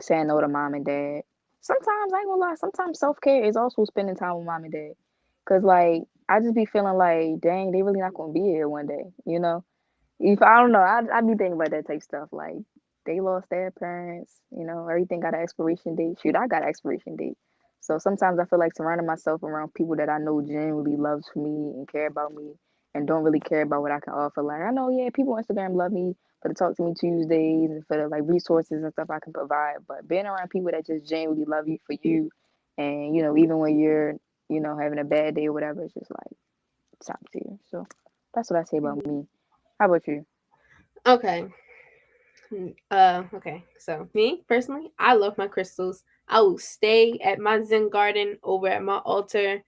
[SPEAKER 5] Saying no to mom and dad. Sometimes I ain't gonna lie, sometimes self-care is also spending time with mom and dad. Cause like I just be feeling like, dang, they really not gonna be here one day. If I don't know, I be thinking about that type of stuff. Like they lost their parents, everything got an expiration date. Shoot, I got an expiration date. So sometimes I feel like surrounding myself around people that I know genuinely loves me and care about me and don't really care about what I can offer. Like I know, yeah, people on Instagram love me for the Talk to Me Tuesdays and for the like resources and stuff I can provide. But being around people that just genuinely love you for you and even when you're, having a bad day or whatever, it's just like top tier. So that's what I say about me. How about you?
[SPEAKER 4] Okay. Okay. So me personally, I love my crystals. I will stay at my Zen garden over at my altar,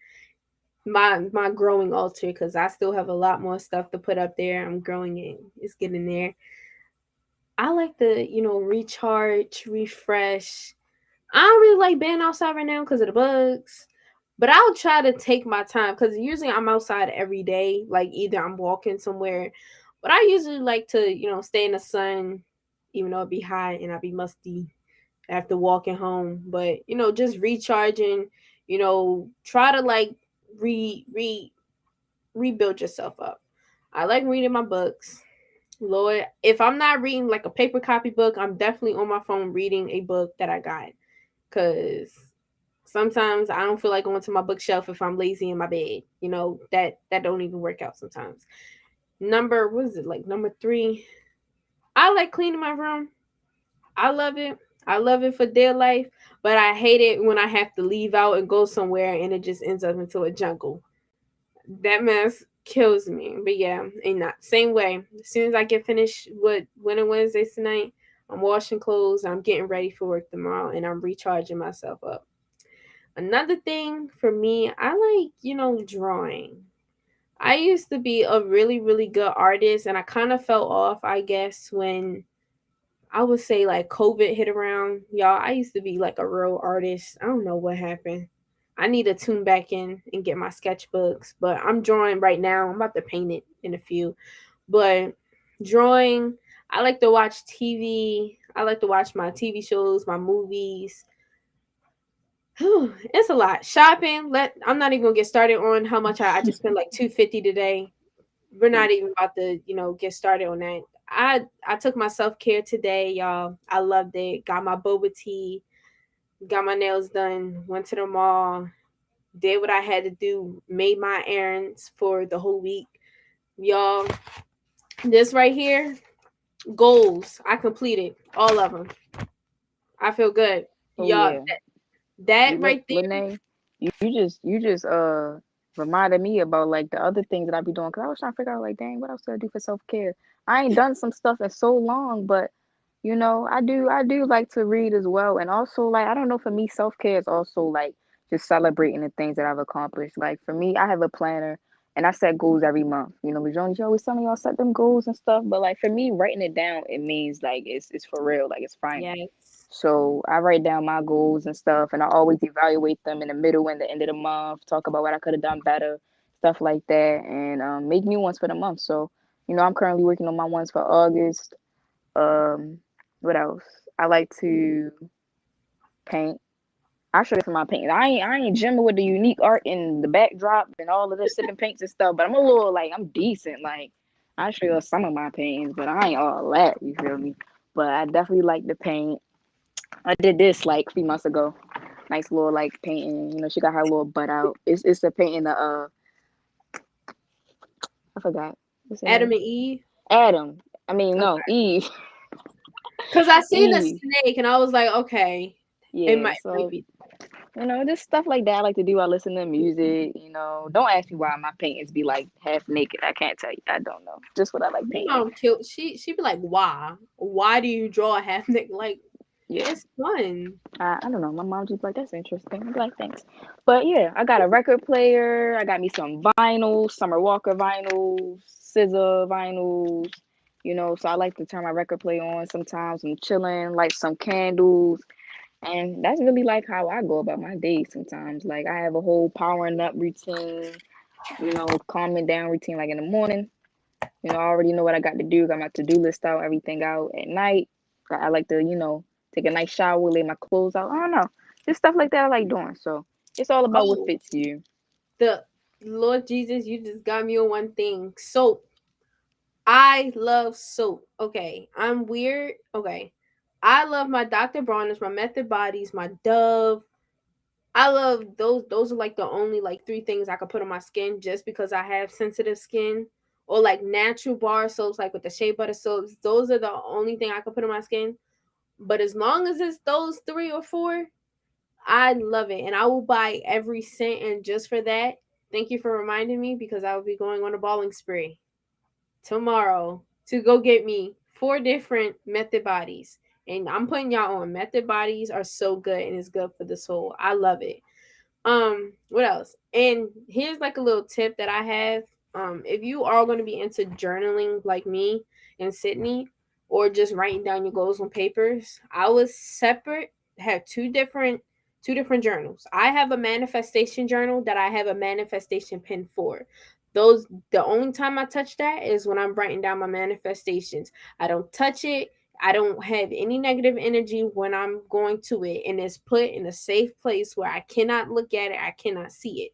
[SPEAKER 4] my growing altar, because I still have a lot more stuff to put up there. I'm growing it. It's getting there. I like to, recharge, refresh. I don't really like being outside right now because of the bugs. But I'll try to take my time because usually I'm outside every day. Like either I'm walking somewhere, but I usually like to, stay in the sun, even though it be hot and I be musty after walking home. But just recharging. Try to like rebuild yourself up. I like reading my books. Lord, if I'm not reading like a paper copy book, I'm definitely on my phone reading a book that I got. Cause sometimes I don't feel like going to my bookshelf if I'm lazy in my bed. That don't even work out sometimes. What is it, like number 3? I like cleaning my room. I love it. I love it for dear life, but I hate it when I have to leave out and go somewhere and it just ends up into a jungle. That mess kills me. But yeah, ain't not same way. As soon as I get finished with Winter Wednesdays tonight, I'm washing clothes, I'm getting ready for work tomorrow, and I'm recharging myself up. Another thing for me, I like, drawing. I used to be a really, really good artist, and I kind of fell off, I guess, when I would say like COVID hit around. Y'all, I used to be like a real artist. I don't know what happened. I need to tune back in and get my sketchbooks, but I'm drawing right now. I'm about to paint it in a few. But drawing, I like to watch TV. I like to watch my TV shows, my movies. It's a lot. Shopping. I'm not even gonna get started on how much I just spent like $250 today. We're not even about to, get started on that. I took my self-care today, y'all. I loved it. Got my boba tea, got my nails done, went to the mall, did what I had to do, made my errands for the whole week. Y'all, this right here, goals. I completed all of them. I feel good.
[SPEAKER 5] Oh
[SPEAKER 4] Y'all,
[SPEAKER 5] yeah.
[SPEAKER 4] that right there.
[SPEAKER 5] Lene, you just reminded me about like the other things that I be doing because I was trying to figure out like, dang, what else do I do for self-care? I ain't done some stuff in so long, but I do like to read as well. And also like I don't know, for me, self-care is also like just celebrating the things that I've accomplished. Like for me, I have a planner and I set goals every month. Jones, you always telling y'all set them goals and stuff, but like for me, writing it down, it means like it's for real, like it's final.
[SPEAKER 4] Yes.
[SPEAKER 5] So I write down my goals and stuff, and I always evaluate them in the middle and the end of the month. Talk about what I could have done better, stuff like that, and make new ones for the month. So, I'm currently working on my ones for August. What else? I like to paint. I show you for my painting. I ain't gymming with the unique art in the backdrop and all of the sipping paints and stuff, but I'm a little like I'm decent. Like I show you some of my paintings, but I ain't all that. You feel me? But I definitely like to paint. I did this like a few months ago. Nice little like painting. She got her little butt out. It's a painting of I forgot. What's her
[SPEAKER 4] Adam
[SPEAKER 5] name?
[SPEAKER 4] and Eve.
[SPEAKER 5] Adam. I mean no,
[SPEAKER 4] Okay.
[SPEAKER 5] Eve.
[SPEAKER 4] Because I seen the
[SPEAKER 5] Eve.
[SPEAKER 4] snake and I was like, okay, it
[SPEAKER 5] Yeah.
[SPEAKER 4] might
[SPEAKER 5] So
[SPEAKER 4] be.
[SPEAKER 5] Just stuff like that I like to do. I listen to music. Don't ask me why my paintings be like half naked. I can't tell you. I don't know. Just what I like
[SPEAKER 4] My
[SPEAKER 5] painting.
[SPEAKER 4] mom killed. She be like, "Why? Why do you draw a half neck? Like,
[SPEAKER 5] Yeah.
[SPEAKER 4] it's fun."
[SPEAKER 5] I don't know. My mom just like, that's interesting. I'm like, thanks. But yeah, I got a record player. I got me some vinyls, Summer Walker vinyls, scissor vinyls. So I like to turn my record player on sometimes. I'm chilling, light some candles. And that's really like how I go about my day sometimes. Like I have a whole powering up routine, calming down routine like in the morning. I already know what I got to do. Got my to-do list out, everything out at night. I like to, take a nice shower, lay my clothes out. I don't know. Just stuff like that I like doing. So it's all about what
[SPEAKER 4] Oh,
[SPEAKER 5] fits you.
[SPEAKER 4] the Lord Jesus, you just got me on one thing. Soap. I love soap. Okay, I'm weird. Okay, I love my Dr. Bronner's, my Method Bodies, my Dove. I love those. Those are like the only like three things I could put on my skin just because I have sensitive skin. Or like natural bar soaps, like with the shea butter soaps. Those are the only thing I could put on my skin. But as long as it's those three or four, I love it. And I will buy every cent. And just for that, thank you for reminding me because I will be going on a balling spree tomorrow to go get me four different Method Bodies. And I'm putting y'all on. Method Bodies are so good and it's good for the soul. I love it. What else? And here's like a little tip that I have. If you are going to be into journaling like me and Sydney, or just writing down your goals on papers, I was separate have two different journals. I have a manifestation journal that I have a manifestation pen for. Those the only time I touch that is when I'm writing down my manifestations. I don't touch it. I don't have any negative energy when I'm going to it, and it's put in a safe place where I cannot look at it, I cannot see it.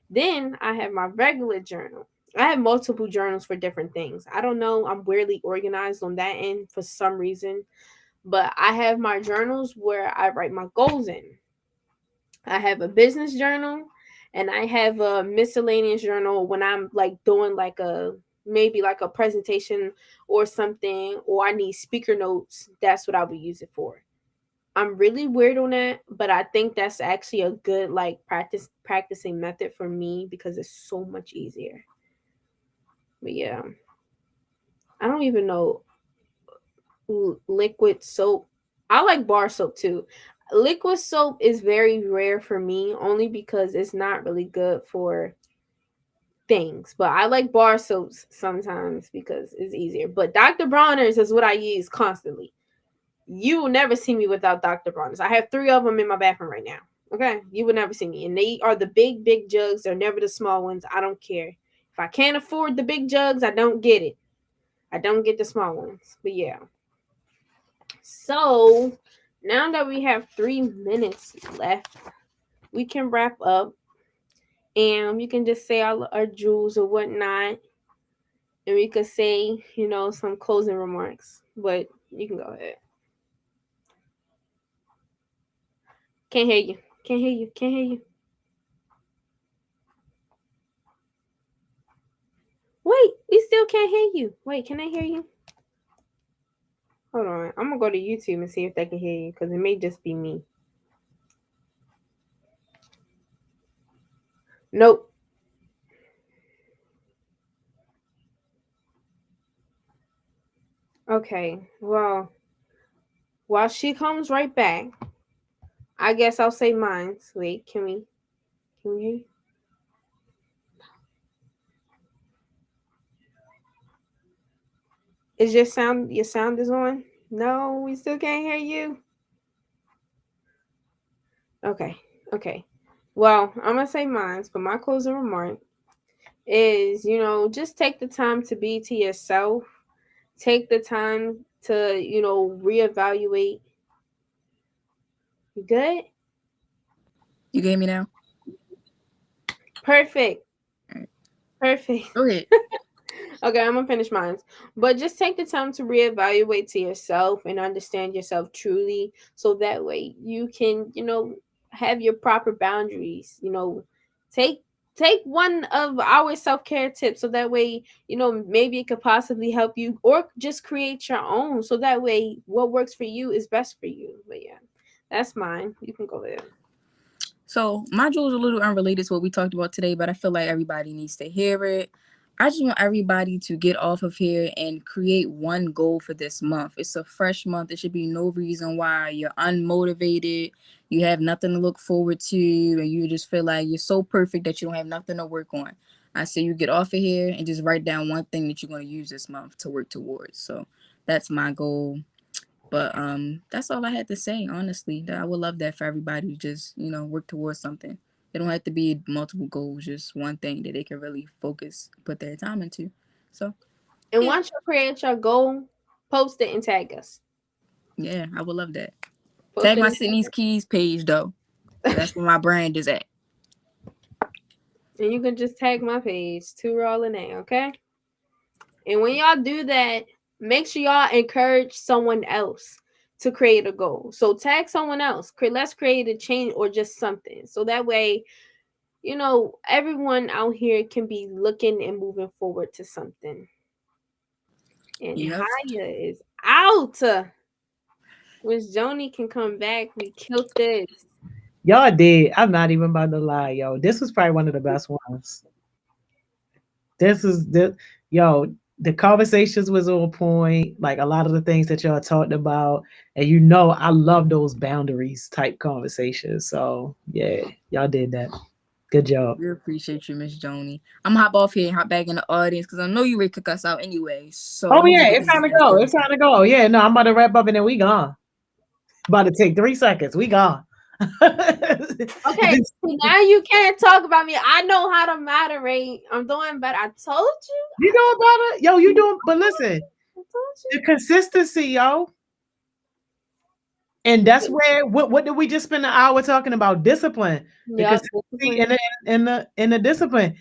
[SPEAKER 4] Then I have my regular journal. I have multiple journals for different things. I don't know, I'm weirdly organized on that end for some reason, but I have my journals where I write my goals in. I have a business journal and I have a miscellaneous journal when I'm like doing like a maybe like a presentation or something, or I need speaker notes. That's what I'll be using for. I'm really weird on that, but I think that's actually a good like practicing method for me because it's so much easier. But yeah, I don't even know liquid soap. I like bar soap too. Liquid soap is very rare for me only because it's not really good for things. But I like bar soaps sometimes because it's easier. But Dr. Bronner's is what I use constantly. You will never see me without Dr. Bronner's. I have three of them in my bathroom right now. Okay, you would never see me, and they are the big, big jugs. They're never the small ones. I don't care if I can't afford the big jugs. I don't get it. I don't get the small ones. But yeah. So now that we have 3 minutes left, we can wrap up, and we can just say our jewels or whatnot, and we could say some closing remarks. But you can go ahead. Can't hear you. Can't hear you. Can't hear you. Wait, we still can't hear you. Wait, can I hear you? Hold on. I'm gonna go to YouTube and see if they can hear you because it may just be me. Nope. Okay. Well, while she comes right back, I guess I'll say mine. Wait, can we hear you? Is your sound is on? No, we still can't hear you. Okay. Okay. Well, I'm gonna say mine for my closing remark is, just take the time to be to yourself. Take the time to, reevaluate. You good?
[SPEAKER 5] You gave me now?
[SPEAKER 4] Perfect.
[SPEAKER 5] Alright.
[SPEAKER 4] Perfect.
[SPEAKER 5] Okay.
[SPEAKER 4] Okay, I'm gonna finish mine. But just take the time to reevaluate to yourself and understand yourself truly, so that way you can, have your proper boundaries. Take take one of our self-care tips so that way, maybe it could possibly help you, or just create your own so that way what works for you is best for you. But yeah, that's mine. You can go there.
[SPEAKER 5] So my jewel is a little unrelated to what we talked about today, but I feel like everybody needs to hear it. I just want everybody to get off of here and create one goal for this month. It's a fresh month. There should be no reason why you're unmotivated. You have nothing to look forward to, and you just feel like you're so perfect that you don't have nothing to work on. I say you get off of here and just write down one thing that you're going to use this month to work towards. So that's my goal. But that's all I had to say, honestly. That I would love that for everybody to just, work towards something. It don't have to be multiple goals, just one thing that they can really focus, put their time into. So
[SPEAKER 4] And
[SPEAKER 5] yeah,
[SPEAKER 4] once you create your goal, post it and tag us.
[SPEAKER 5] yeah, I would love that.
[SPEAKER 4] Post
[SPEAKER 5] Tag
[SPEAKER 4] it
[SPEAKER 5] my
[SPEAKER 4] and
[SPEAKER 5] Sydney's Keys page though. That's where my brand is at.
[SPEAKER 4] And you can just tag my page, Too Raw Lene, okay? And when y'all do that, make sure y'all encourage someone else to create a goal. So tag someone else. Let's create a change or just something. So that way, everyone out here can be looking and moving forward to something. And
[SPEAKER 5] Yep.
[SPEAKER 4] Haya is out. Miss Joni can come back. We killed this.
[SPEAKER 1] Y'all did. I'm not even about to lie, yo. This was probably one of the best ones. This is the yo. The conversations was on point. Like a lot of the things that y'all talked about, and I love those boundaries type conversations. So yeah, y'all did that. Good job.
[SPEAKER 5] We appreciate you, Miss Joni. I'm gonna hop off here and hop back in the audience because I know you ready to kick us out anyway. So
[SPEAKER 1] Oh
[SPEAKER 5] let me
[SPEAKER 1] yeah,
[SPEAKER 5] just get
[SPEAKER 1] it's
[SPEAKER 5] this
[SPEAKER 1] time to
[SPEAKER 5] last
[SPEAKER 1] go.
[SPEAKER 5] thing.
[SPEAKER 1] It's time to go. Yeah, no, I'm about to wrap up and then we gone. About to take 3 seconds. We gone.
[SPEAKER 4] Okay, now you can't talk about me. I know how to moderate. I'm doing better. I told you.
[SPEAKER 1] You know about it? Yo, you doing, but listen,
[SPEAKER 4] I told you.
[SPEAKER 1] the consistency, yo. And that's where what did we just spend an hour talking about? Discipline. The
[SPEAKER 4] Yep.
[SPEAKER 1] consistency and the discipline.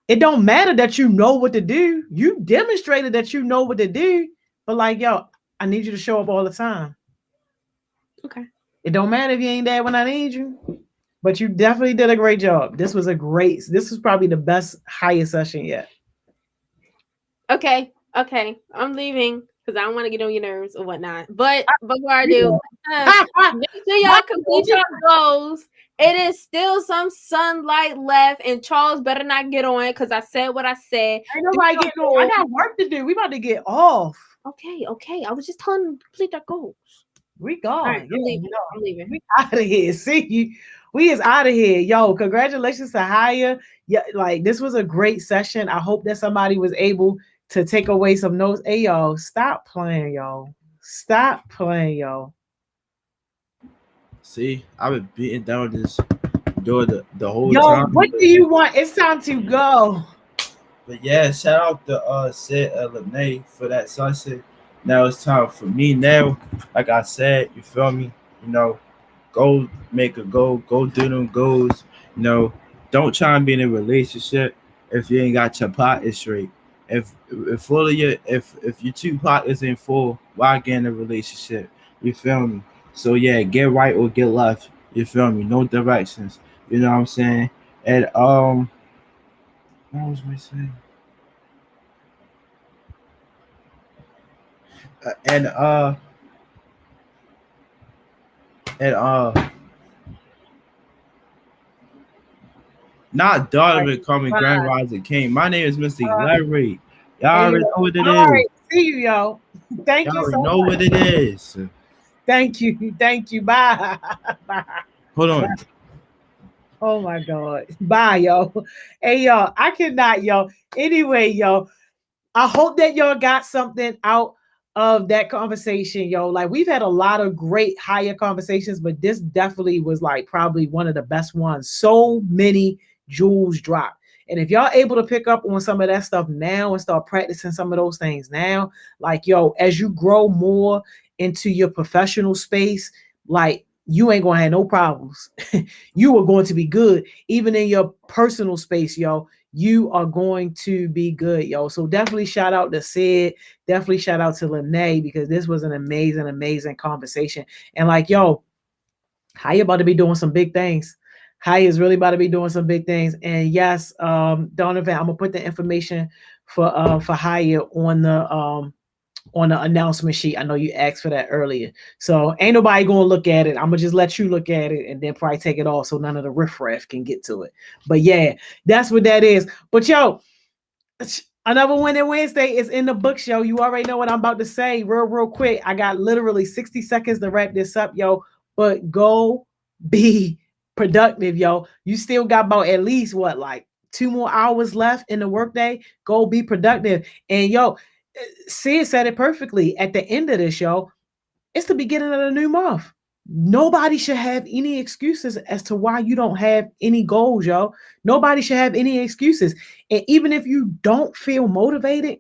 [SPEAKER 1] It don't matter that you know what to do. You demonstrated that you know what to do, but like, yo, I need you to show up all the time.
[SPEAKER 4] Okay.
[SPEAKER 1] It don't matter if you ain't there when I need you. But you definitely did a great job. This was probably the best highest session yet.
[SPEAKER 4] Okay. I'm leaving because I don't want to get on your nerves or whatnot. But before I do, make sure y'all complete your goals. It is still some sunlight left, and Charles better not get on because I said what I said.
[SPEAKER 1] Ain't nobody getting on. I got work to do. We about to get off.
[SPEAKER 4] Okay. I was just telling them to complete their goals.
[SPEAKER 1] We gone.
[SPEAKER 4] All right,
[SPEAKER 1] Yeah,
[SPEAKER 4] I'm leaving.
[SPEAKER 1] We out of here. See you. We is out of here. Yo, congratulations to Haya. Yeah, like this was a great session. I hope that somebody was able to take away some notes. Hey, y'all, stop playing, y'all. Stop playing, y'all.
[SPEAKER 2] See, I've been beating down this door the whole
[SPEAKER 1] Yo,
[SPEAKER 2] time.
[SPEAKER 1] what do you want? It's time to go.
[SPEAKER 2] But yeah, shout out to Sid Lene for that sunset. Now it's time for me now. Like I said, you feel me? Go make a goal, go do them goals. Don't try and be in a relationship if you ain't got your pockets straight. If full of your if your two pockets ain't full, why get in a relationship? You feel me? So yeah, get right or get left. You feel me? No directions. You know what I'm saying? And what was I saying? And and not Donovan call me Grand Rising King. My name is Mr. Larry. Y'all already know what it
[SPEAKER 1] All right,
[SPEAKER 2] is.
[SPEAKER 1] see you, yo. Thank
[SPEAKER 2] Y'all
[SPEAKER 1] you
[SPEAKER 2] already
[SPEAKER 1] so
[SPEAKER 2] know
[SPEAKER 1] much.
[SPEAKER 2] what it is.
[SPEAKER 1] Thank you. Bye. Bye.
[SPEAKER 2] Hold on.
[SPEAKER 1] Oh my God. Bye, yo. Hey, y'all. I cannot, yo. Anyway, yo. I hope that y'all got something out of that conversation, yo. Like we've had a lot of great higher conversations, but this definitely was like probably one of the best ones. So many jewels dropped. And if y'all able to pick up on some of that stuff now and start practicing some of those things now, like yo, as you grow more into your professional space, like you ain't gonna have no problems. You are going to be good, even in your personal space, yo. You are going to be good, yo. So definitely shout out to Sid. Definitely shout out to Lene because this was an amazing, amazing conversation. And like, yo, how you about to be doing some big things? Haya is really about to be doing some big things. And yes, Donovan, I'm gonna put the information for Haya on on the announcement sheet. I know you asked for that earlier. So ain't nobody gonna look at it. I'm gonna just let you look at it and then probably take it off so none of the riffraff can get to it. But yeah, that's what that is. But yo, another Winning Wednesday is in the book, show. You already know what I'm about to say. Real quick. I got literally 60 seconds to wrap this up, yo. But go be productive, yo. You still got about at least what, like 2 more hours left in the workday. Go be productive. And yo, Sid said it perfectly at the end of this show. It's the beginning of the new month. Nobody should have any excuses as to why you don't have any goals, yo. Nobody should have any excuses. And even if you don't feel motivated,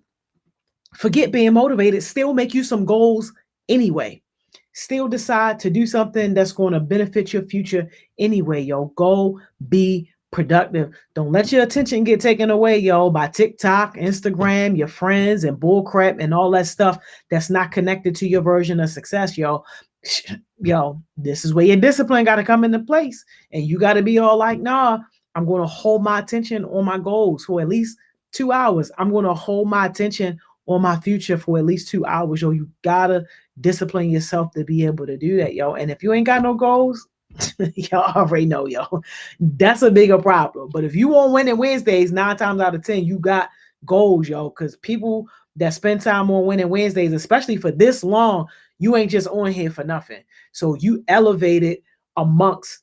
[SPEAKER 1] forget being motivated, still make you some goals anyway. Still decide to do something that's going to benefit your future anyway, yo. Go be productive. Don't let your attention get taken away, yo, by TikTok, Instagram, your friends, and bullcrap and all that stuff that's not connected to your version of success, yo. Yo, this is where your discipline got to come into place. And you got to be all like, nah, I'm going to hold my attention on my goals for at least 2 hours. I'm going to hold my attention on my future for at least 2 hours, yo. You gotta discipline yourself to be able to do that, yo. And if you ain't got no goals, y'all already know, yo, that's a bigger problem. But if you want Winning Wednesdays, 9 times out of 10, you got goals, yo. Because people that spend time on Winning Wednesdays, especially for this long, you ain't just on here for nothing. So you elevated amongst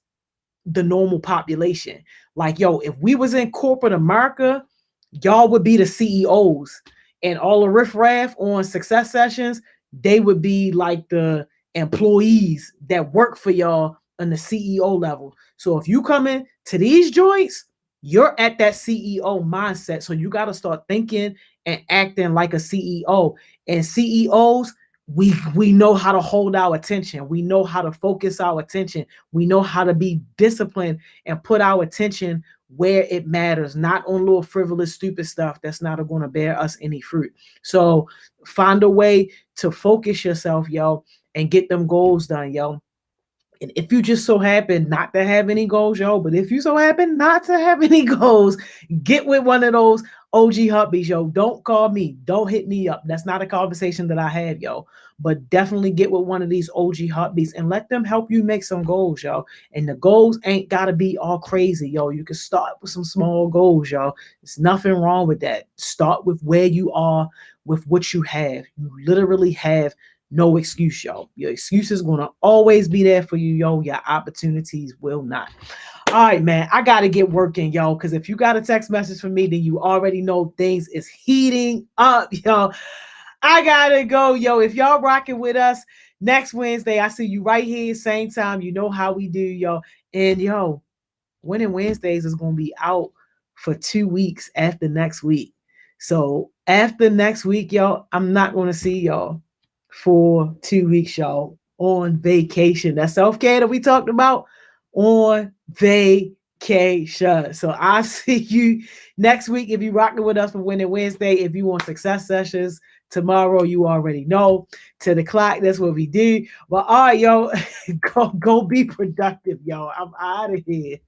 [SPEAKER 1] the normal population. Like, yo, if we was in corporate America, y'all would be the CEOs, and all the riffraff on success sessions, they would be like the employees that work for y'all on the CEO level. So if you come in to these joints, you're at that CEO mindset. So you got to start thinking and acting like a CEO. And CEOs, we know how to hold our attention. We know how to focus our attention. We know how to be disciplined and put our attention where it matters, not on little frivolous, stupid stuff that's not going to bear us any fruit. So find a way to focus yourself, yo, and get them goals done, yo. And if you just so happen not to have any goals, yo, but if you so happen not to have any goals, get with one of those OG hubbies, yo. Don't call me. Don't hit me up. That's not a conversation that I have, yo. But definitely get with one of these OG hubbies and let them help you make some goals, yo. And the goals ain't got to be all crazy, yo. You can start with some small goals, yo. There's nothing wrong with that. Start with where you are, with what you have. You literally have no excuse, yo. Your excuse is going to always be there for you, yo. Your opportunities will not. All right, man. I got to get working, yo, because if you got a text message from me, then you already know things is heating up, yo. I got to go, yo. If y'all rocking with us next Wednesday, I see you right here, same time. You know how we do, yo. And, yo, Winning Wednesdays is going to be out for 2 weeks after next week. So after next week, yo, I'm not going to see y'all for 2 weeks, y'all, on vacation. That self-care that we talked about, on vacation. So I'll see you next week. If you rocking with us for Winning Wednesday, if you want success sessions tomorrow, you already know. To the clock, that's what we do. But all right, yo, go be productive, yo. I'm out of here.